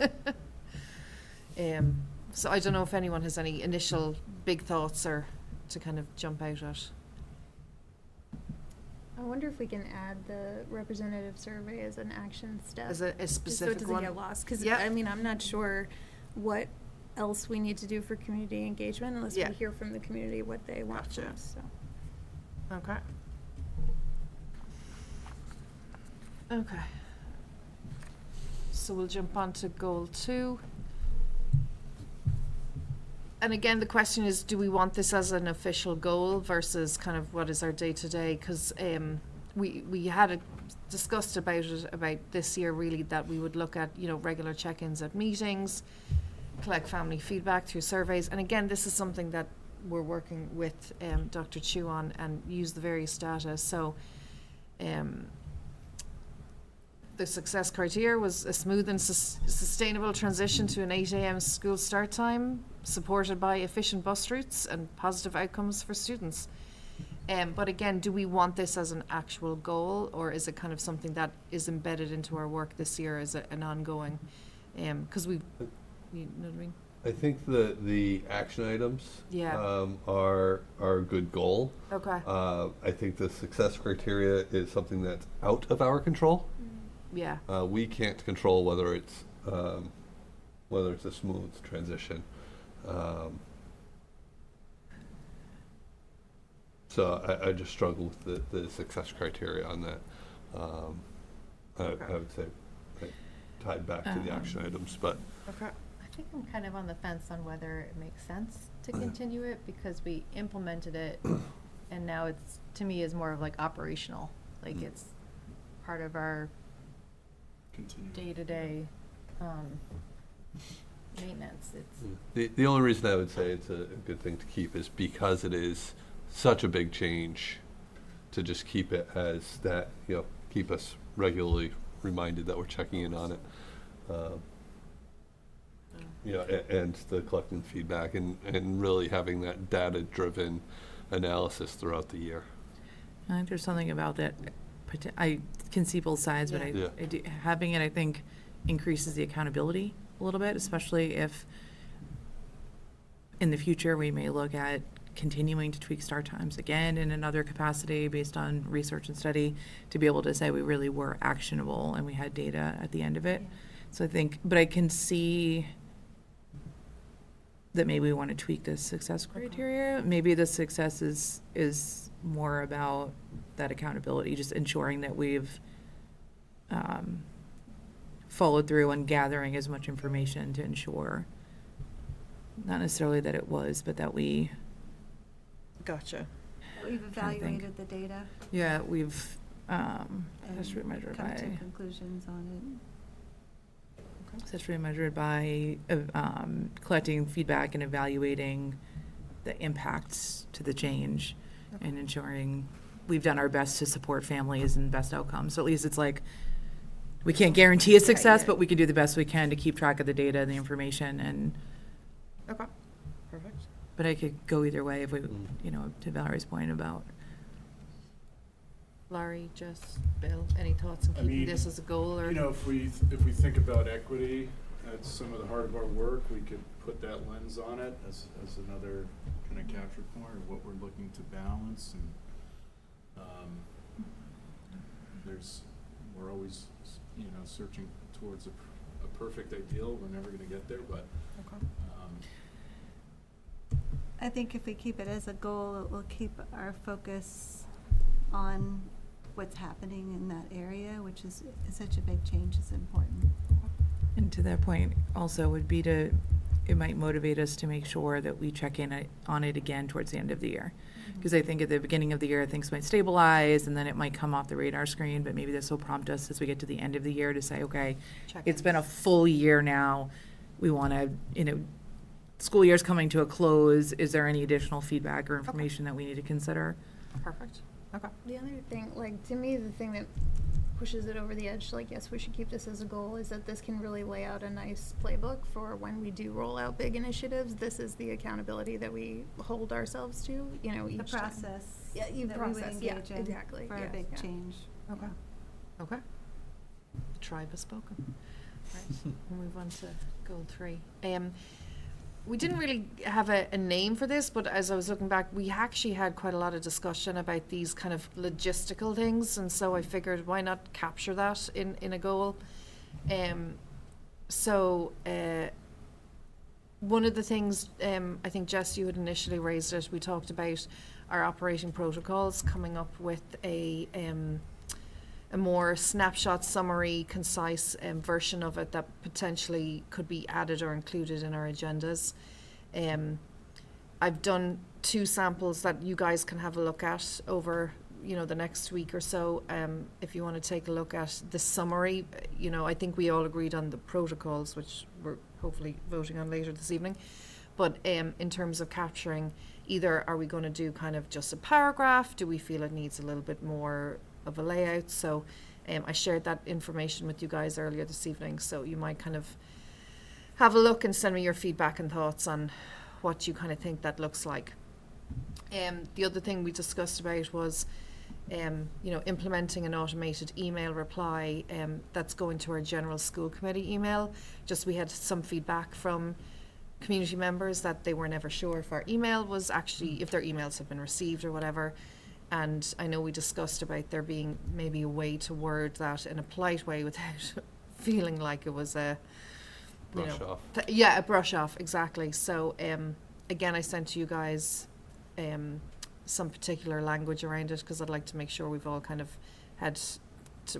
So I don't know if anyone has any initial big thoughts or to kind of jump out at. I wonder if we can add the representative survey as an action step. As a just so it specific doesn't one? get lost. Because, Yeah. I mean, I'm not sure what else we need to do for community engagement unless Yeah. we hear from the community what they want from Gotcha. us, so. Okay. Okay. So we'll jump on to goal 2. And again, the question is, do we want this as an official goal versus kind of what is our day-to-day? Because we had discussed about it about this year really, that we would look at, you know, regular check-ins at meetings, collect family feedback through surveys. And again, this is something that we're working with Dr. Chu on, and use the various data. So the success criteria was a smooth and sustainable transition to an 8 a.m. school start time, supported by efficient bus routes and positive outcomes for students. But again, do we want this as an actual goal, or is it kind of something that is embedded into our work this year as an ongoing? Because you know what I mean? I think the action items Yeah. are a good goal. Okay. I think the success criteria is something that's out of our control. Yeah. We can't control whether it's a smooth transition. So I just struggle with the success criteria on that. I would say tied back to the action items, but Okay. I think I'm kind of on the fence on whether it makes sense to continue it, because we implemented it and now it's, to me, is more of like operational. Like it's part of our Continue. day-to-day maintenance. It's, the only reason I would say it's a good thing to keep is because it is such a big change, to just keep it as that, keep us regularly reminded that we're checking in on it. And the collecting feedback and really having that data-driven analysis throughout the year. I think there's something about that. I can see both sides, but Yeah. I do, having it, I think, increases the accountability a little bit, especially if in the future we may look at continuing to tweak start times again in another capacity based on research and study, to be able to say we really were actionable and we had data at the end of it. Yeah. So I think, but I can see that maybe we want to tweak the success criteria. Maybe the success is more about that accountability, just ensuring that we've followed through on gathering as much information to ensure, not necessarily that it was, but that we, Gotcha. We've trying to think. evaluated the data we've and that's measured come to by, conclusions on that's measured by collecting feedback and evaluating the impacts to the change and ensuring we've done our best to support families and best outcomes. So at least it's like, we can't guarantee a success, yeah. but we can do the best we can to keep track of the data and the information. And Okay. Perfect. but I could go either way if we, to Valerie's point about. Larry, Jess, Bill, any thoughts on I keeping mean, this as a goal, or? If we think about equity, that's some of the heart of our work. We could put that lens on it as another kind of capture point of what we're looking to balance. And we're always, searching towards a perfect ideal. We're never going to get there, but I think if we keep it as a goal, it will keep our focus on what's happening in that area, which is such a big change, is important. And to that point also would be it might motivate us to make sure that we check in on it again towards the end of the year. Because I think at the beginning of the year, things might stabilize and then it might come off the radar screen, but maybe this will prompt us as we get to the end of the year to say, okay, it's been a full year now. We want to, school year's coming to a close. Is there any additional feedback or information that we need to consider? Perfect. Okay. The other thing, to me, the thing that pushes it over the edge, yes, we should keep this as a goal, is that this can really lay out a nice playbook for when we do roll out big initiatives. This is the accountability that we hold ourselves to, each The time. process Yeah, you that we would process, yeah, engage in exactly, for a yes, big yeah. change. Okay. Okay. The tribe has spoken. Right, we'll move on to goal 3. We didn't really have a name for this, but as I was looking back, we actually had quite a lot of discussion about these kind of logistical things, and so I figured why not capture that in a goal. One of the things, I think Jess, you had initially raised it, we talked about our operating protocols, coming up with a more snapshot, summary, concise version of it that potentially could be added or included in our agendas. I've done 2 samples that you guys can have a look at over, the next week or so. If you want to take a look at the summary, I think we all agreed on the protocols, which we're hopefully voting on later this evening. But in terms of capturing, either are we going to do kind of just a paragraph? Do we feel it needs a little bit more of a layout? So I shared that information with you guys earlier this evening, so you might kind of have a look and send me your feedback and thoughts on what you kind of think that looks like. The other thing we discussed about was implementing an automated email reply that's going to our general school committee email. Just we had some feedback from community members that they were never sure if our email was actually, if their emails had been received or whatever. And I know we discussed about there being maybe a way to word that in a polite way without feeling like it was a Brush off. A brush off, exactly. So again, I sent to you guys some particular language around it, because I'd like to make sure we've all kind of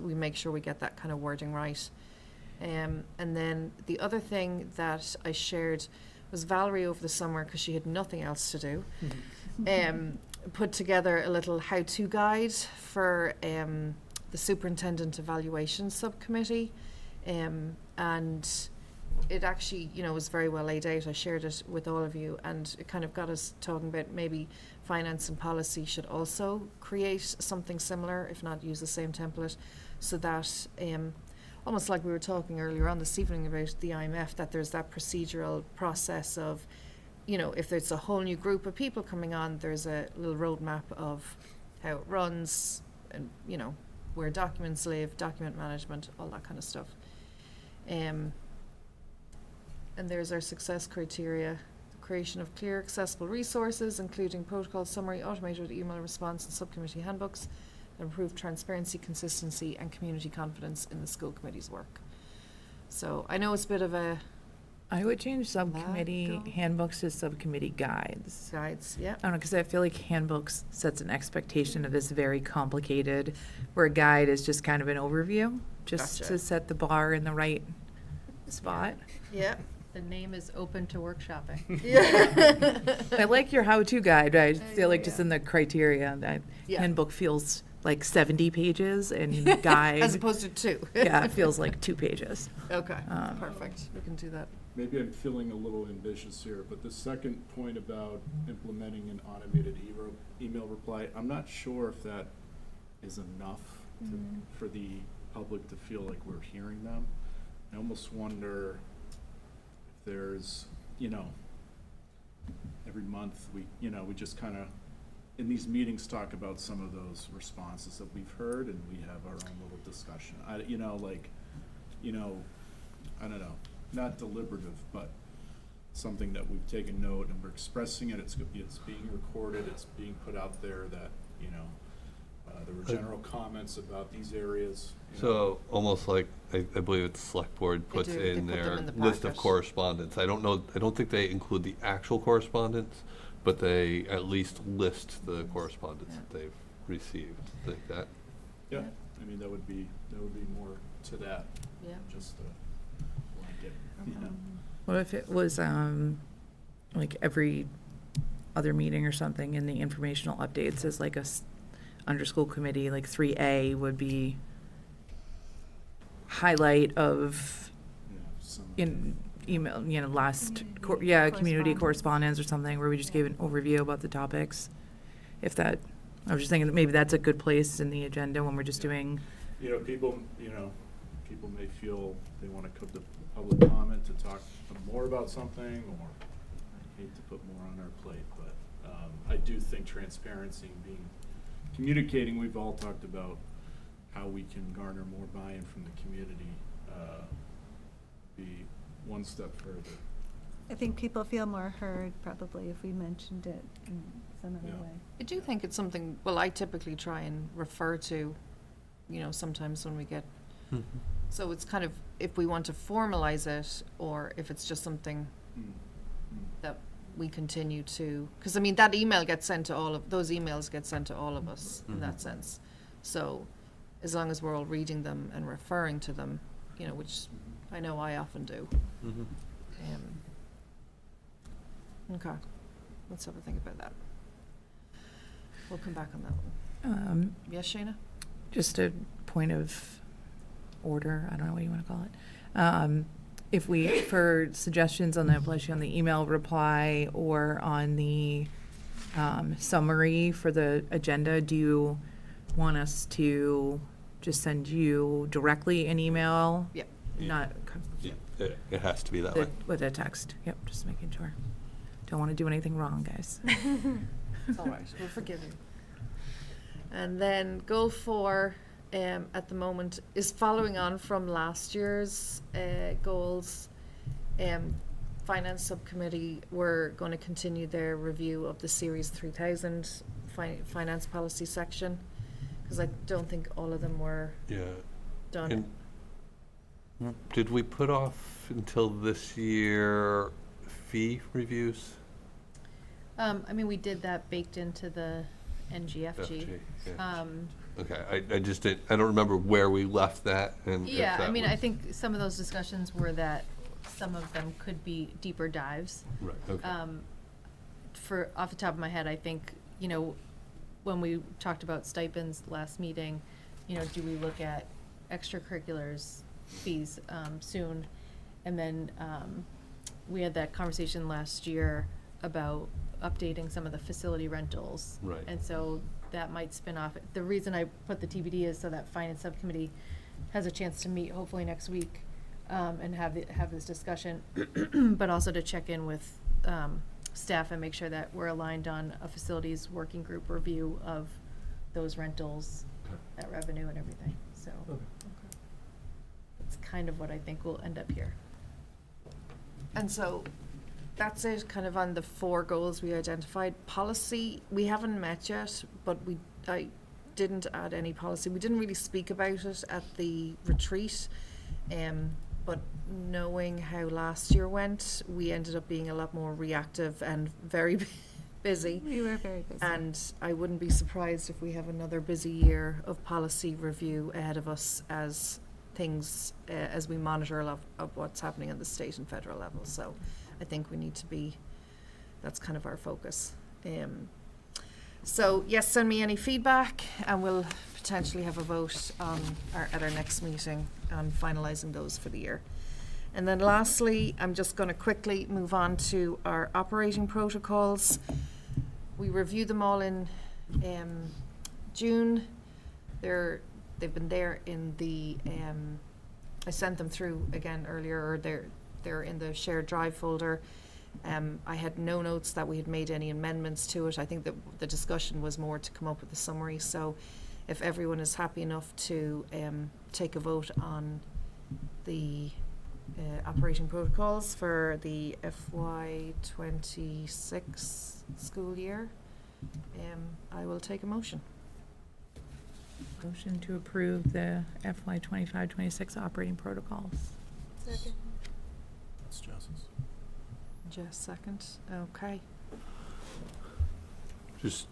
we make sure we get that kind of wording right. And then the other thing that I shared was Valerie over the summer, because she had nothing else to do, put together a little how-to guide for the Superintendent Evaluation Subcommittee, and it actually, was very well laid out. I shared it with all of you, and it kind of got us talking about maybe finance and policy should also create something similar, if not use the same template, so that almost like we were talking earlier on this evening about the IMF, that there's that procedural process of, if there's a whole new group of people coming on, there's a little roadmap of how it runs and, where documents live, document management, all that kind of stuff. And there's our success criteria: the creation of clear, accessible resources, including protocol summary, automated email response, and subcommittee handbooks, that improve transparency, consistency, and community confidence in the school committee's work. So I know it's a bit of a I would change subcommittee go. handbooks to subcommittee guides. guides, yeah. I don't know, because I feel like handbooks sets an expectation of this very complicated, where a guide is just kind of an overview, just Gotcha. to set the bar in the right spot. Yeah. The name is open to workshopping. Yeah. I like your how-to guide. I feel like just in the criteria, that Yeah. handbook feels like 70 pages, and guide, As opposed to 2. yeah, it feels like 2 pages. Okay, Um, perfect. We can do that. Maybe I'm feeling a little ambitious here, but the second point about implementing an automated email reply, I'm not sure if that is enough for the public to feel like we're hearing them. I almost wonder if there's, every month we just kind of, in these meetings, talk about some of those responses that we've heard, and we have our own little discussion. I don't know, not deliberative, but something that we've taken note and we're expressing it. It's being recorded. It's being put out there that there were general comments about these areas. So almost like, I believe it's select board puts do. They in put them their in the list of packet. correspondence. I don't think they include the actual correspondence, but they at least list the correspondence Yeah. that they've received, like that. Yeah, I mean, that would be more to that, Yeah. just a blanket, What if it was like every other meeting or something, in the informational updates as like under school committee, like 3A would be highlight of some. in email, last, Community community correspondence. correspondence or something, where we just gave an overview about the topics. If that, I was just thinking that maybe that's a good place in the agenda when we're just doing, People may feel they want to come to public comment to talk more about something, or I hate to put more on our plate, but I do think transparency and communicating, we've all talked about how we can garner more buy-in from the community, be one step further. I think people feel more heard probably if we mentioned it in some other Yeah. way. I do think it's something, I typically try and refer to, sometimes when we get, so it's kind of, if we want to formalize it, or if it's just something that we continue to, because that email gets sent to those emails get sent to all of us in that sense. So as long as we're all reading them and referring to them, which I know I often do. Okay, let's have a think about that. We'll come back on that one. Yes, Shayna? just a point of order, I don't know what you want to call it. if we, for suggestions on the, especially on the email reply or on the summary for the agenda, do you want us to just send you directly an email? Yep. Not Yeah, it has to be that way. with a text. Yep, just making sure. Don't want to do anything wrong, guys. It's all right, we'll forgive you. And then goal 4, at the moment, is following on from last year's goals. Finance Subcommittee, we're going to continue their review of the Series 3000 finance policy section, because I don't think all of them were Yeah. done. And did we put off until this year fee reviews? I mean, we did that baked into the NGFG. FG, yeah. Um, Okay, I just didn't, I don't remember where we left that and if Yeah, I that mean, was- I think some of those discussions were that some of them could be deeper dives. Right, okay. For, off the top of my head, I think, you know, when we talked about stipends last meeting, you know, do we look at extracurriculars fees soon? And then we had that conversation last year about updating some of the facility rentals. Right. And so that might spin off. The reason I put the TBD is so that Finance Subcommittee has a chance to meet hopefully next week and have this discussion, but also to check in with staff and make sure that we're aligned on a facilities working group review of those rentals, that revenue and everything, so. It's kind of what I think will end up here. And so that's it, kind of on the 4 goals we identified. Policy, we haven't met yet, but I didn't add any policy. We didn't really speak about it at the retreat, but knowing how last year went, we ended up being a lot more reactive and very busy. We were very busy. And I wouldn't be surprised if we have another busy year of policy review ahead of us as things, as we monitor a lot of what's happening at the state and federal level. So I think we need to be, that's kind of our focus. So yes, send me any feedback and we'll potentially have a vote at our next meeting on finalising those for the year. And then lastly, I'm just going to quickly move on to our operating protocols. We reviewed them all in June. They've been there in the, I sent them through again earlier, or they're in the shared drive folder. I had no notes that we had made any amendments to it. I think that the discussion was more to come up with a summary. So if everyone is happy enough to take a vote on the operating protocols for the FY26 school year, I will take a motion. Motion to approve the FY 25-26 operating protocols. Second. That's Jess's. Jess, second. Okay. Just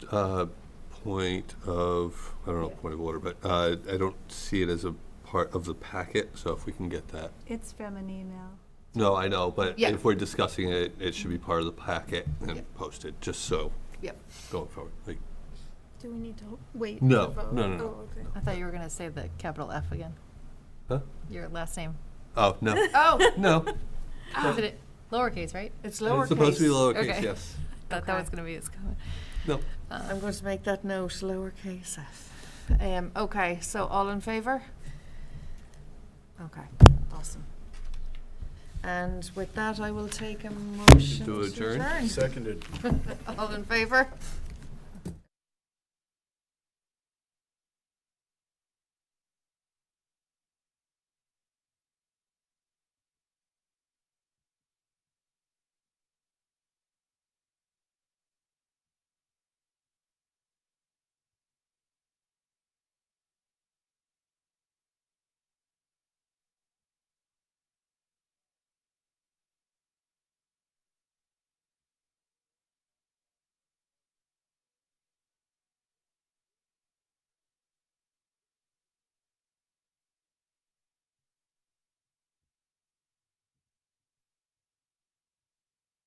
point of, I don't know, point of order, but I don't see it as a part of the packet, so if we can get that. It's from an email. No, I know, but Yeah. if we're discussing it, it should be part of the packet and Yep. posted, just so, Yep. going forward. Like, Do we need to wait No, to vote? no, no, no. Oh, okay. I thought you were gonna say the capital F again, huh? your last name. Oh, no, Oh, no. Is it lowercase, right? it's lowercase. It's supposed to be lowercase, Okay. yes. Thought that Okay. was gonna be its comment. No. I'm going to make that note, lowercase f. Okay, so all in favour? Okay, awesome. And with that, I will take a motion To adjourn? Seconded. All in favour?